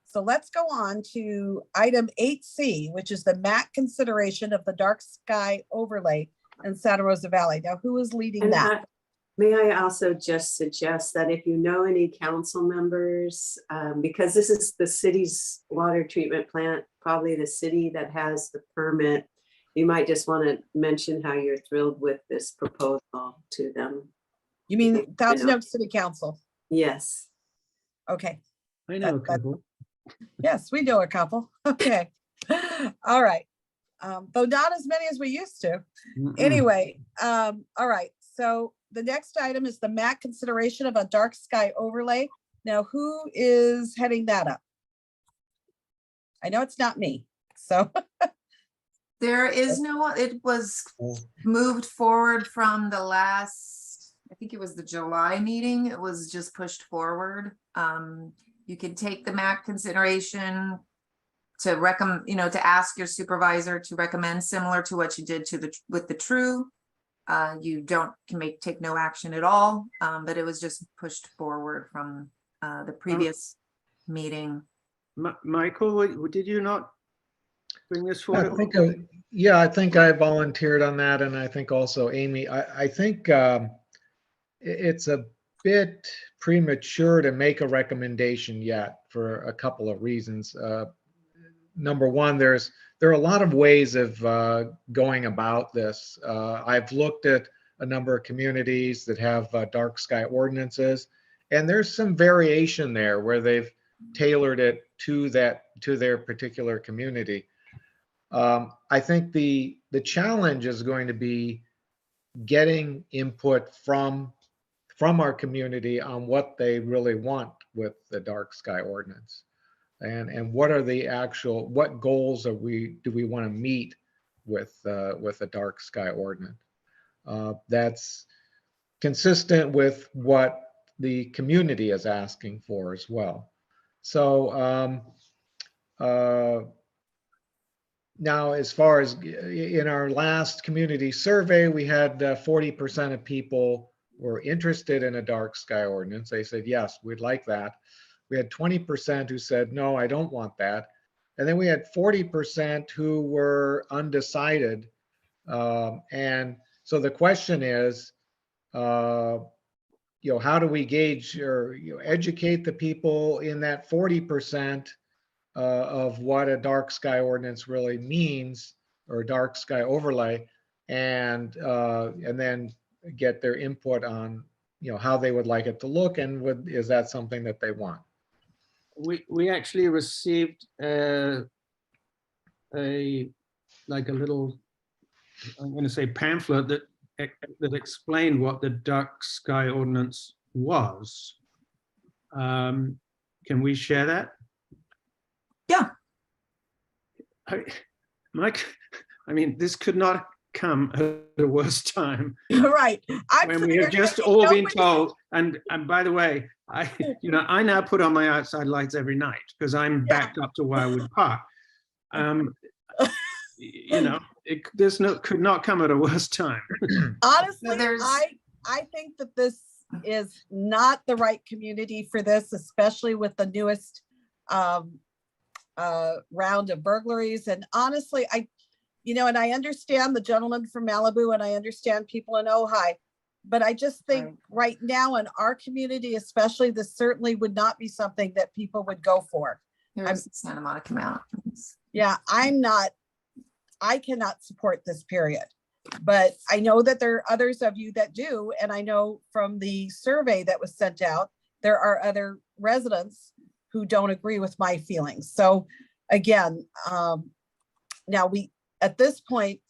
So let's go on to item 8C, which is the MAC consideration of the dark sky overlay in Santa Rosa Valley. Now, who is leading and that? may I also just suggest that if you know any council members, because this is the city's water treatment plant, probably the city that has the permit, you might just want to mention how you're thrilled with this proposal to them. You mean Thousand Oaks City Council? Yes. Okay. I know a couple. Yes, we know a couple. Okay. All right. Though not as many as we used to. Anyway, all right. So the next item is the MAC consideration of a dark sky overlay. Now, who is heading that up? I know it's not me, so. There is no, it was moved forward from the last, I think it was the July meeting. It was just pushed forward. You can take the MAC consideration to recommend, you know, to ask your supervisor to recommend similar to what you did to with the true. You take no action at all, but it was just pushed forward from the previous meeting. Michael, did you not bring this I forward? think, yeah, I think I volunteered on that, and I think also Amy. I think it's a bit premature to make a recommendation yet for a couple of reasons. Number one, there are a lot of ways of going about this. I've looked at a number of communities that have dark sky ordinances, and there's some variation there where they've tailored it to their particular community. I think the challenge is going to be getting input from our community on what they really want with the dark sky ordinance, and what are the what goals do we want to meet with a dark sky ordinance that's consistent with what the community is asking for as well. So now, as far as in our last community survey, we had 40% of people were interested in a dark sky ordinance. They said, yes, we'd like that. We had 20% who said, no, I don't want that. And then we had 40% who were undecided. And so the question is, how do we gauge or educate the people in that 40% of what a dark sky ordinance really means, or a dark sky overlay, and then get their input on how they would like it to look, and is that something that they want? We actually received a little, I'm going to say, pamphlet that explained what the dark sky ordinance was. Can we share that? Yeah. Mike, I mean, this could not come at a worse time. Right. I'm When sitting we have there just thinking, all been nobody- told, and by the way, I now put on my outside lights every night because I'm backed up to Wirewood Park. This could not come at a worse time. Honestly, I think that this is not the right community for this, especially with the newest round of burglaries. And honestly, and I understand the gentleman from Malibu, and I understand people in Ojai, but I just think right now in our community, especially, this certainly would not be something that people would go for. There's the Santa Monica Mountains. Yeah, I cannot support this, period. But I know that there are others of you that do. And I know from the survey that was sent out, there are other residents who don't agree with my feelings. So again, now at this point,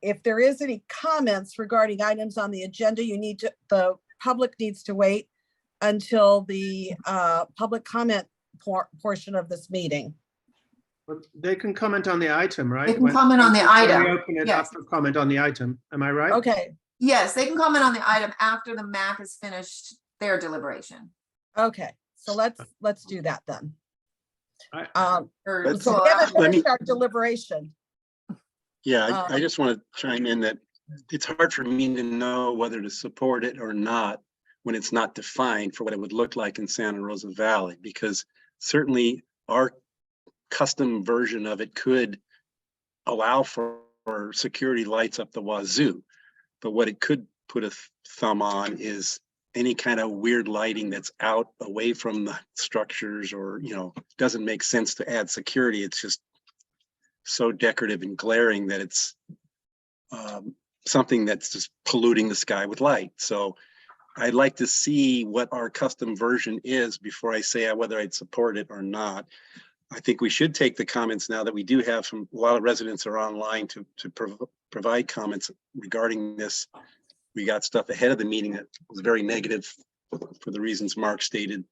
if there is any comments regarding items on the agenda, the public needs to wait until the public comment portion of this meeting. But they can comment on the item, right? They can comment on the when item. we open it up for comment on the item. Am I right? Okay. Yes, they can comment on the item after the MAC has finished their deliberation. Okay, so let's do that then. Let's- So we haven't let me- finished our deliberation. Yeah, I just want to chime in that it's hard for me to know whether to support it or not when it's not defined for what it would look like in Santa Rosa Valley, because certainly our custom version of it could allow for security lights up the wazoo. But what it could put a thumb on is any kind of weird lighting that's out away from the structures, or, doesn't make sense to add security. It's just so decorative and glaring that it's something that's just polluting the sky with light. So I'd like to see what our custom version is before I say whether I'd support it or not. I think we should take the comments now that we do have a lot of residents are online to provide comments regarding this. We got stuff ahead of the meeting that was very negative for the reasons Mark stated,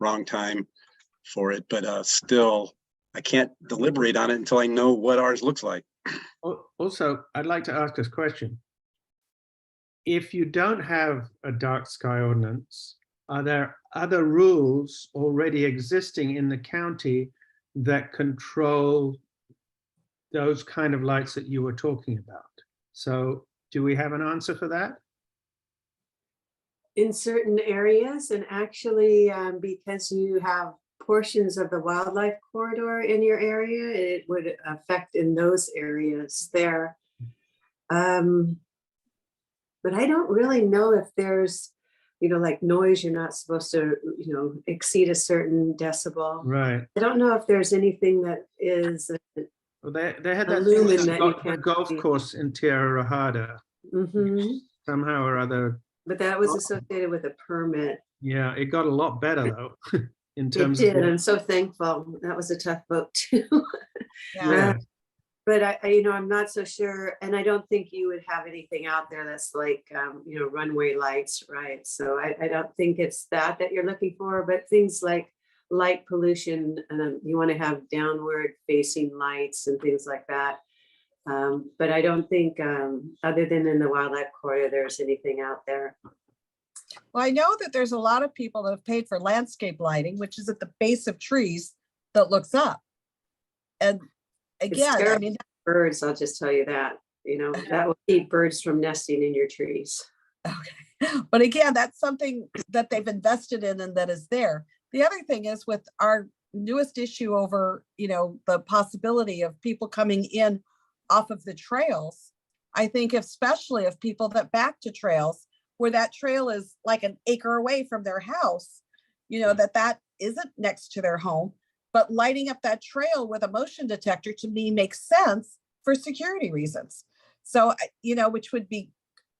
wrong time for it, but still, I can't deliberate on it until I know what ours looks like. Also, I'd like to ask this question. If you don't have a dark sky ordinance, are there other rules already existing in the county that control those kind of lights that you were talking about? So do we have an answer for that? In certain areas, and actually, because you have portions of the wildlife corridor in your area, it would affect in those areas there. But I don't really know if there's, like noise, you're not supposed to, exceed a certain decibel. Right. I don't know if there's anything that is. Well, they had that lumen thing that you the can't golf see. course in Tierra Rajada. Somehow or other. But that was associated with a permit. Yeah, it got a lot better though. In It terms did. of I'm so thankful. That was a tough vote too. Yeah. But I'm not so sure, and I don't think you would have anything out there that's like, runway lights, right? So I don't think it's that you're looking for, but things like light pollution, you want to have downward facing lights and things like that. But I don't think, other than in the wildlife corridor, there's anything out there. Well, I know that there's a lot of people that have paid for landscape lighting, which is at the base of trees that looks up. And again, I mean, birds, I'll just tell you that, that will keep birds from nesting in your trees. but again, that's something that they've invested in and that is there. The other thing is with our newest issue over, the possibility of people coming in off of the trails. I think especially of people that back to trails where that trail is like an acre away from their house, that isn't next to their home, but lighting up that trail with a motion detector to me makes sense for security reasons. So, which would be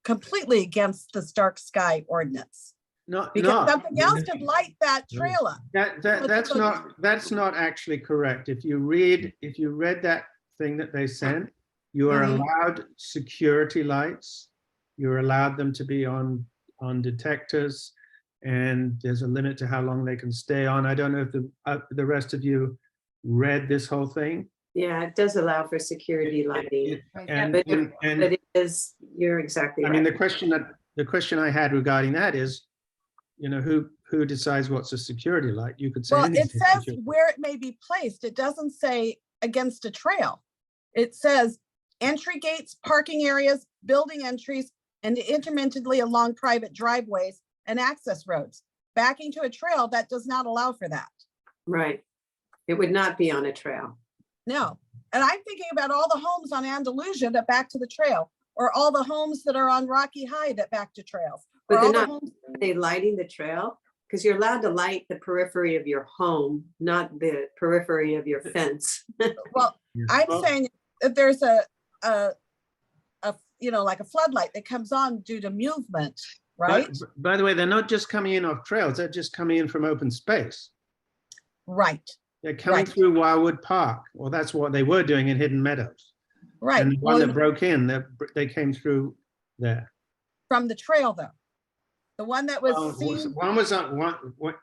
completely against the dark sky ordinance. Because something else could light that trail up. That's not actually correct. If you read that thing that they sent, you are allowed security lights. You're allowed them to be on detectors, and there's a limit to how long they can stay on. I don't know if the rest of you read this whole thing. Yeah, it does allow for security lighting. And, But and but it is, you're exactly I mean, right. the question I had regarding that is, you know, who decides what's a security light? You could say. Well, it anything's a says security- where it may be placed. It doesn't say against a trail. It says entry gates, parking areas, building entries, and intermittently along private driveways and access roads. Backing to a trail, that does not allow for that. Right. It would not be on a trail. No. And I'm thinking about all the homes on Andalusia that back to the trail, or all the homes that are on Rocky High that back to trails. But or they're all the not, homes- are they lighting the trail? Because you're allowed to light the periphery of your home, not the periphery of your fence. Well, I'm saying if there's a you know, like a floodlight that comes on due to movement, right? But, by the way, they're not just coming in off trails, they're just coming in from open space. Right. They're coming through Wildwood Park, or that's what they were doing in Hidden Meadows. Right. And the one Well, that broke in, they came through there. from the trail though. The one that was Well, seen, one was on one.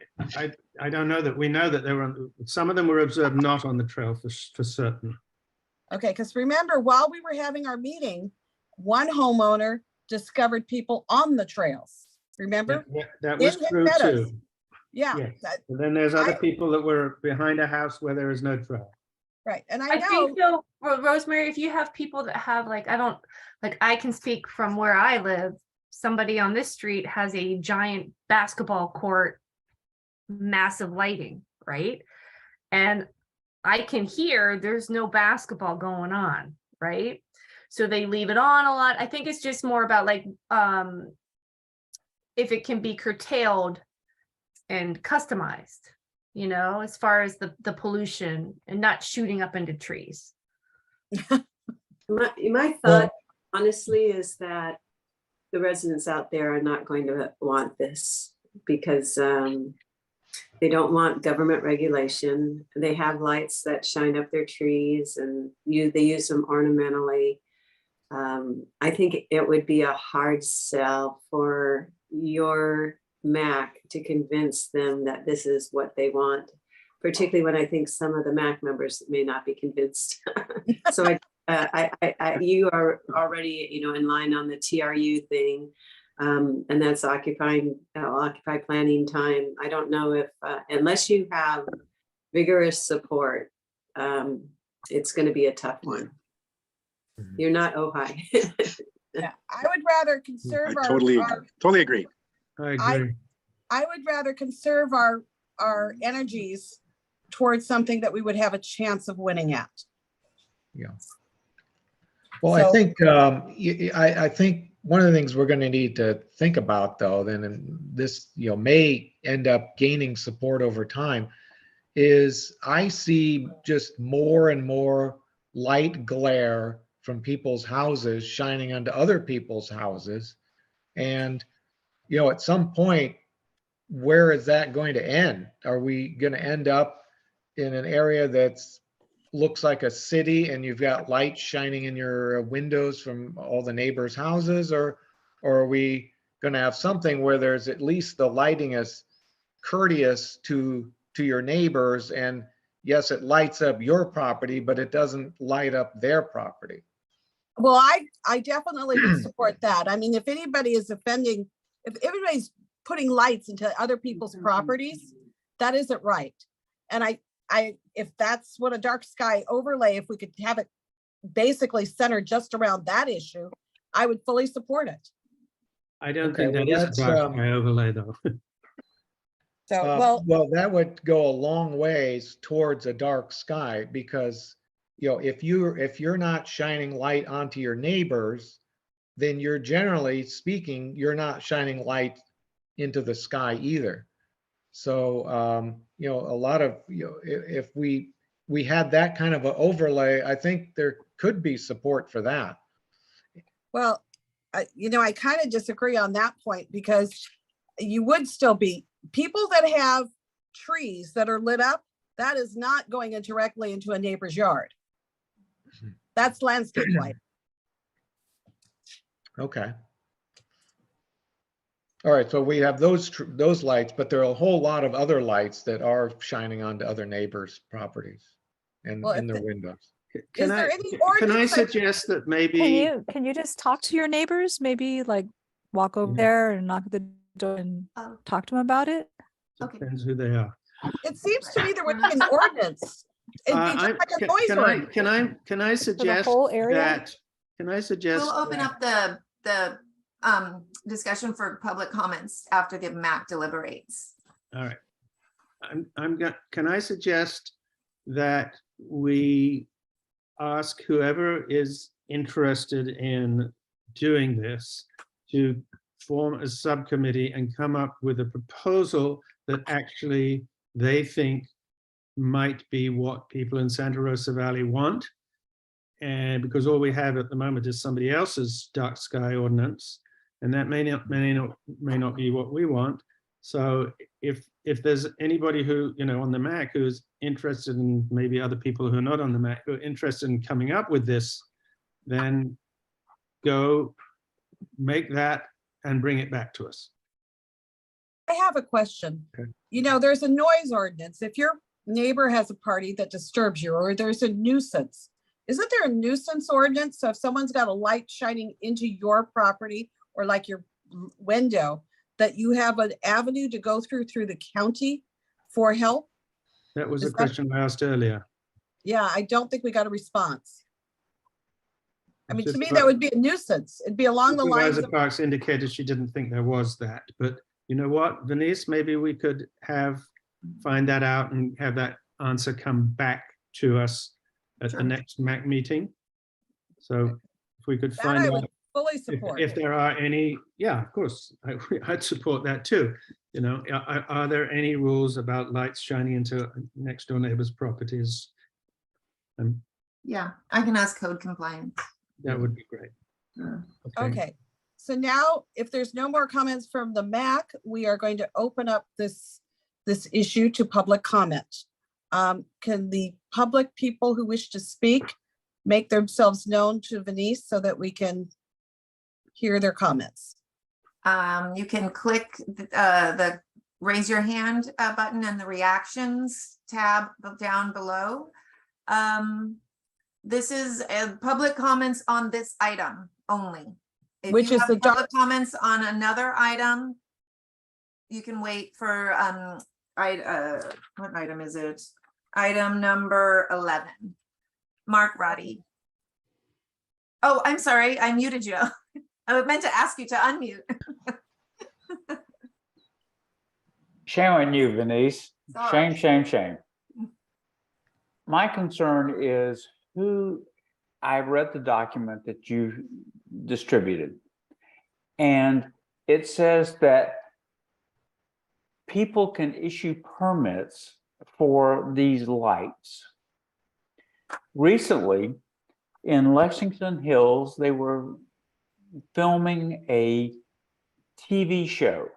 I don't know that we know that they were on. Some of them were observed not on the trail for certain. okay, because remember, while we were having our meeting, one homeowner discovered people on the trails. Remember? That was In Hidden true Meadows. too. Yeah. Yes. that- And then there's other I- people that were behind a house where there is no trail. right. And I I know, think though, Rosemary, if you have people that have like, I can speak from where I live. Somebody on this street has a giant basketball court, massive lighting, right? And I can hear there's no basketball going on, right? So they leave it on a lot. I think it's just more about like, if it can be curtailed and customized, you know, as far as the pollution and not shooting up into trees. My thought, honestly, is that the residents out there are not going to want this because they don't want government regulation. They have lights that shine up their trees and they use them ornamentally. I think it would be a hard sell for your MAC to convince them that this is what they want, particularly when I think some of the MAC members may not be convinced. So you are already, you know, in line on the TRU thing, and that's occupy planning time. I don't know if unless you have vigorous support, it's going to be a tough one. You're not Ojai. yeah, I would rather conserve I our, totally agree. I agree. I would rather conserve our energies towards something that we would have a chance of winning at. Yeah. Well, I So- think I think one of the things we're going to need to think about, though, then, and this may end up gaining support over time, is I see just more and more light glare from people's houses shining onto other people's houses, and at some point, where is that going to end? Are we going to end up in an area that's looks like a city and you've got lights shining in your windows from all the neighbors' houses, or are we going to have something where there's at least the lighting is courteous to your neighbors, and yes, it lights up your property, but it doesn't light up their property? Well, I definitely would support that. I mean, if anybody is offending, if everybody's putting lights into other people's properties, that isn't right. And if that's what a dark sky overlay, if we could have it basically centered just around that issue, I would fully support it. I don't Okay, think that well, is that's, a dark sky overlay, though. So, well, that would go a long ways towards a dark sky, because if you're not shining light onto your neighbors, then you're generally speaking, you're not shining light into the sky either. So a lot of if we had that kind of an overlay, I think there could be support for that. well, I kind of disagree on that point, because you would still be people that have trees that are lit up. That is not going directly into a neighbor's yard. That's landscape light. Okay. All right, so we have those lights, but there are a whole lot of other lights that are shining onto other neighbors' properties and Well, in their windows. Can there I, any can I ordinance that- suggest that maybe? Can you just talk to your neighbors? Maybe like walk over Yeah. there and knock at the door and talk to them about it? Depends who they are. It seems to me there would be an ordinance. It'd be just like a noise ordinance. Can I suggest whole area? that? Can I suggest? We'll open that- up the discussion for public comments after the MAC deliberates. All right. Can I suggest that we ask whoever is interested in doing this to form a subcommittee and come up with a proposal that actually they think might be what people in Santa Rosa Valley want? And because all we have at the moment is somebody else's dark sky ordinance, and that may not be what we want. So if there's anybody who, on the MAC who's interested, in maybe other people who are not on the MAC who are interested in coming up with this, then go make that and bring it back to us. I have a question. Okay. There's a noise ordinance. If your neighbor has a party that disturbs you, or there's a nuisance, isn't there a nuisance ordinance? So if someone's got a light shining into your property or like your window, that you have an avenue to go through the county for help? That was a question I asked earlier. Yeah, I don't think we got a response. I mean, to me, Supervisor- that would be a nuisance. It'd be along the lines Supervisor of, Parks indicated she didn't think there was that, but you know what, Denise, maybe we could find that out and have that answer come back to us at the next MAC meeting. So if we could that find I out would fully support. if there are any, yeah, of course, I'd support that too. Are there any rules about lights shining into next door neighbors' properties? Yeah, I can ask code compliance. That would be great. Okay, so now if there's no more comments from the MAC, we are going to open up this issue to public comment. Can the public people who wish to speak make themselves known to Venice so that we can hear their comments? You can click the raise your hand button and the reactions tab down below. This is public comments on this item only. If Which you is have the public comments on another item, you can wait for what item is it? Item number 11. Mark Roddy. Oh, I'm sorry, I muted you. I meant to ask you to unmute. Shame on you, Venice. Sorry. Shame. My concern is I read the document that you distributed, and it says that people can issue permits for these lights. Recently, in Lexington Hills, they were filming a TV show,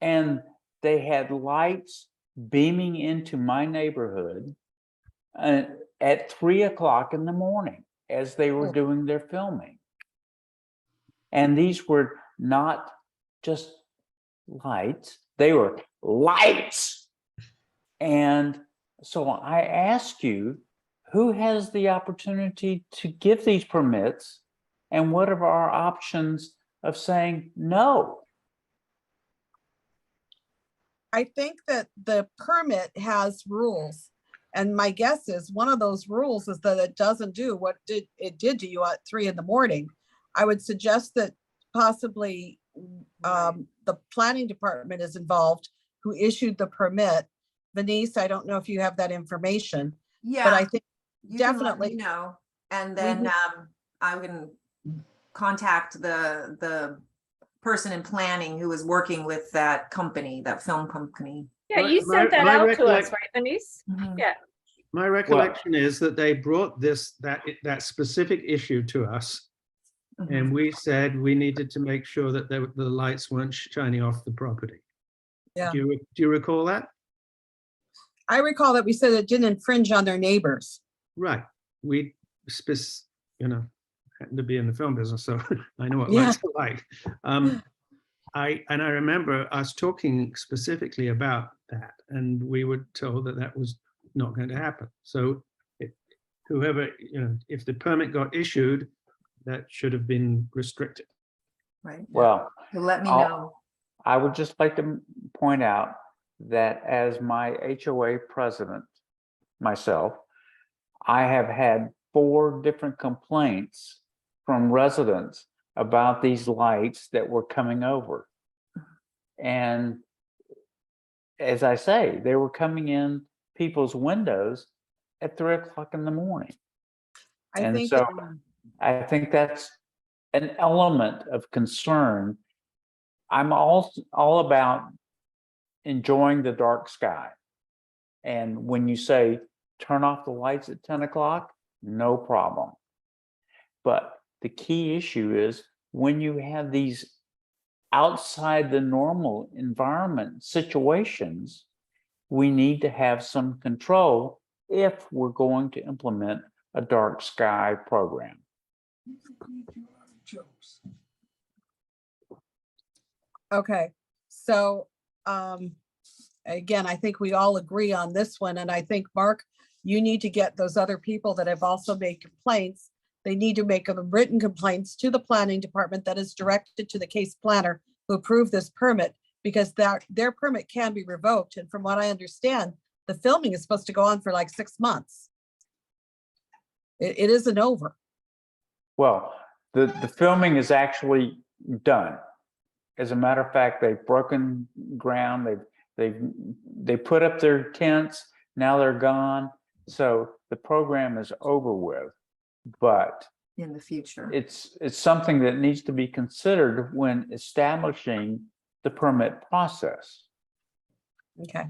and they had lights beaming into my neighborhood at 3 o'clock in the morning as they were doing their filming. And these were not just lights, they were lights. And so I ask you, who has the opportunity to give these permits? And what are our options of saying no? I think that the permit has rules. And my guess is one of those rules is that it doesn't do what it did to you at 3 in the morning. I would suggest that possibly the planning department is involved, who issued the permit. Venice, I don't know if you have that information. Yeah. But I think You can let definitely me know, and then I can contact the person in planning who was working with that company, that film company. Yeah, you sent that out to us, right, Denise? Yeah. My recollection is that they brought that specific issue to us, and we said we needed to make sure that the lights weren't shining off the property. Yeah. Do you recall that? I recall that we said it didn't infringe on their neighbors. Right. We happen to be in the film business, so I know what Yeah. lights are like. I remember us talking specifically about that, and we were told that that was not going to happen. So whoever, if the permit got issued, that should have been restricted. Right. Well, You'll let me I'll- know. I would just like to point out that as my HOA president myself, I have had 4 different complaints from residents about these lights that were coming over. And as I say, they were coming in people's windows at 3 o'clock in the morning. I And think, so I think that's an element of concern. I'm all about enjoying the dark sky. And when you say turn off the lights at 10 o'clock, no problem. But the key issue is when you have these outside the normal environment situations, we need to have some control if we're going to implement a dark sky program. okay, so, again, I think we all agree on this one, and I think, Mark, you need to get those other people that have also made complaints. They need to make them written complaints to the planning department that is directed to the case planner who approved this permit, because their permit can be revoked, and from what I understand, the filming is supposed to go on for like 6 months. It isn't over. Well, the filming is actually done. As a matter of fact, they've broken ground. They put up their tents. Now they're gone. So the program is over with. But In the future. it's something that needs to be considered when establishing the permit process. Okay.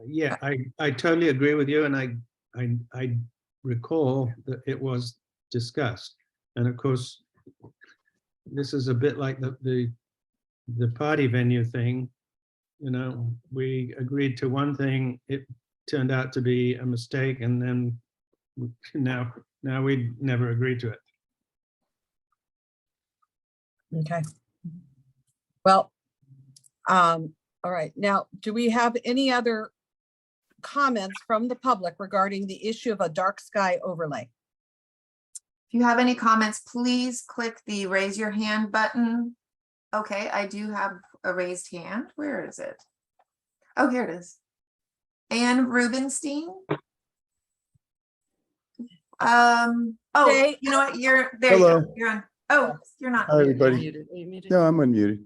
Yeah, I totally agree with you, and I recall that it was discussed. And of course, this is a bit like the party venue thing. We agreed to one thing, it turned out to be a mistake, and then now we never agreed to it. Okay. Well, all right. Now, do we have any other comments from the public regarding the issue of a dark sky overlay? If you have any comments, please click the raise your hand button. Okay, I do have a raised hand. Where is it? Oh, here it is. Ann Rubenstein. Oh, Jay, you know what? You're there. You Hello. go. You're on. Oh, you're not. Hi, everybody. Muted. Are you muted? No, I'm unmuted.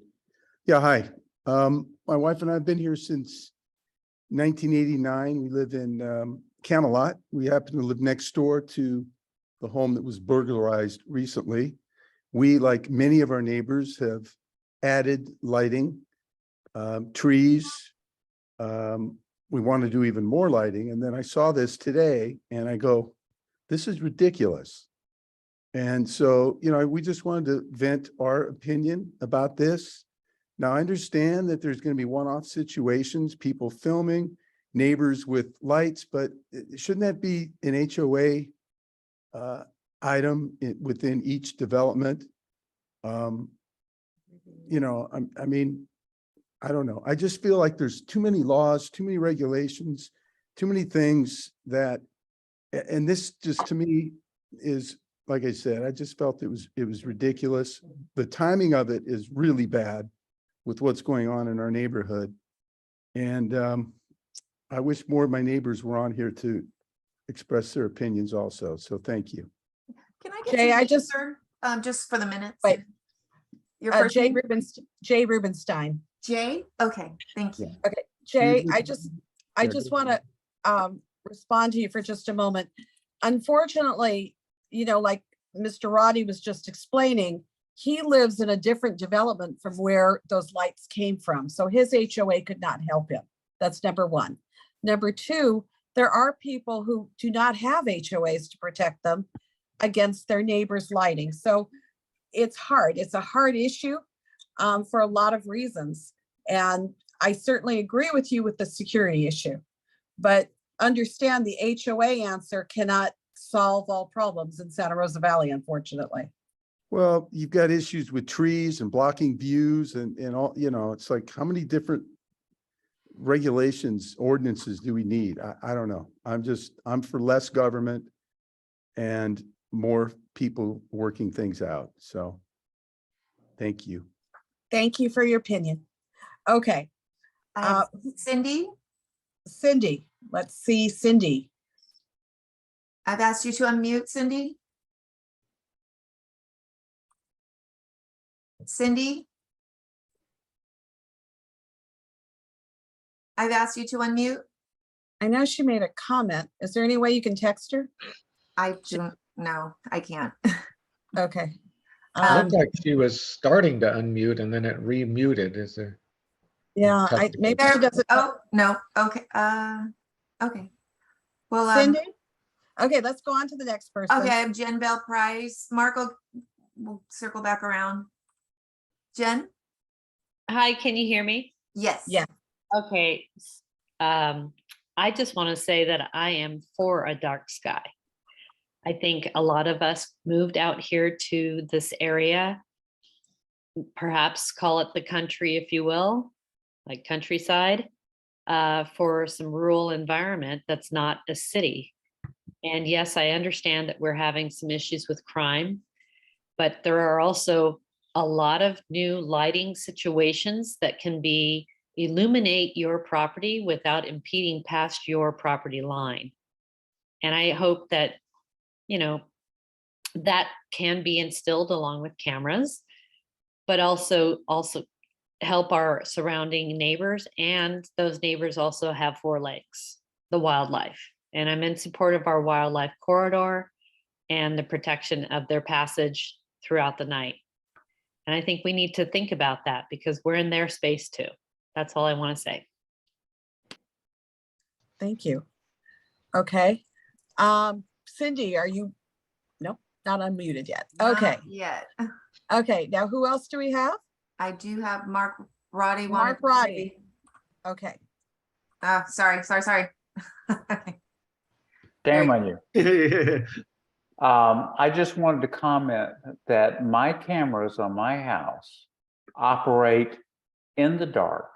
Yeah, hi. My wife and I have been here since 1989. We live in Camelot. We happen to live next door to the home that was burglarized recently. We, like many of our neighbors, have added lighting, trees. We want to do even more lighting. And then I saw this today and I go, this is ridiculous. And so, we just wanted to vent our opinion about this. Now, I understand that there's going to be one-off situations, people filming, neighbors with lights, but shouldn't that be an HOA item within each development? I mean, I don't know. I just feel like there's too many laws, too many regulations, too many things that, and this just to me is, like I said, I just felt it was ridiculous. The timing of it is really bad with what's going on in our neighborhood. And I wish more of my neighbors were on here to express their opinions also. So thank you. Can I get Jay, your I name, just- sir? Just for the minutes. Wait. Your first Jay name? Rubenstein. Jay? Okay, thank you. Okay, Jay, I Yeah, just want to respond to you for just a moment. Unfortunately, like Mr. Roddy was just explaining, he lives in a different development from where those lights came from. So his HOA could not help him. That's number one. Number two, there are people who do not have HOAs to protect them against their neighbors' lighting. So it's hard. It's a hard issue for a lot of reasons. And I certainly agree with you with the security issue, but understand the HOA answer cannot solve all problems in Santa Rosa Valley, unfortunately. Well, you've got issues with trees and blocking views and all, it's like how many different regulations, ordinances do we need? I don't know. I'm for less government and more people working things out. So thank you. Thank you for your opinion. Okay. Cindy, Cindy, let's see, Cindy. I've asked you to unmute, Cindy. Cindy? I've asked you to unmute. I know she made a comment. Is there any way you can text her? I don't know. I can't. Okay. It looked like she was starting to unmute and then it remuted. Is there? Yeah, maybe she doesn't. Oh, no. Okay. Okay. Well, Cindy? Okay, let's go on to the next person. okay, I have Jen Bell Price. Marco, we'll circle back around. Jen? Hi, can you hear me? Yes. Yeah. Okay. I just want to say that I am for a dark sky. I think a lot of us moved out here to this area, perhaps call it the country, if you will, like countryside, for some rural environment that's not a city. And yes, I understand that we're having some issues with crime, but there are also a lot of new lighting situations that can illuminate your property without impeding past your property line. And I hope that, that can be instilled along with cameras, but also help our surrounding neighbors, and those neighbors also have 4 legs, the wildlife. And I'm in support of our wildlife corridor and the protection of their passage throughout the night. And I think we need to think about that because we're in their space too. That's all I want to say. Thank you. Okay. Cindy, are you? Nope, not unmuted yet. Okay. Not yet. Okay, now who else do we have? I do have Mark Roddy. Mark Roddy. Okay. Sorry. Shame on you. I just wanted to comment that my cameras on my house operate in the dark,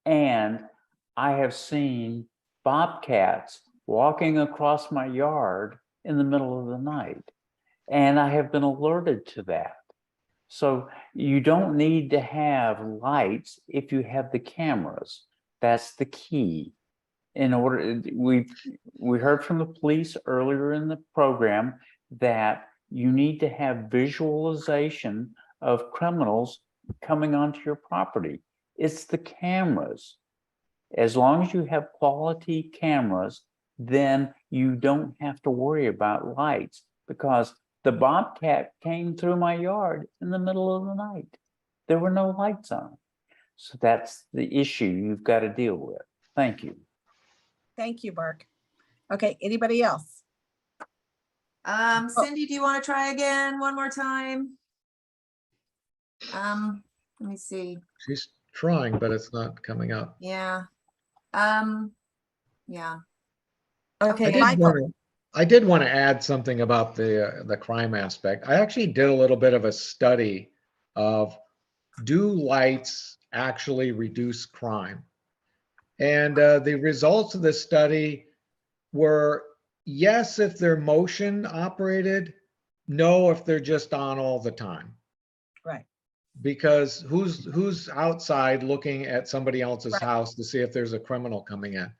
and I have seen bobcats walking across my yard in the middle of the night, and I have been alerted to that. So you don't need to have lights if you have the cameras. That's the key. In order, we heard from the police earlier in the program that you need to have visualization of criminals coming onto your property. It's the cameras. As long as you have quality cameras, then you don't have to worry about lights, because the bobcat came through my yard in the middle of the night. There were no lights on. So that's the issue you've got to deal with. Thank you. Thank you, Mark. Okay, anybody else? Cindy, do you want to try again one more time? Let me see. She's trying, but it's not coming up. Yeah. Yeah. Okay, I did want to add something about the crime aspect. I actually did a little bit of a study of, do lights actually reduce crime? And the results of the study were yes if they're motion operated, no if they're just on all the time. Right. Because who's outside looking at somebody else's house to see if there's a criminal coming in?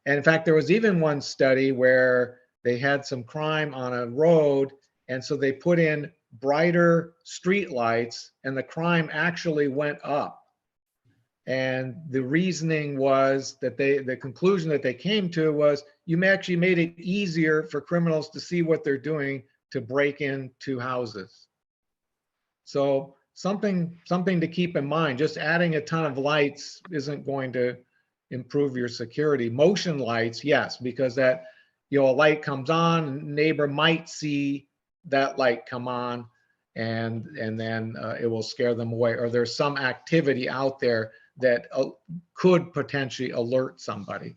And in fact, there was even one study where they had some crime on a road, and so they put in brighter street lights and the crime actually went up. And the reasoning was that the conclusion that they came to was you actually made it easier for criminals to see what they're doing to break into houses. So something to keep in mind. Just adding a ton of lights isn't going to improve your security. Motion lights, yes, because that, a light comes on, neighbor might see that light come on, and then it will scare them away, or there's some activity out there that could potentially alert somebody.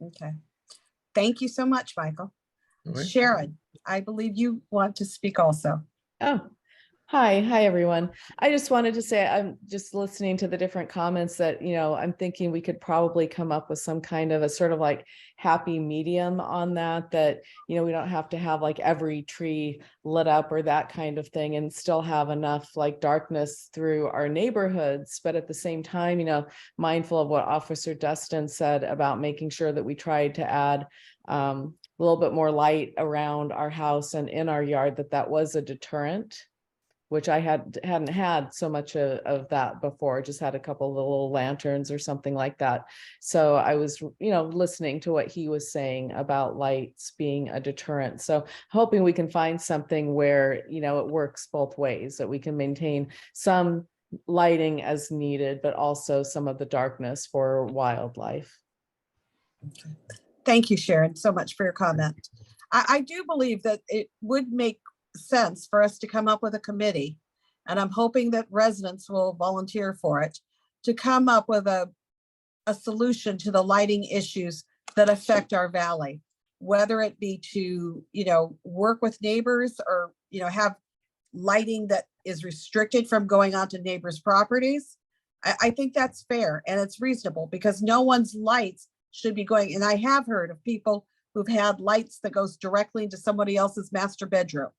Okay. Thank you so much, Michael. All right. Sharon, I believe you want to speak also. Oh, Hi, everyone. I just wanted to say, I'm just listening to the different comments that, I'm thinking we could probably come up with some kind of a sort of like happy medium on that, we don't have to have like every tree lit up or that kind of thing and still have enough like darkness through our neighborhoods. But at the same time, mindful of what Officer Dustin said about making sure that we tried to add a little bit more light around our house and in our yard, that was a deterrent, which I hadn't had so much of that before, just had a couple of little lanterns or something like that. So I was, listening to what he was saying about lights being a deterrent. So hoping we can find something where, it works both ways, that we can maintain some lighting as needed, but also some of the darkness for wildlife. Thank you, Sharon, so much for your comment. I do believe that it would make sense for us to come up with a committee, and I'm hoping that residents will volunteer for it, to come up with a solution to the lighting issues that affect our valley, whether it be to, work with neighbors or, have lighting that is restricted from going onto neighbors' properties. I think that's fair and it's reasonable, because no one's lights should be going. And I have heard of people who've had lights that goes directly into somebody else's master bedroom,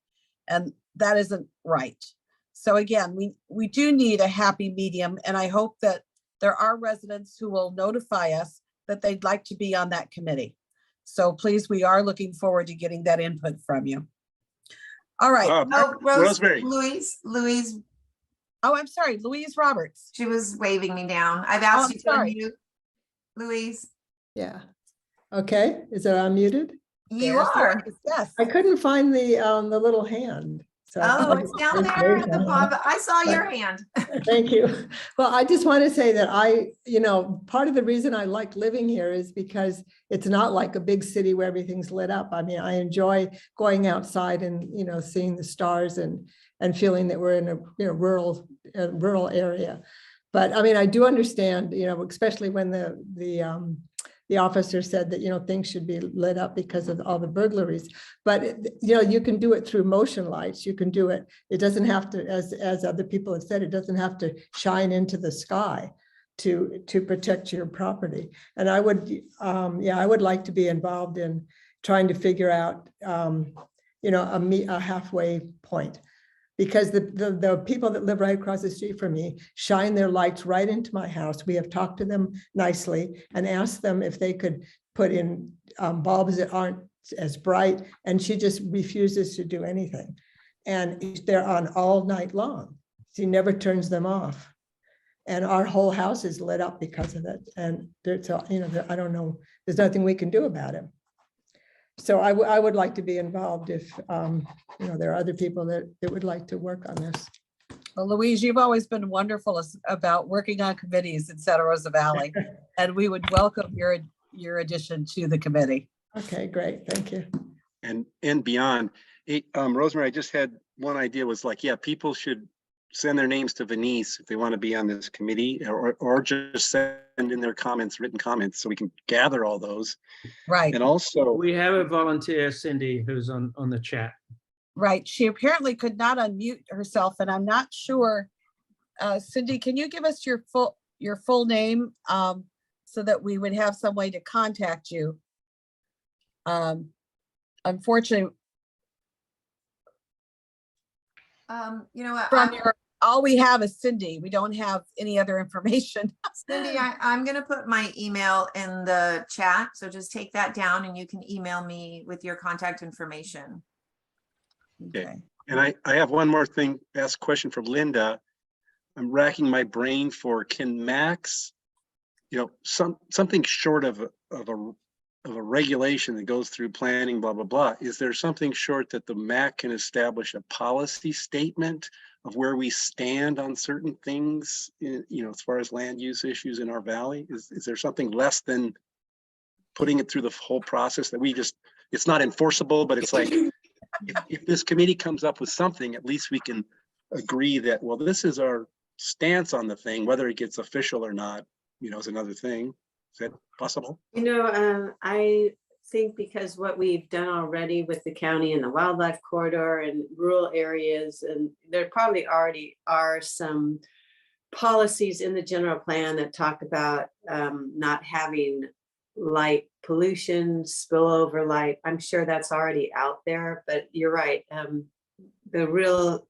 and that isn't right. So again, we do need a happy medium, and I hope that there are residents who will notify us that they'd like to be on that committee. So please, we are looking forward to getting that input from you. All right. Rosemary. Louise. Oh, I'm sorry, Louise Roberts. She was waving me down. I've asked you to sorry. unmute. Louise. Yeah. Okay, is it unmuted? You are. Yes. I couldn't find the little hand. So Oh, it's down there at the bottom. I saw your hand. Thank you. Well, I just want to say that part of the reason I like living here is because it's not like a big city where everything's lit up. I mean, I enjoy going outside and, seeing the stars and feeling that we're in a rural area. But I mean, I do understand, especially when the officer said that, things should be lit up because of all the burglaries. But, you can do it through motion lights. You can do it. It doesn't have to, as other people have said, it doesn't have to shine into the sky to protect your property. And I would, I would like to be involved in trying to figure out, a halfway point. Because the people that live right across the street from me shine their lights right into my house. We have talked to them nicely and asked them if they could put in bulbs that aren't as bright, and she just refuses to do anything. And they're on all night long. She never turns them off. And our whole house is lit up because of it. And I don't know, there's nothing we can do about it. So I would like to be involved if, there are other people that would like to work on this. Well, Louise, you've always been wonderful about working on committees in Santa Rosa Valley, and we would welcome your addition to the committee. Okay, great. Thank you. And beyond. Rosemary, I just had one idea, was like, people should send their names to Venice if they want to be on this committee, or just send in their comments, written comments, so we can gather all those. Right. And also, we have a volunteer, Cindy, who's on the chat. Right. She apparently could not unmute herself, and I'm not sure. Cindy, can you give us your full name so that we would have some way to contact you? Unfortunately, you know what? All we have is Cindy. We don't have any other information. Cindy, I'm going to put my email in the chat. So just take that down and you can email me with your contact information. Okay. And I have one more thing, ask a question from Linda. I'm racking my brain for, can Max, something short of a regulation that goes through planning, blah, blah, blah. Is there something short that the MAC can establish a policy statement of where we stand on certain things, as far as land use issues in our valley? Is there something less than putting it through the whole process that it's not enforceable, but it's like, if this committee comes up with something, at least we can agree that, well, this is our stance on the thing, whether it gets official or not, is another thing. Is that possible? think because what we've done already with the county and the wildlife corridor and rural areas, and there probably already are some policies in the general plan that talk about not having light pollution, spillover light. I'm sure that's already out there, but you're right. The real,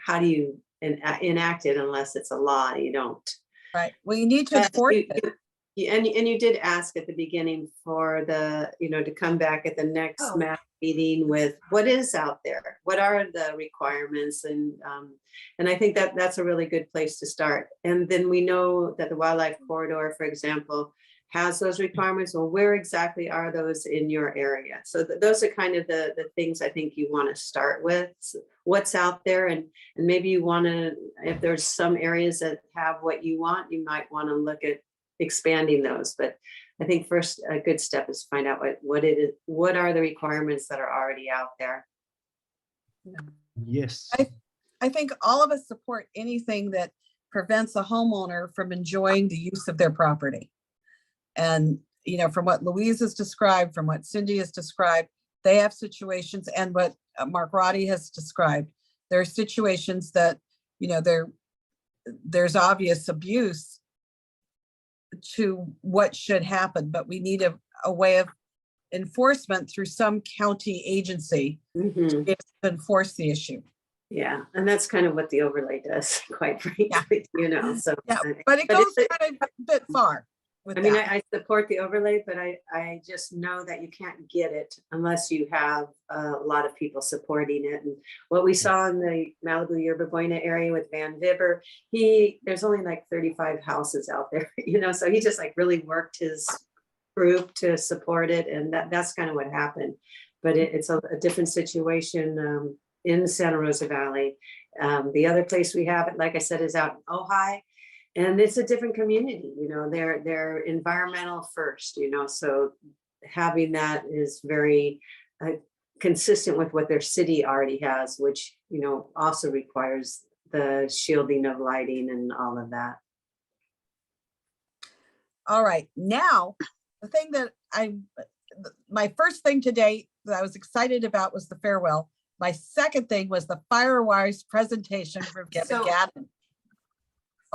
how do you enact it unless it's a law? You don't. Right. Well, you need to enforce it. And you did ask at the beginning for the, to come back at the next MAP meeting with what is out there, what are the requirements, and I think that that's a really good place to start. And then we know that the wildlife corridor, for example, has those requirements. Well, where exactly are those in your area? So those are kind of the things I think you want to start with. What's out there, and maybe you want to, if there's some areas that have what you want, you might want to look at expanding those. But I think first a good step is to find out what it is, what are the requirements that are already out there. Yes. I think all of us support anything that prevents a homeowner from enjoying the use of their property. And, from what Louise has described, from what Cindy has described, they have situations, and what Mark Roddy has described, there are situations that, there's obvious abuse to what should happen, but we need a way of enforcement through some county agency to be able to enforce the issue. Yeah, and that's kind of what the overlay does, quite frankly, so. Yeah, but it goes kind of a bit far. I mean, I support the overlay, but I just know that you can't get it unless you have a lot of people supporting it. And what we saw in the Malibu Yerba Buena area with Van Vibber, there's only like 35 houses out there, so he just like really worked his group to support it. And that's kind of what happened. But it's a different situation in Santa Rosa Valley. The other place we have it, like I said, is out in Ojai. And it's a different community, they're environmental first, so having that is very consistent with what their city already has, which, also requires the shielding of lighting and all of that. All right, now, the thing that my first thing today that I was excited about was the farewell. My second thing was the Firewise presentation from Kevin Gadden.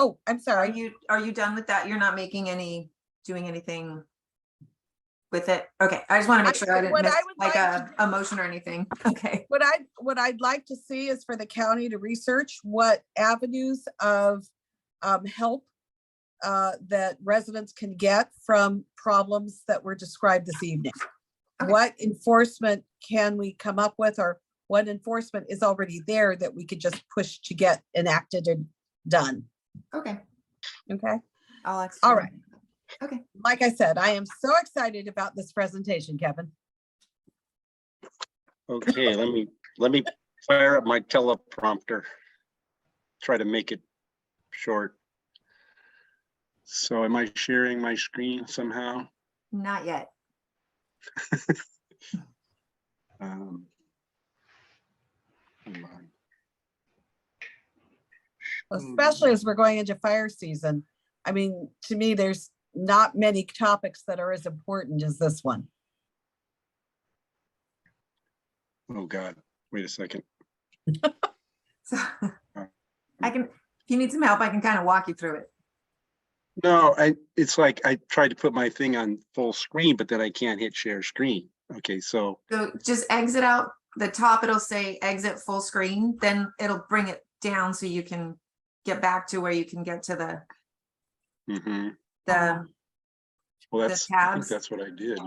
Oh, I'm sorry. Are you done with that? You're not doing anything with it? Okay, I just want to make sure I didn't miss like a motion or anything. Okay. What I'd like to see is for the county to research what avenues of help that residents can get from problems that were described this evening. Okay. What enforcement can we come up with, or what enforcement is already there that we could just push to get enacted and done? Okay. All right. Okay. Like I said, I am so excited about this presentation, Kevin. Okay, let me fire up my teleprompter. Try to make it short. So am I sharing my screen somehow? Not yet. Hold on. Especially as we're going into fire season. I mean, to me, there's not many topics that are as important as this one. Oh God, wait a second. So if you need some help, I can kind of walk you through it. No, it's like I tried to put my thing on full screen, but then I can't hit share screen. Okay, so just exit out the top. It'll say exit full screen. Then it'll bring it down so you can get back to where you can get to the well, I think that's what I did.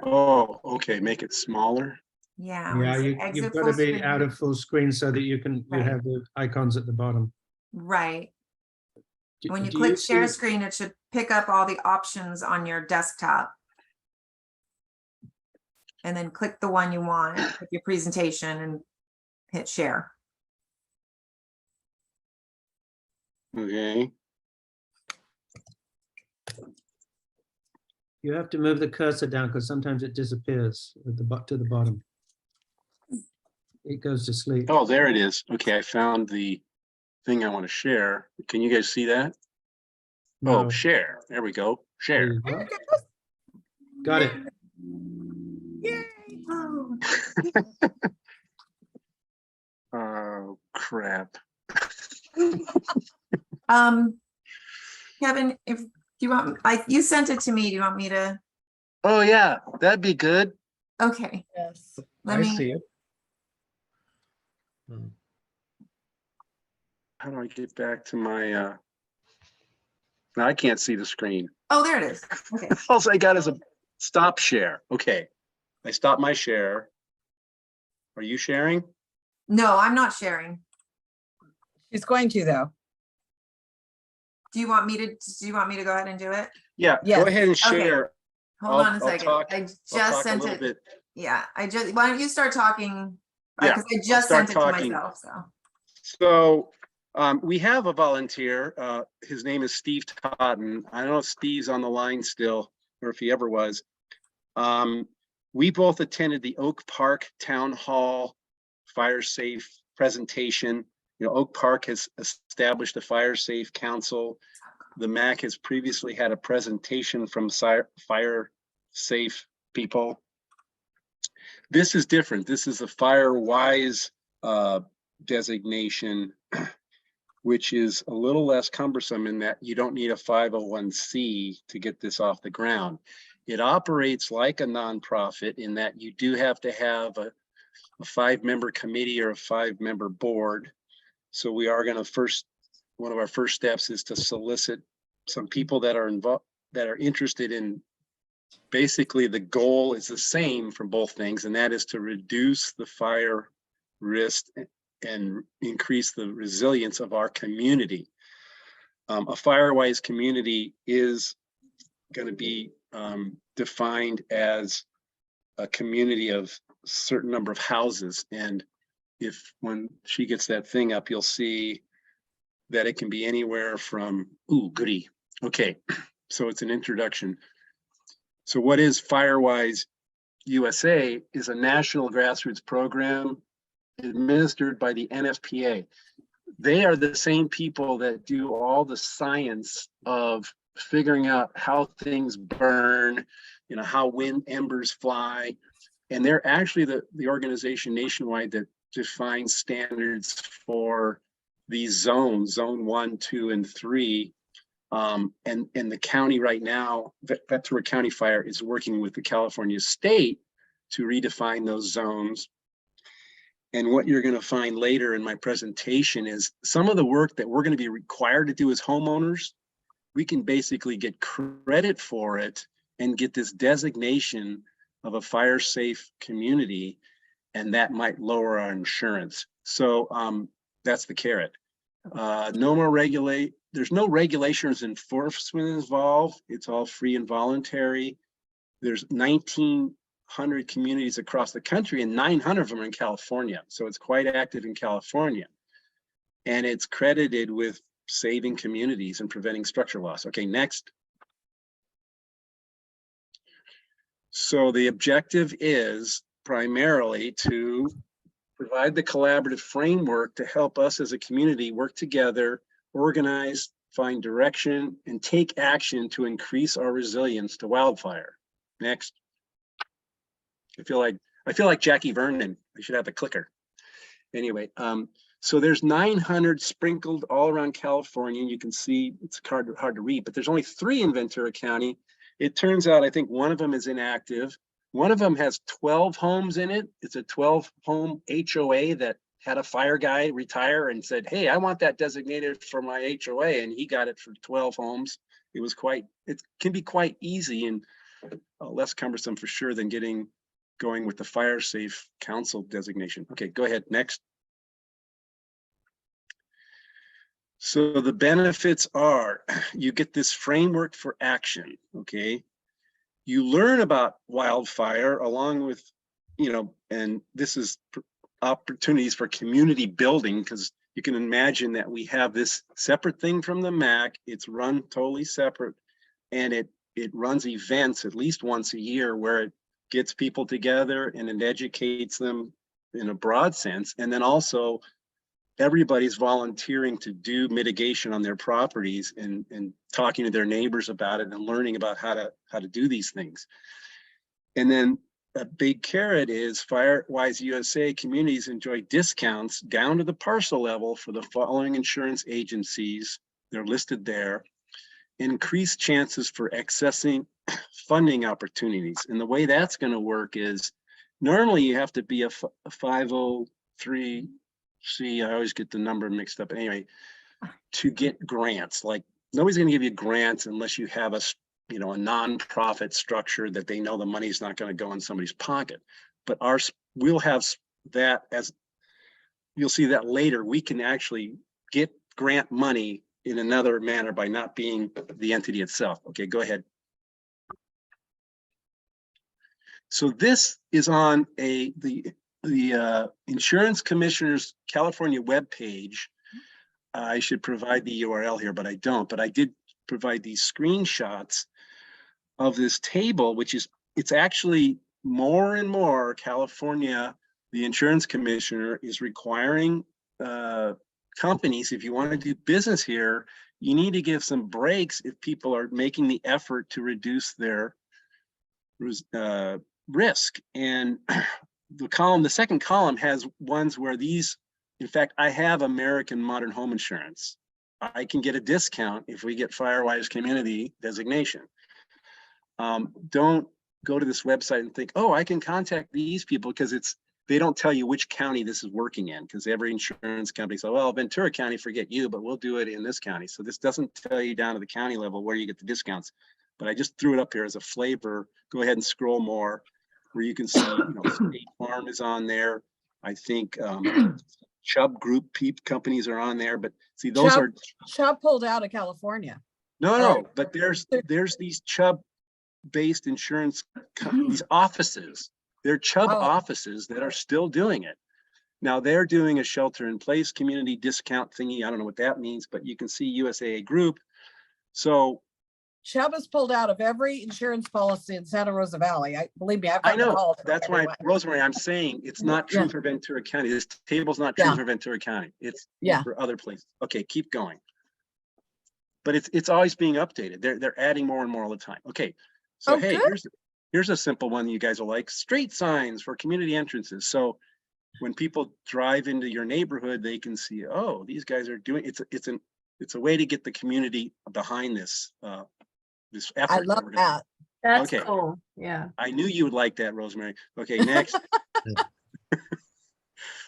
Oh, okay, make it smaller. Yeah, you've got to be out of full screen so that you have the icons at the bottom. Right. When you click share screen, it should pick up all the options on your desktop. And then click the one you want with your presentation and hit share. Okay. You have to move the cursor down because sometimes it disappears at to the bottom. It goes to sleep. Oh, there it is. Okay, I found the thing I want to share. Can you guys see that? No. Oh, share. There we go. Share. There you go. Got it. Oh. Oh, crap. Kevin, if you want, you sent it to me. Do you want me to? Oh, yeah, that'd be good. Okay. Yes. Let I me. see it. How do I get back to my, no, I can't see the screen. Oh, there it is. Okay. All I got is a stop share. Okay, I stopped my share. Are you sharing? No, I'm not sharing. She's going to though. Do you want me to go ahead and do it? Yeah, Yes. go ahead and Okay. share. Hold on a I'll second. talk- I I'll just talk a sent little it. bit. Yeah, why don't you start talking? Yeah, Because I I'll just start sent it talking. to myself, so. So we have a volunteer. His name is Steve Totten. I don't know if Steve's on the line still or if he ever was. We both attended the Oak Park Town Hall Fire Safe presentation. You know, Oak Park has established a Fire Safe Council. The MAC has previously had a presentation from Fire Safe people. This is different. This is a Fire Wise designation, which is a little less cumbersome in that you don't need a 501c to get this off the ground. It operates like a nonprofit in that you do have to have a 5-member committee or a 5-member board. So we are going to one of our first steps is to solicit some people that are involved, that are interested in, basically the goal is the same for both things, and that is to reduce the fire risk and increase the resilience of our community. A FireWise community is going to be defined as a community of a certain number of houses. And when she gets that thing up, you'll see that it can be anywhere from, ooh, goody. Okay, so it's an introduction. So what is FireWise USA is a national grassroots program administered by the NFPA. They are the same people that do all the science of figuring out how things burn, you know, how wind embers fly. And they're actually the organization nationwide that defines standards for these zones, zone 1, 2, and 3. And the county right now, Ventura County Fire is working with the California state to redefine those zones. And what you're going to find later in my presentation is some of the work that we're going to be required to do as homeowners, we can basically get credit for it and get this designation of a fire safe community, and that might lower our insurance. So that's the carrot. No more there's no regulations enforcement involved. It's all free and voluntary. There's 1,900 communities across the country and 900 of them are in California. So it's quite active in California. And it's credited with saving communities and preventing structure loss. Okay, next. So the objective is primarily to provide the collaborative framework to help us as a community work together, organize, find direction, and take action to increase our resilience to wildfire. Next. I feel like Jackie Vernon. I should have a clicker. Anyway, so there's 900 sprinkled all around California. You can see it's hard to read, but there's only 3 in Ventura County. It turns out I think one of them is inactive. One of them has 12 homes in it. It's a 12-home HOA that had a fire guy retire and said, hey, I want that designated for my HOA. And he got it for 12 homes. It can be quite easy and less cumbersome for sure than going with the Fire Safe Council designation. Okay, go ahead, next. So the benefits are you get this framework for action, okay? You learn about wildfire along with, and this is opportunities for community building, because you can imagine that we have this separate thing from the MAC. It's run totally separate, and it runs events at least once a year where it gets people together and it educates them in a broad sense. And then also everybody's volunteering to do mitigation on their properties and talking to their neighbors about it and learning about how to do these things. And then a big carrot is Firewise USA communities enjoy discounts down to the parcel level for the following insurance agencies. They're listed there. Increased chances for accessing funding opportunities. And the way that's going to work is normally you have to be a 503C. I always get the number mixed up. Anyway, to get grants, like nobody's going to give you grants unless you have a nonprofit structure that they know the money's not going to go in somebody's pocket. But we'll have that, as you'll see that later. We can actually get grant money in another manner by not being the entity itself. Okay, go ahead. So this is on the Insurance Commissioner's California webpage. I should provide the URL here, but I don't. But I did provide these screenshots of this table, it's actually more and more California, the Insurance Commissioner is requiring companies, if you want to do business here, you need to give some breaks if people are making the effort to reduce their risk. And the second column has ones where these, in fact, I have American Modern Home Insurance. I can get a discount if we get Firewise Community designation. Don't go to this website and think, oh, I can contact these people, because they don't tell you which county this is working in, because every insurance company says, well, Ventura County, forget you, but we'll do it in this county. So this doesn't tell you down to the county level where you get the discounts. But I just threw it up here as a flavor. Go ahead and scroll more, where you can see, State Farm is on there. I think Chubb Group companies are on there, but see, those are Chubb pulled out of California. No, but there's these Chubb-based insurance these offices. They're Chubb offices that are still doing it. Now they're doing a shelter-in-place community discount thingy. I don't know what that means, but you can see USAA Group. So Chubb has pulled out of every insurance policy in Santa Rosa Valley. Believe me, I know. That's why, Rosemary, I'm saying it's not true for Ventura County. This table's not true for Ventura County. It's for other places. Okay, keep going. But it's always being updated. They're adding more and more all the time. Okay, so hey, here's a simple one you guys will like. Street signs for community entrances. So when people drive into your neighborhood, they can see, oh, these guys are doing it's a way to get the community behind this this effort. I love that. That's cool. Yeah. I knew you would like that, Rosemary. Okay, next.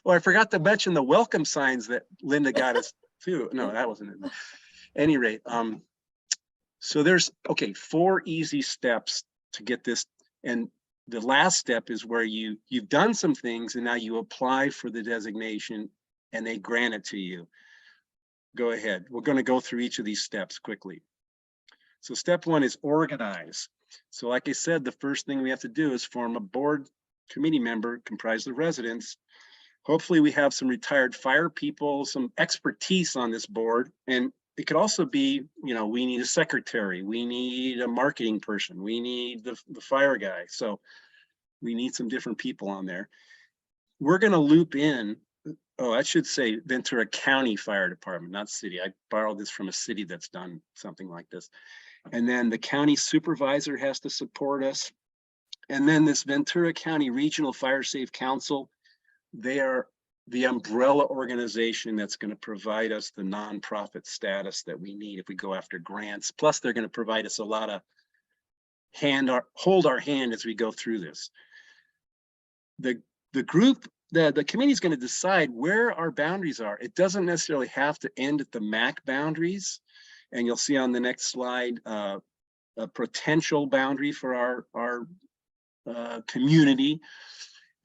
Well, I forgot to mention the welcome signs that Linda got us too. No, that wasn't it. Any rate, so there's 4 easy steps to get this, and the last step is where you've done some things and now you apply for the designation and they grant it to you. Go ahead. We're going to go through each of these steps quickly. So step 1 is organize. So like I said, the first thing we have to do is form a board committee member comprised of residents. Hopefully we have some retired fire people, some expertise on this board. And it could also be, we need a secretary, we need a marketing person, we need the fire guy. So we need some different people on there. We're going to loop in, I should say Ventura County Fire Department, not city. I borrowed this from a city that's done something like this. And then the county supervisor has to support us. And then this Ventura County Regional Fire Safe Council, they are the umbrella organization that's going to provide us the nonprofit status that we need if we go after grants. Plus, they're going to provide us a lot of hold our hand as we go through this. The group, the committee is going to decide where our boundaries are. It doesn't necessarily have to end at the MAC boundaries. And you'll see on the next slide, a potential boundary for our community.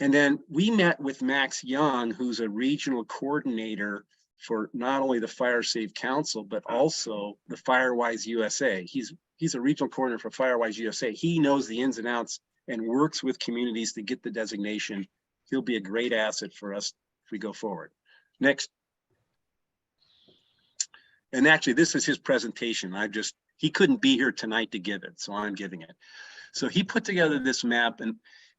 And then we met with Max Young, who's a regional coordinator for not only the Fire Safe Council, but also the Firewise USA. He's a regional coordinator for Firewise USA. He knows the ins and outs and works with communities to get the designation. He'll be a great asset for us if we go forward. Next. And actually, this is his presentation. He couldn't be here tonight to give it, so I'm giving it. So he put together this map, and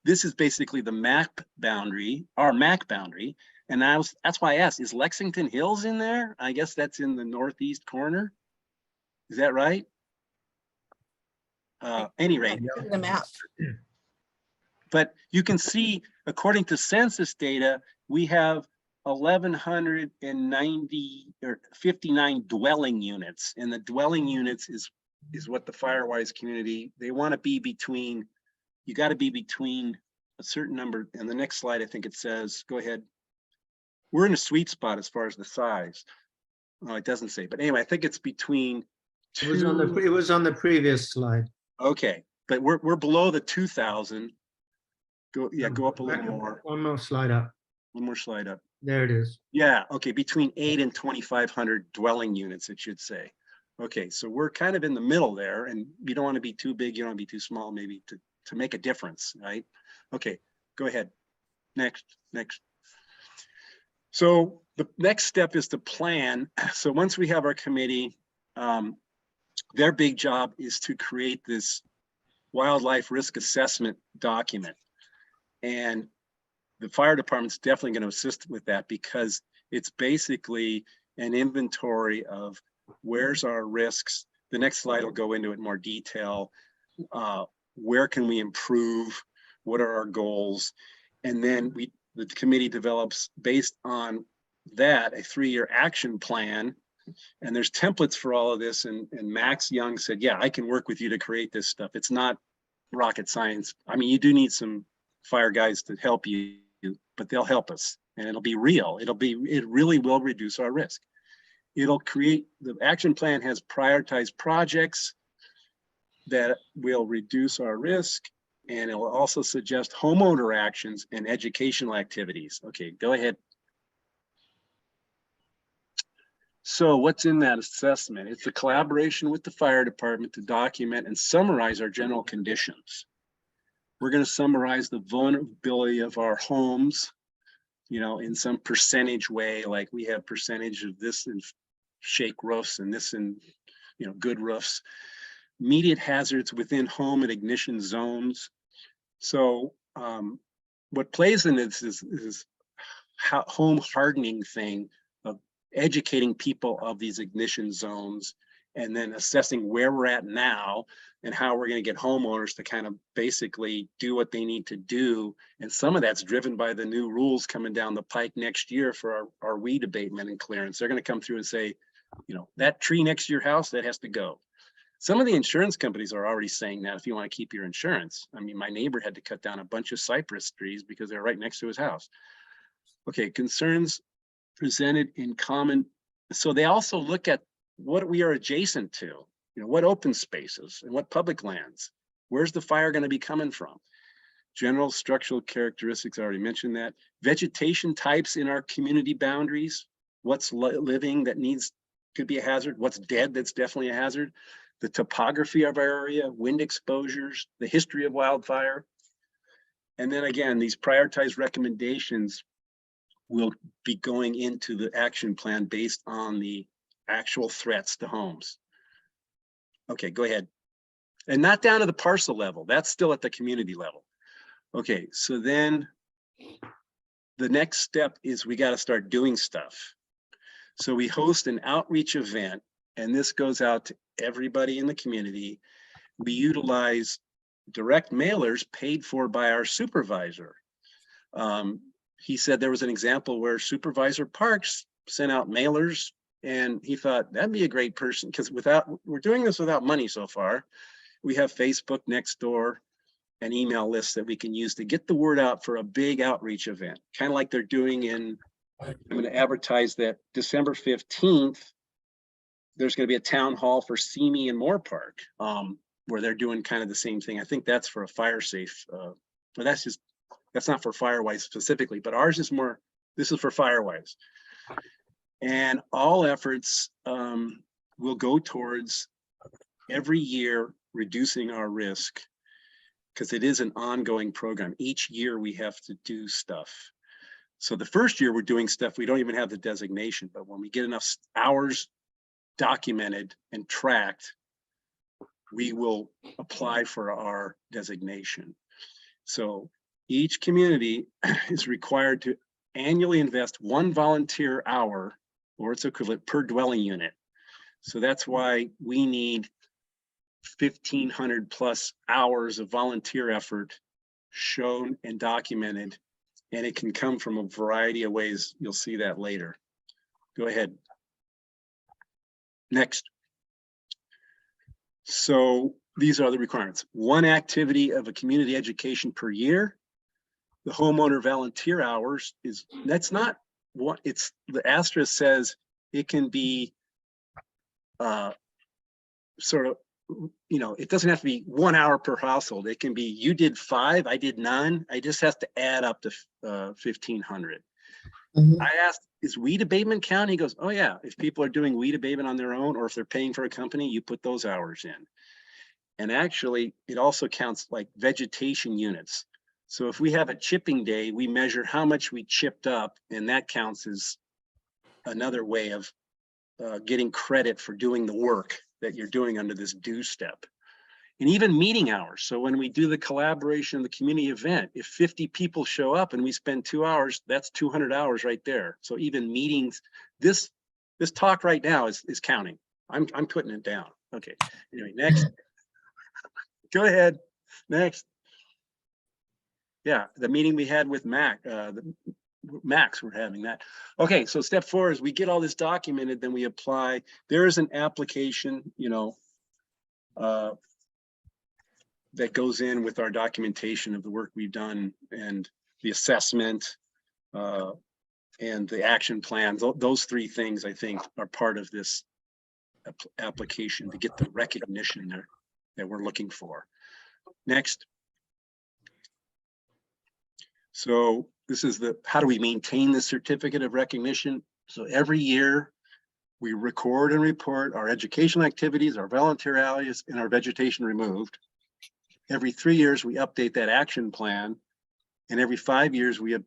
this is basically the MAC boundary, our MAC boundary. And that's why I asked, is Lexington Hills in there? I guess that's in the northeast corner. Is that right? Any rate. The map. But you can see, according to census data, we have 1,190 or 59 dwelling units, and the dwelling units is what the Firewise community, they want to be between, you got to be between a certain number. And the next slide, I think it says, go ahead. We're in a sweet spot as far as the size. Oh, it doesn't say, but anyway, I think it's between It was on the previous slide. Okay, but we're below the 2,000. Go up a little more. One more slide up. One more slide up. There it is. Yeah, okay, between 8 and 2,500 dwelling units, it should say. Okay, so we're kind of in the middle there, and you don't want to be too big, you don't want to be too small, maybe to make a difference, right? Okay, go ahead. Next. So the next step is to plan. So once we have our committee, their big job is to create this wildlife risk assessment document. And the fire department's definitely going to assist with that, because it's basically an inventory of where's our risks. The next slide will go into it in more detail. Where can we improve? What are our goals? And then the committee develops, based on that, a 3-year action plan. And there's templates for all of this. And Max Young said, yeah, I can work with you to create this stuff. It's not rocket science. I mean, you do need some fire guys to help you, but they'll help us, and it'll be real. It really will reduce our risk. It'll create, the action plan has prioritized projects that will reduce our risk, and it will also suggest homeowner actions and educational activities. Okay, go ahead. So what's in that assessment? It's a collaboration with the fire department to document and summarize our general conditions. We're going to summarize the vulnerability of our homes, in some percentage way, like we have percentage of this in shake roofs and this in, good roofs. Immediate hazards within home and ignition zones. So what plays in this is how home hardening thing of educating people of these ignition zones, and then assessing where we're at now and how we're going to get homeowners to kind of basically do what they need to do. And some of that's driven by the new rules coming down the pike next year for our weed abatement and clearance. They're going to come through and say, that tree next to your house, that has to go. Some of the insurance companies are already saying that if you want to keep your insurance. I mean, my neighbor had to cut down a bunch of cypress trees because they're right next to his house. Okay, concerns presented in common. So they also look at what we are adjacent to, what open spaces and what public lands. Where's the fire going to be coming from? General structural characteristics, I already mentioned that. Vegetation types in our community boundaries. What's living that could be a hazard? What's dead that's definitely a hazard? The topography of our area, wind exposures, the history of wildfire. And then again, these prioritized recommendations will be going into the action plan based on the actual threats to homes. Okay, go ahead. And not down to the parcel level. That's still at the community level. Okay, so then the next step is we got to start doing stuff. So we host an outreach event, and this goes out to everybody in the community. We utilize direct mailers paid for by our supervisor. He said there was an example where Supervisor Parks sent out mailers, and he thought that'd be a great person, because we're doing this without money so far. We have Facebook next door and email lists that we can use to get the word out for a big outreach event, kind of like they're doing I'm going to advertise that December 15th, there's going to be a town hall for Simi and Moore Park, where they're doing kind of the same thing. I think that's for a fire safe, but that's not for Firewise specifically, but ours is more, this is for Firewise. And all efforts will go towards every year reducing our risk, because it is an ongoing program. Each year we have to do stuff. So the first year we're doing stuff, we don't even have the designation, but when we get enough hours documented and tracked, we will apply for our designation. So each community is required to annually invest 1 volunteer hour or its equivalent per dwelling unit. So that's why we need 1,500 plus hours of volunteer effort shown and documented, and it can come from a variety of ways. You'll see that later. Go ahead. Next. So these are the requirements. 1 activity of a community education per year. The homeowner volunteer hours is, that's not what it's, the asterisk says it can be sort of, you know, it doesn't have to be 1 hour per household. It can be, you did 5, I did none. I just has to add up to 1,500. I asked, is weed abatement county? He goes, oh yeah, if people are doing weed abatement on their own, or if they're paying for a company, you put those hours in. And actually, it also counts like vegetation units. So if we have a chipping day, we measure how much we chipped up, and that counts as another way of getting credit for doing the work that you're doing under this do step. And even meeting hours. So when we do the collaboration of the community event, if 50 people show up and we spend 2 hours, that's 200 hours right there. So even meetings, this talk right now is counting. I'm putting it down. Okay, anyway, next. Go ahead, next. Yeah, the meeting we had with Max, we're having that. Okay, so step 4 is we get all this documented, then we apply. There is an application, you know, that goes in with our documentation of the work we've done and the assessment and the action plans. Those 3 things, I think, are part of this application to get the recognition there that we're looking for. Next. So this is the, how do we maintain the certificate of recognition? So every year we record and report our educational activities, our volunteer hours, and our vegetation removed. Every 3 years, we update that action plan. And every 5 years, we have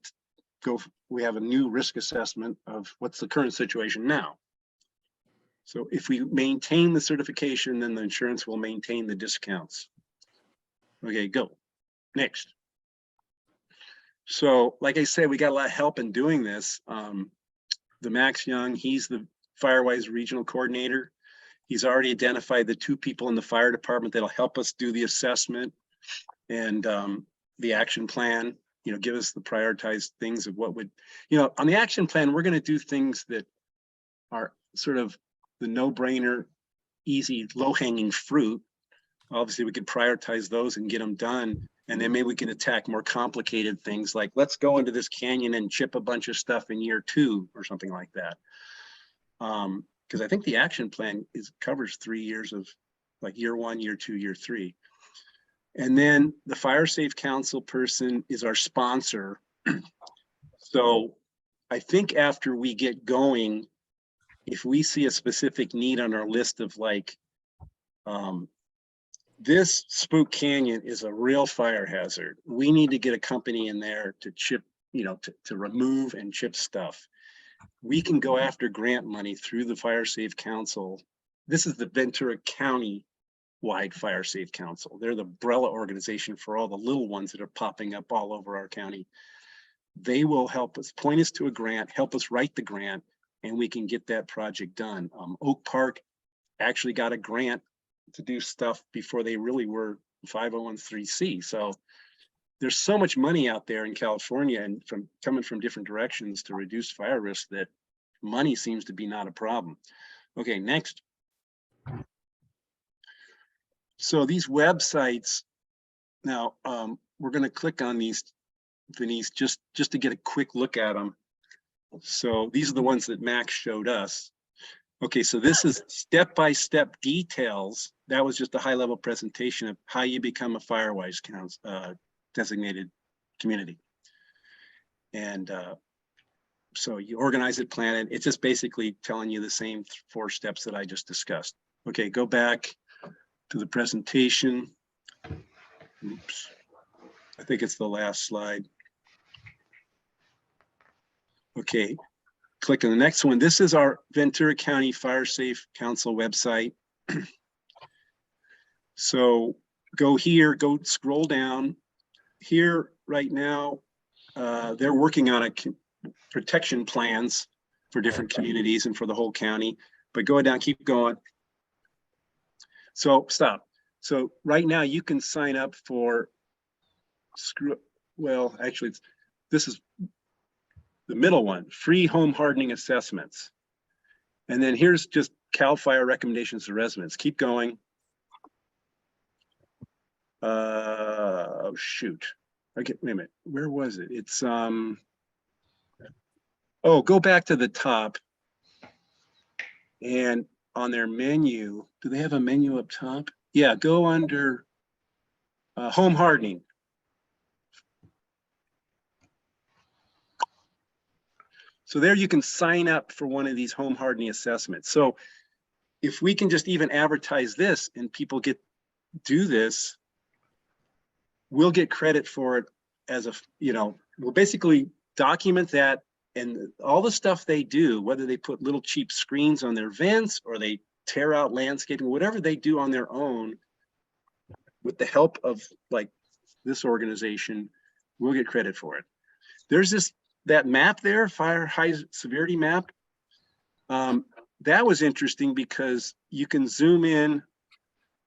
a new risk assessment of what's the current situation now. So if we maintain the certification, then the insurance will maintain the discounts. Okay, go. Next. So like I said, we got a lot of help in doing this. The Max Young, he's the Firewise Regional Coordinator. He's already identified the 2 people in the fire department that'll help us do the assessment and the action plan, you know, give us the prioritized things of what would, you know, on the action plan, we're going to do things that are sort of the no-brainer, easy, low-hanging fruit. Obviously, we could prioritize those and get them done. And then maybe we can attack more complicated things like, let's go into this canyon and chip a bunch of stuff in year 2 or something like that. Because I think the action plan covers 3 years of like year 1, year 2, year 3. And then the Fire Safe Council person is our sponsor. So I think after we get going, if we see a specific need on our list of like, this Spook Canyon is a real fire hazard. We need to get a company in there to chip, you know, to remove and chip stuff. We can go after grant money through the Fire Safe Council. This is the Ventura County wide Fire Safe Council. They're the umbrella organization for all the little ones that are popping up all over our county. They will help us, point us to a grant, help us write the grant, and we can get that project done. Oak Park actually got a grant to do stuff before they really were 501(c)(3). So there's so much money out there in California and coming from different directions to reduce fire risk that money seems to be not a problem. Okay, next. So these websites, now we're going to click on these, Denise, just to get a quick look at them. So these are the ones that Max showed us. Okay, so this is step-by-step details. That was just a high-level presentation of how you become a Firewise designated community. And so you organize it, plan it. It's just basically telling you the same 4 steps that I just discussed. Okay, go back to the presentation. Oops, I think it's the last slide. Okay, click on the next one. This is our Ventura County Fire Safe Council website. So go here, go scroll down. Here right now, they're working on a protection plans for different communities and for the whole county, but go down, keep going. So stop. So right now you can sign up for well, actually, this is the middle one, free home hardening assessments. And then here's just CAL FIRE recommendations to residents. Keep going. Oh, shoot. Okay, wait a minute. Where was it? It's, oh, go back to the top. And on their menu, do they have a menu up top? Yeah, go under home hardening. So there you can sign up for one of these home hardening assessments. So if we can just even advertise this and people do this, we'll get credit for it as a, we'll basically document that, and all the stuff they do, whether they put little cheap screens on their vents or they tear out landscaping, whatever they do on their own, with the help of like this organization, we'll get credit for it. There's that map there, fire high severity map. That was interesting because you can zoom in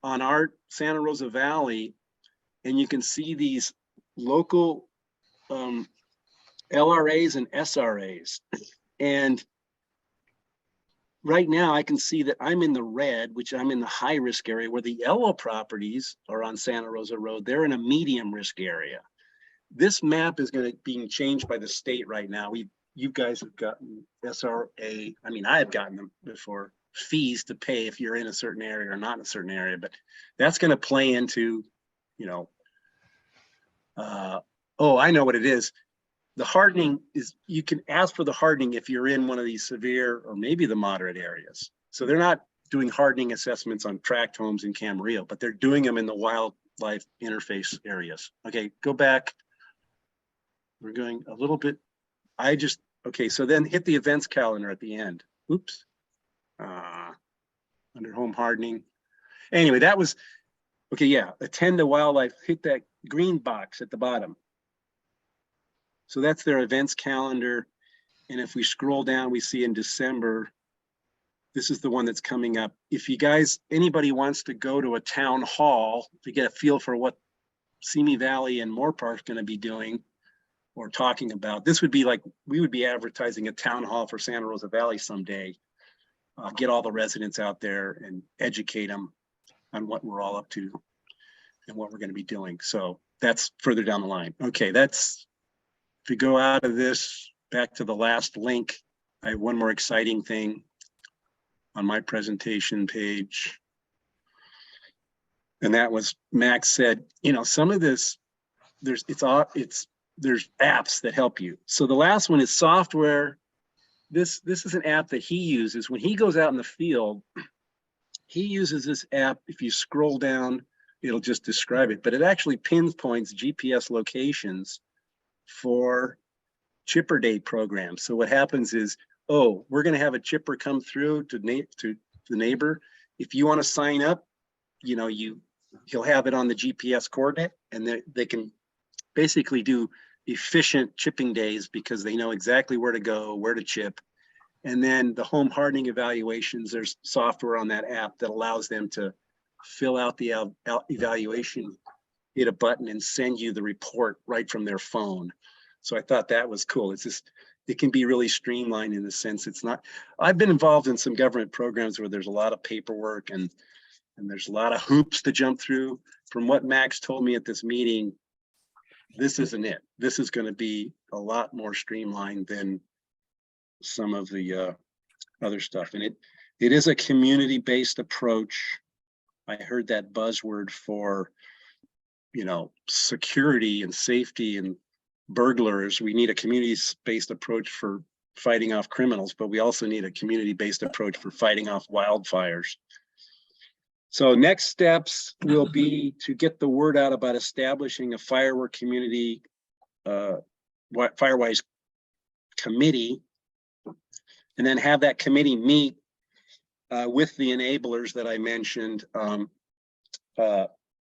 on our Santa Rosa Valley and you can see these local LRAs and SRAs. And right now I can see that I'm in the red, which I'm in the high risk area, where the yellow properties are on Santa Rosa Road. They're in a medium risk area. This map is being changed by the state right now. You guys have gotten SRA. I mean, I have gotten them before, fees to pay if you're in a certain area or not in a certain area, but that's going to play into, oh, I know what it is. The hardening is, you can ask for the hardening if you're in one of these severe or maybe the moderate areas. So they're not doing hardening assessments on tract homes in Camarillo, but they're doing them in the wildlife interface areas. Okay, go back. We're going a little bit. Okay, so then hit the events calendar at the end. Oops. Under home hardening. Anyway, that was, okay, yeah, attend to wildlife, hit that green box at the bottom. So that's their events calendar. And if we scroll down, we see in December, this is the one that's coming up. If you guys, anybody wants to go to a town hall to get a feel for what Simi Valley and Moore Park's going to be doing or talking about, this would be like, we would be advertising a town hall for Santa Rosa Valley someday. Get all the residents out there and educate them on what we're all up to and what we're going to be doing. So that's further down the line. Okay, if we go out of this, back to the last link, I have one more exciting thing on my presentation page. And that was, Max said, some of this, there's apps that help you. So the last one is software. This is an app that he uses when he goes out in the field. He uses this app. If you scroll down, it'll just describe it, but it actually pinpoints GPS locations for chipper day programs. So what happens is, oh, we're going to have a chipper come through to the neighbor. If you want to sign up, he'll have it on the GPS coordinate, and they can basically do efficient chipping days because they know exactly where to go, where to chip. And then the home hardening evaluations, there's software on that app that allows them to fill out the evaluation, hit a button, and send you the report right from their phone. So I thought that was cool. It's just, it can be really streamlined in the sense it's not, I've been involved in some government programs where there's a lot of paperwork and there's a lot of hoops to jump through. From what Max told me at this meeting, this isn't it. This is going to be a lot more streamlined than some of the other stuff. And it is a community-based approach. I heard that buzzword for, security and safety and burglars. We need a community-based approach for fighting off criminals, but we also need a community-based approach for fighting off wildfires. So next steps will be to get the word out about establishing a firework community, Firewise committee, and then have that committee meet with the enablers that I mentioned,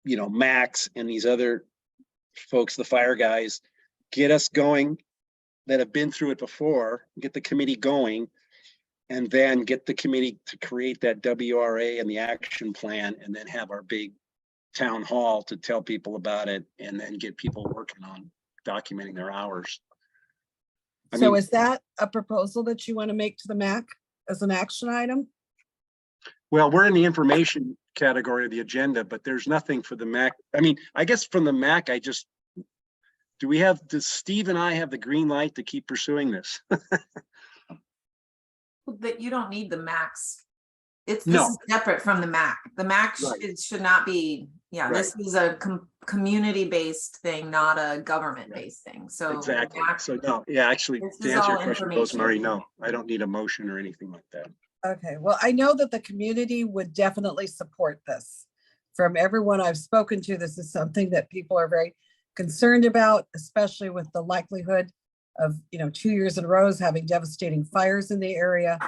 Max and these other folks, the fire guys, get us going that have been through it before, get the committee going, and then get the committee to create that WRA and the action plan, and then have our big town hall to tell people about it and then get people working on documenting their hours. I So mean, is that a proposal that you want to make to the MAC as an action item? well, we're in the information category of the agenda, but there's nothing for the MAC. I mean, I guess from the MAC, does Steve and I have the green light to keep pursuing this? But you don't need the max. This No. is separate from the MAC. The MAC Right. it should not be, Right. this is a community-based thing, not a government-based thing. So Exactly. MAC So no, yeah, actually, This to is answer all your question, information. Rosemary, no, I don't need a motion or anything like that. Okay, well, I know that the community would definitely support this. From everyone I've spoken to, this is something that people are very concerned about, especially with the likelihood of, 2 years in a row having devastating fires in the area.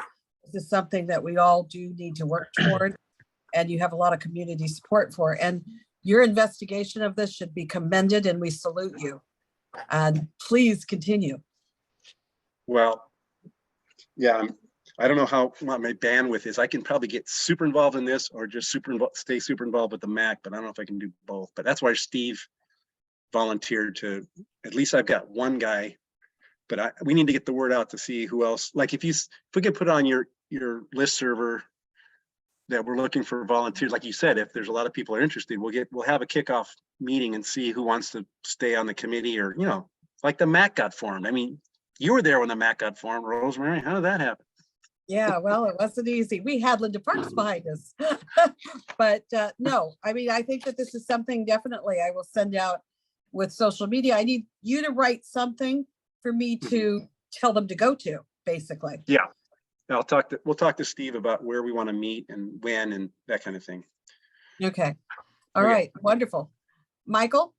This is something that we all do need to work toward, and you have a lot of community support for. And your investigation of this should be commended, and we salute you. And please continue. Well, yeah, I don't know what my bandwidth is. I can probably get super involved in this or just stay super involved with the MAC, but I don't know if I can do both. But that's why Steve volunteered to, at least I've got one guy, but we need to get the word out to see who else. Like if we could put on your list server that we're looking for volunteers, like you said, if there's a lot of people are interested, we'll have a kickoff meeting and see who wants to stay on the committee, or, like the MAC got formed. I mean, you were there when the MAC got formed, Rosemary. How did that happen? Yeah, well, it wasn't easy. We had Linda Parks behind us. But no, I mean, I think that this is something definitely I will send out with social media. I need you to write something for me to tell them to go to, basically. Yeah, we'll talk to Steve about where we want to meet and when and that kind of thing. Okay. All Okay. right, wonderful. Michael?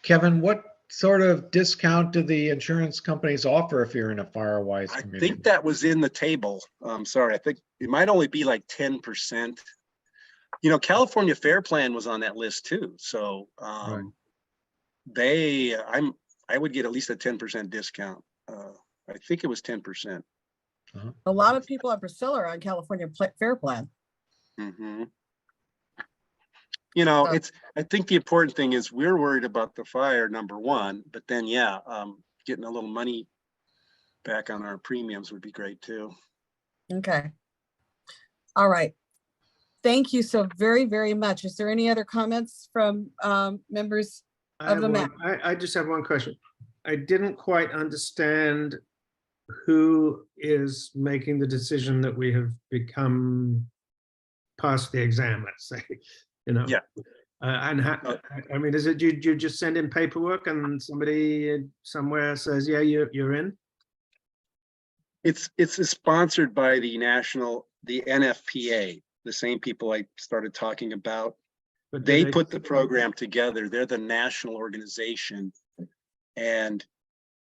Kevin, what sort of discount do the insurance companies offer if you're in a Firewise I committee? think that was in the table. Sorry, I think it might only be like 10%. California Fair Plan was on that list too. So Right. I would get at least a 10% discount. I think it was 10%. A lot of people at Priscilla are on California Fair Plan. Mm-hmm. I think the important thing is we're worried about the fire, number one, but then, getting a little money back on our premiums would be great too. Okay. All right. Thank you so very, very much. Is there any other comments from members of the MAC? I just have one question. I didn't quite understand who is making the decision that we have become past the exam, let's say, Yeah. And I mean, is it you just send in paperwork and somebody somewhere says, yeah, you're in? It's sponsored by the NFPA, the same people I started talking about. But they put the program together. They're the national organization, and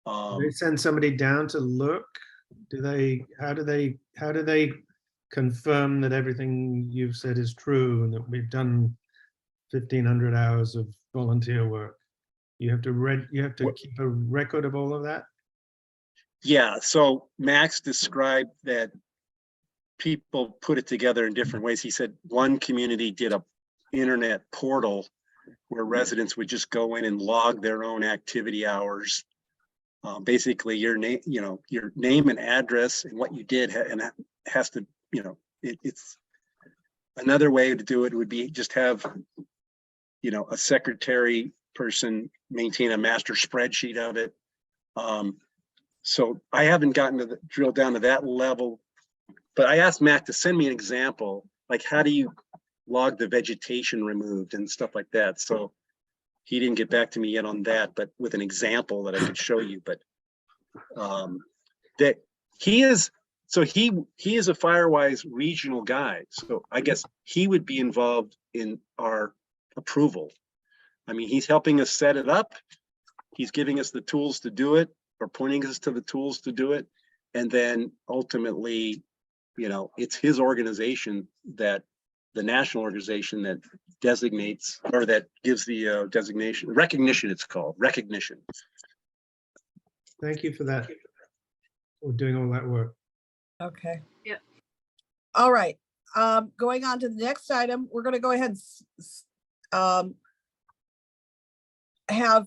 they send somebody down to look. How do they confirm that everything you've said is true and that we've done 1,500 hours of volunteer work? You have to keep a record of all of that. Yeah, so Max described that people put it together in different ways. He said one community did a internet portal where residents would just go in and log their own activity hours. Basically your name, your name and address and what you did, and that has to, it's another way to do it would be just have, a secretary person maintain a master spreadsheet of it. So I haven't gotten to drill down to that level, but I asked Matt to send me an example, like how do you log the vegetation removed and stuff like that. So he didn't get back to me yet on that, but with an example that I could show you. But that he is a Firewise regional guy. So I guess he would be involved in our approval. I mean, he's helping us set it up. He's giving us the tools to do it, or pointing us to the tools to do it. And then ultimately, it's his organization, that the national organization, that designates, or that gives the recognition, it's called recognition. Thank you for that. For doing all that work. Okay. Yeah. All right. Going on to the next item, we're going to go ahead and have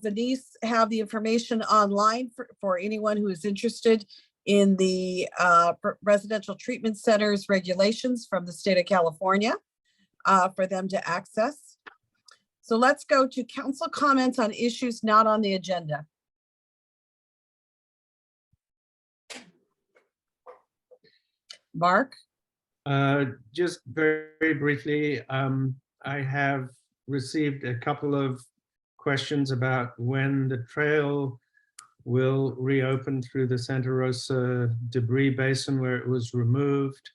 Denise have the information online for anyone who is interested in the residential treatment centers regulations from the state of California for them to access. So let's go to council comments on issues not on the agenda. Mark? Just very briefly, I have received a couple of questions about when the trail will reopen through the Santa Rosa debris basin where it was removed.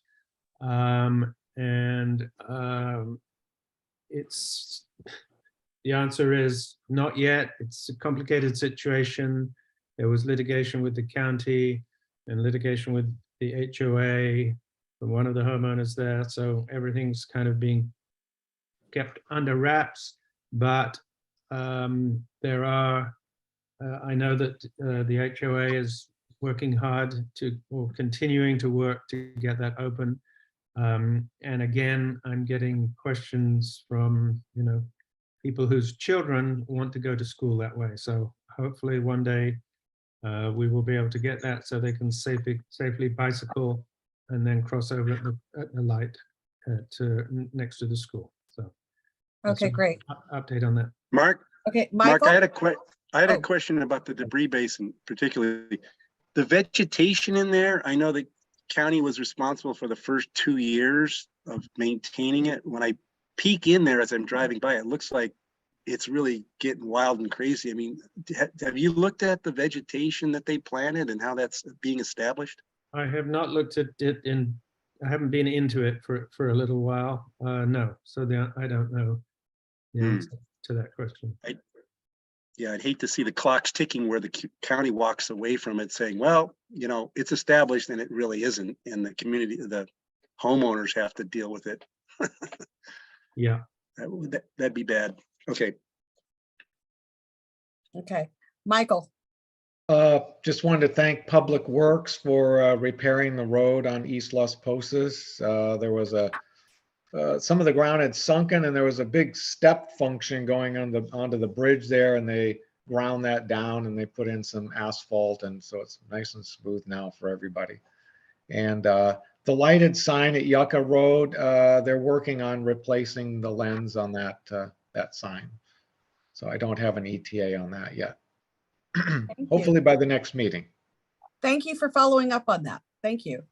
The answer is not yet. It's a complicated situation. There was litigation with the county and litigation with the HOA from one of the homeowners there. So everything's kind of being kept under wraps, but there are, I know that the HOA is working hard or continuing to work to get that open. And again, I'm getting questions from, people whose children want to go to school that way. So hopefully one day we will be able to get that so they can safely bicycle and then cross over at the light next to the school. So Okay, great. Update on that. Mark? Okay, Mark, Michael? I had a question about the debris basin, particularly the vegetation in there. I know the county was responsible for the first 2 years of maintaining it. When I peek in there as I'm driving by, it looks like it's really getting wild and crazy. I mean, have you looked at the vegetation that they planted and how that's being established? I have not looked at it I haven't been into it for a little while. No, so I don't know the answer to that question. Yeah, I'd hate to see the clocks ticking where the county walks away from it saying, well, it's established and it really isn't. And the community, the homeowners have to deal with it. Yeah. That'd be bad. Okay. Okay, Michael? Just wanted to thank Public Works for repairing the road on East Las Posas. There was some of the ground had sunken and there was a big step function going onto the bridge there, and they ground that down and they put in some asphalt, and so it's nice and smooth now for everybody. And the lighted sign at Yucca Road, they're working on replacing the lens on that sign. So I don't have an ETA on that yet. Hopefully by the next meeting. Thank you for following up on that. Thank you.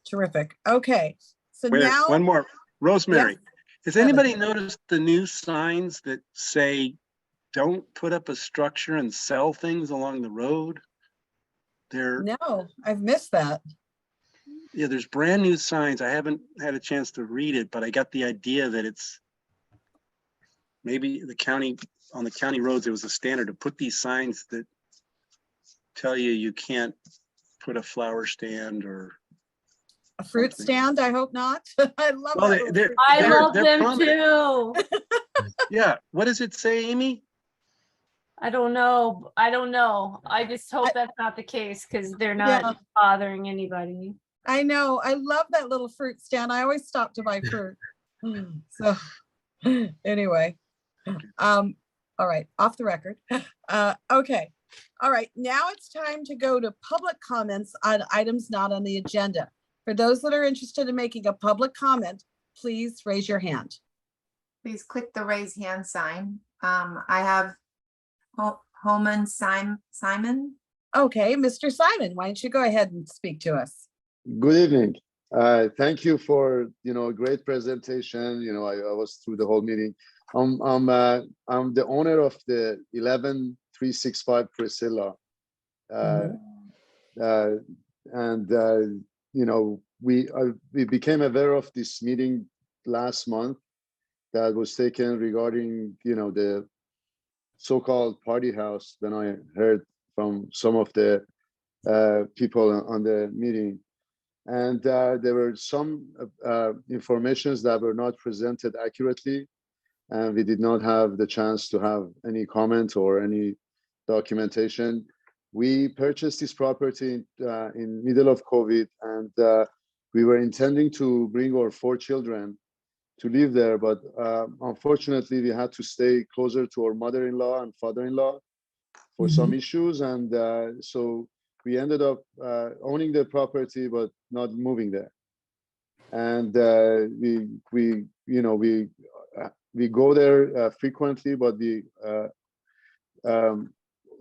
Terrific. Okay, so now. One more. Rosemary, Yes. has anybody noticed the new signs that say, don't put up a structure and sell things along the road? No, I've missed that. Yeah, there's brand new signs. I haven't had a chance to read it, but I got the idea that it's maybe on the county roads, it was a standard to put these signs that tell you can't put a flower stand or a fruit stand. I hope not. I love well, that. I love them too. Yeah. What does it say, Amy? I don't know. I just hope that's not the case because they're not bothering anybody. I know. I love that little fruit stand. I always stop to buy fruit. So anyway, all right, off the record. Okay. All right, now it's time to go to public comments on items not on the agenda. For those that are interested in making a public comment, please raise your hand. Please click the raise hand sign. I have Holman Simon. Okay, Mr. Simon, why don't you go ahead and speak to us? Good evening. Thank you for a great presentation. I was through the whole meeting. I'm the owner of the 11365 Priscilla, and we became aware of this meeting last month that was taken regarding the so-called party house. Then I heard from some of the people on the meeting, and there were some informations that were not presented accurately, and we did not have the chance to have any comment or any documentation. We purchased this property in middle of COVID, and we were intending to bring our 4 children live there, but unfortunately, we had to stay closer to our mother-in-law and father-in-law for some issues, and so we ended up owning the property but not moving there. And we go there frequently, but we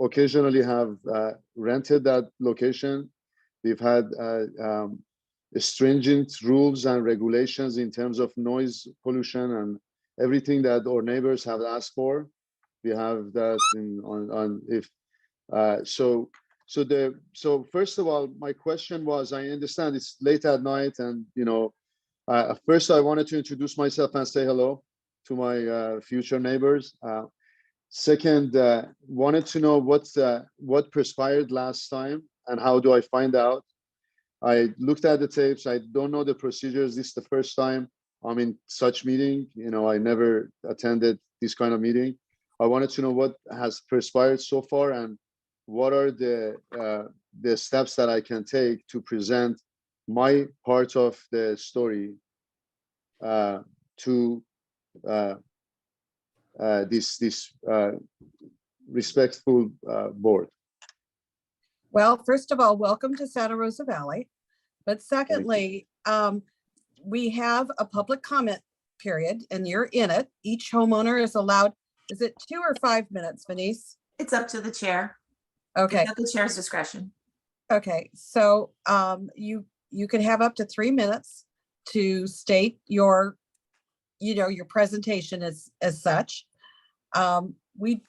occasionally have rented that location. We've had stringent rules and regulations in terms of noise pollution and everything that our neighbors have asked for. We have that so first of all, my question was, I understand it's late at night, and first I wanted to introduce myself and say hello to my future neighbors. Second, wanted to know what transpired last time and how do I find out. I looked at the tapes. I don't know the procedures. This is the first time I'm in such meeting. I never attended this kind of meeting. I wanted to know what has transpired so far and what are the steps that I can take to present my part of the story to this respectful board. Well, first of all, welcome to Santa Rosa Valley. But secondly, we have a public comment period and you're in it. Each homeowner is allowed, is it 2 or 5 minutes, Venice? It's up to the chair. Okay. It's at the chair's discretion. Okay, so you can have up to 3 minutes to state your presentation as such. We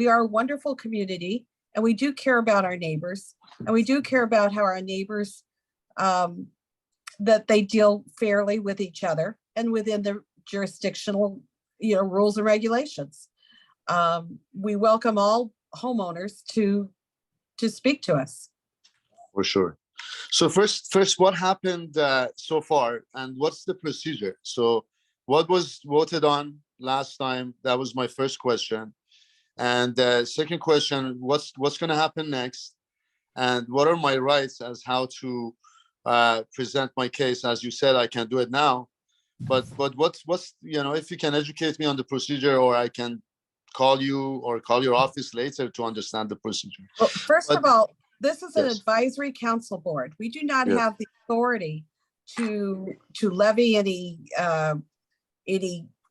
are a wonderful community, and we do care about our neighbors, and we do care about how our neighbors that they deal fairly with each other and within the jurisdictional rules and regulations. We welcome all homeowners to speak to us. For sure. So first, what happened so far, and what's the procedure? So what was voted on last time? That was my first question. And second question, what's going to happen next? And what are my rights as how to present my case? As you said, I can do it now, but what's if you can educate me on the procedure, or I can call you or call your office later to understand the procedure. Well, first of all, this is an advisory council board. We do not have the authority to levy any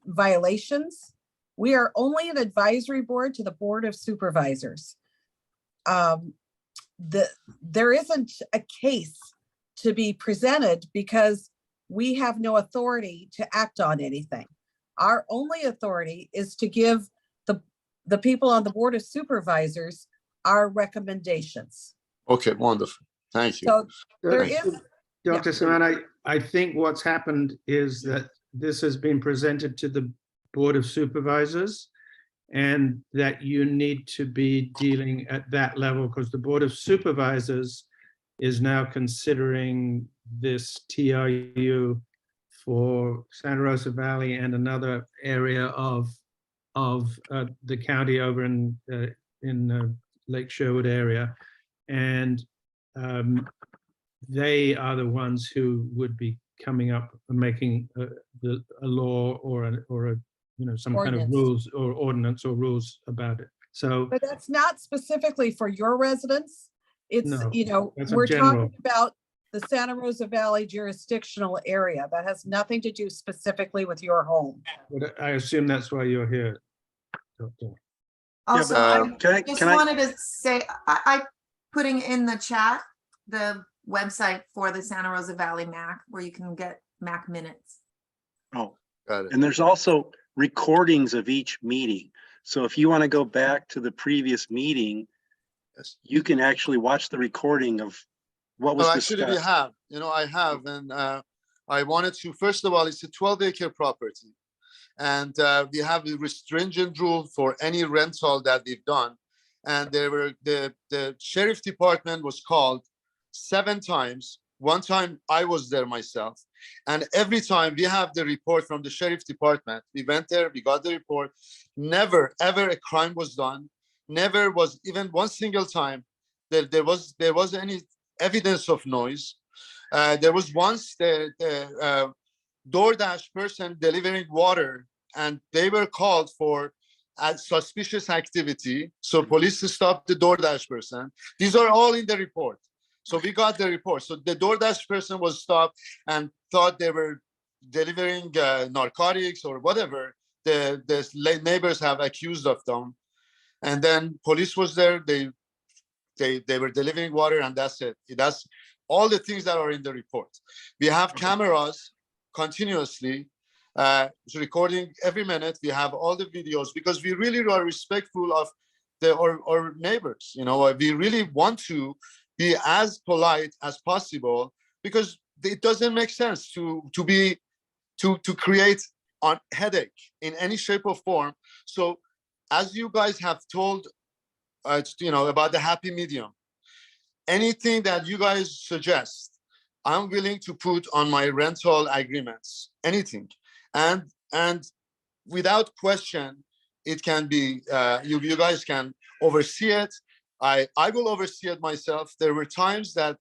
violations. We are only an advisory board to the Board of Supervisors. There isn't a case to be presented because we have no authority to act on anything. Our only authority is to give the people on the Board of Supervisors our recommendations. Okay, wonderful. Thank you. So there is, Dr. Saman, I think what's happened is that this has been presented to the Board of Supervisors, and that you need to be dealing at that level, because the Board of Supervisors is now considering this TRU for Santa Rosa Valley and another area of the county over in Lake Sherwood area, and they are the ones who would be coming up and making a law or a some kind of rules or ordinance or rules about it. So, but that's not specifically for your residents. It's that's we're general. talking about the Santa Rosa Valley jurisdictional area that has nothing to do specifically with your home. But I assume that's why you're here, Doctor. Also, Yeah, I just wanted to say, I putting in the chat the website for the Santa Rosa Valley MAC, where you can get MAC minutes. Oh, got it. And there's also recordings of each meeting. So if you want to go back to the previous meeting, you can actually watch the recording of what was actually discussed. I have, and I wanted to, first of all, it's a 12-acre property. And we have a stringent rule for any rental that we've done. And the sheriff department was called 7 times. One time I was there myself. And every time we have the report from the sheriff department, we went there, we got the report. Never, ever a crime was done. Never was even one single time that there was any evidence of noise. There was once the DoorDash person delivering water, and they were called for suspicious activity. So police stopped the DoorDash person. These are all in the report. So we got the report. So the DoorDash person was stopped and thought they were delivering narcotics or whatever. The neighbors have accused of them. And then police was there. They were delivering water, and that's it. That's all the things that are in the report. We have cameras continuously recording every minute. We have all the videos because we really are respectful of our neighbors. You know, we really want to be as polite as possible because it doesn't make sense to create a headache in any shape or form. So as you guys have told, you know, about the happy medium, anything that you guys suggest, I'm willing to put on my rental agreements, anything. And without question, it can be, you guys can oversee it. I will oversee it myself. There were times that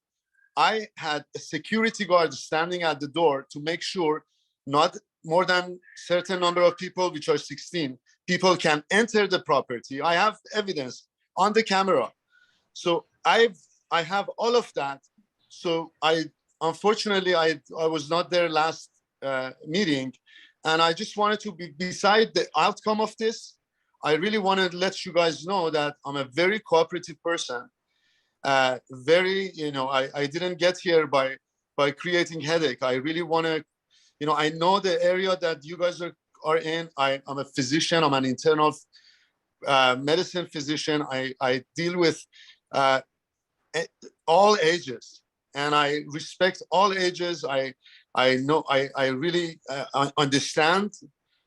I had a security guard standing at the door to make sure not more than certain number of people, which are 16 people, can enter the property. I have evidence on the camera. So I have all of that. So unfortunately, I was not there last meeting, and I just wanted to be beside the outcome of this. I really wanted to let you guys know that I'm a very cooperative person. Very, you know, I didn't get here by creating headache. I really want to, you know, I know the area that you guys are in. I'm a physician. I'm an internal medicine physician. I deal with all ages, and I respect all ages. I know I really understand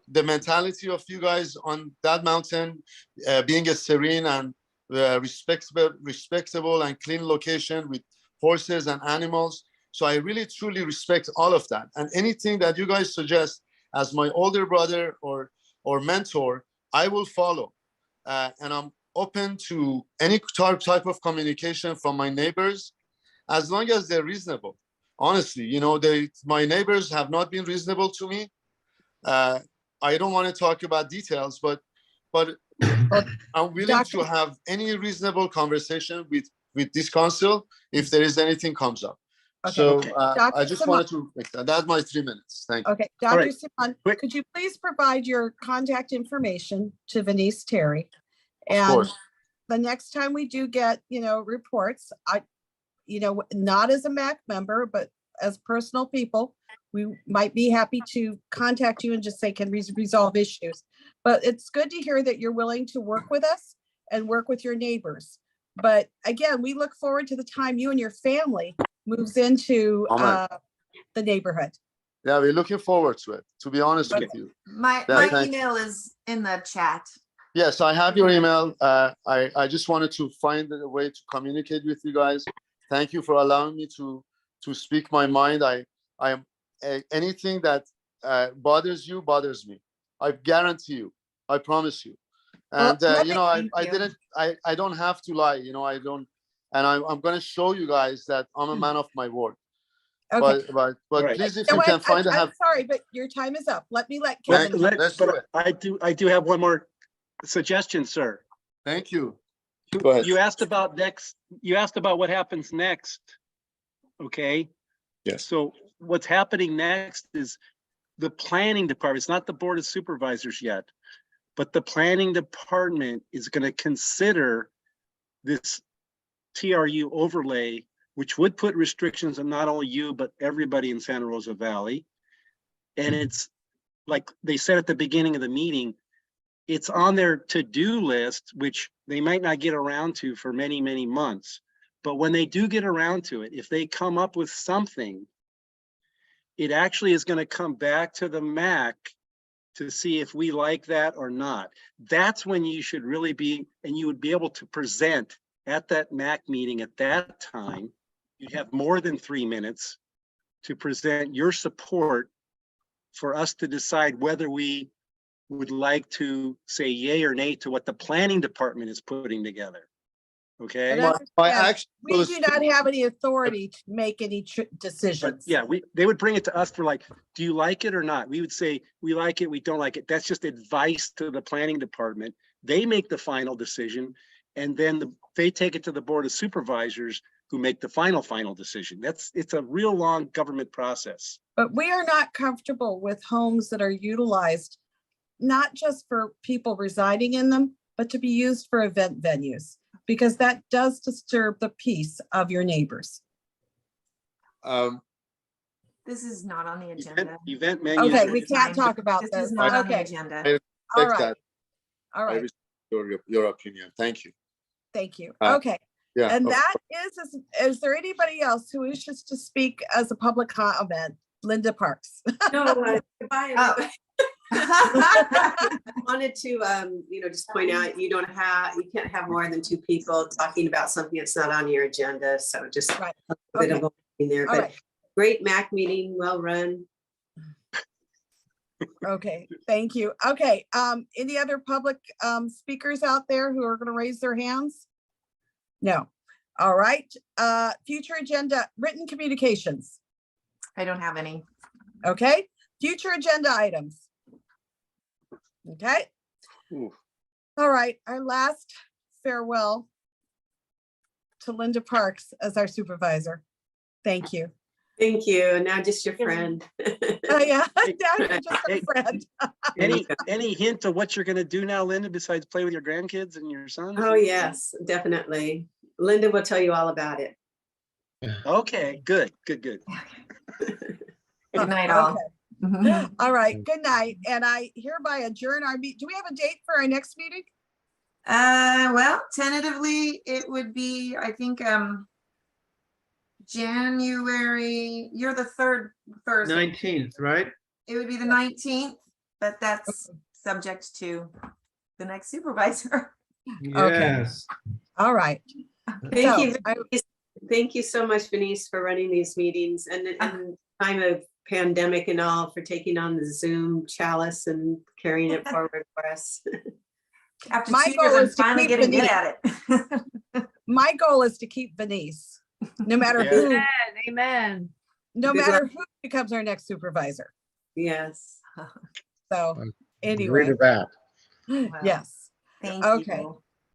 the mentality of you guys on that mountain, being a serene and respectable and clean location with horses and animals. So I really truly respect all of that. And anything that you guys suggest as my older brother or mentor, I will follow. And I'm open to any type of communication from my neighbors, as long as they're reasonable. Honestly, you know, my neighbors have not been reasonable to me. I don't want to talk about details, but I'm willing to have any reasonable conversation with this council if there is anything comes up. Okay. So Dr. I just Simon. wanted to make that. That's my 3 minutes. Thank you. Okay, Dr. Simon, could you please provide your contact information to Venice Terry? Of And course. the next time we do get, you know, reports, you know, not as a MAC member, but as personal people, we might be happy to contact you and just say, can we resolve issues? But it's good to hear that you're willing to work with us and work with your neighbors. But again, we look forward to the time you and your family moves into the neighborhood. Yeah, we're looking forward to it, to be honest with you. My email is in the chat. Yes, I have your email. I just wanted to find a way to communicate with you guys. Thank you for allowing me to speak my mind. I am anything that bothers you bothers me. I guarantee you. I promise you. And you know, I don't have to lie. You know, I don't, and I'm going to show you guys that I'm a man of my word. Okay. But Right. please, if You you know can what? find I'm sorry, but your time is up. Let Kevin. Let's do it. I do have one more suggestion, sir. Thank you. Go ahead. You asked about what happens next. Okay. Yes. So what's happening next is the planning department. It's not the board of supervisors yet, but the planning department is going to consider this TRU overlay, which would put restrictions on not only you, but everybody in Santa Rosa Valley. And it's like they said at the beginning of the meeting, it's on their to-do list, which they might not get around to for many, many months. But when they do get around to it, if they come up with something, it actually is going to come back to the MAC to see if we like that or not. That's when you should really be, and you would be able to present at that MAC meeting at that time. You'd have more than 3 minutes to present your support for us to decide whether we would like to say yay or nay to what the planning department is putting together. Okay? And understand, we actual do not have any authority to make any But decisions. yeah, they would bring it to us for like, do you like it or not? We would say, we like it, we don't like it. That's just advice to the planning department. They make the final decision. And then they take it to the board of supervisors who make the final decision. It's a real long government process. But we are not comfortable with homes that are utilized, not just for people residing in them, but to be used for event venues, because that does disturb the peace of your neighbors. This is not on the agenda. Event menus. Okay, we can't talk about This this. is not on the Okay, agenda. I all respect right, that. all I right, respect your opinion. Thank you. thank you. Uh, Okay, Yeah. and of that is there anybody else who wishes to speak as a public comment? Linda Parks. No, goodbye. Oh. Wanted to, just point out, you can't have more than 2 people talking about something that's not on your agenda. So just Right. a bit of in there, All but right. great MAC meeting, well run. Okay, thank you. Okay, any other public speakers out there who are gonna raise their hands? No. All right, future agenda, written communications. I don't have any. Okay, future agenda items. Okay. Ooh. All right, our last farewell to Linda Parks as our supervisor. Thank you. Thank you. Now just your friend. Yeah, now you're just a friend. Any hint of what you're gonna do now, Linda, besides play with your grandkids and your sons? Oh, yes, definitely. Linda will tell you all about it. Okay, good. Good night, all. Okay. All right, good night. And I hereby adjourn our meet. Do we have a date for our next meeting? Well, tentatively, it would be, I think, January, you're the third Thursday. 19th, right? It would be the 19th, but that's subject to the next supervisor. Yes. All right. Thank So, you. Thank you so much, Denise, for running these meetings and in time of pandemic and all, for taking on the Zoom chalice and carrying it forward for us. After My 2 goal years, I'm is to finally keep getting good Denise. at it. My goal is to keep Denise, no matter who, Amen, amen. no Good matter luck. who becomes our next supervisor. Yes. So Agree anyway, to that. yes. Thank Okay. you.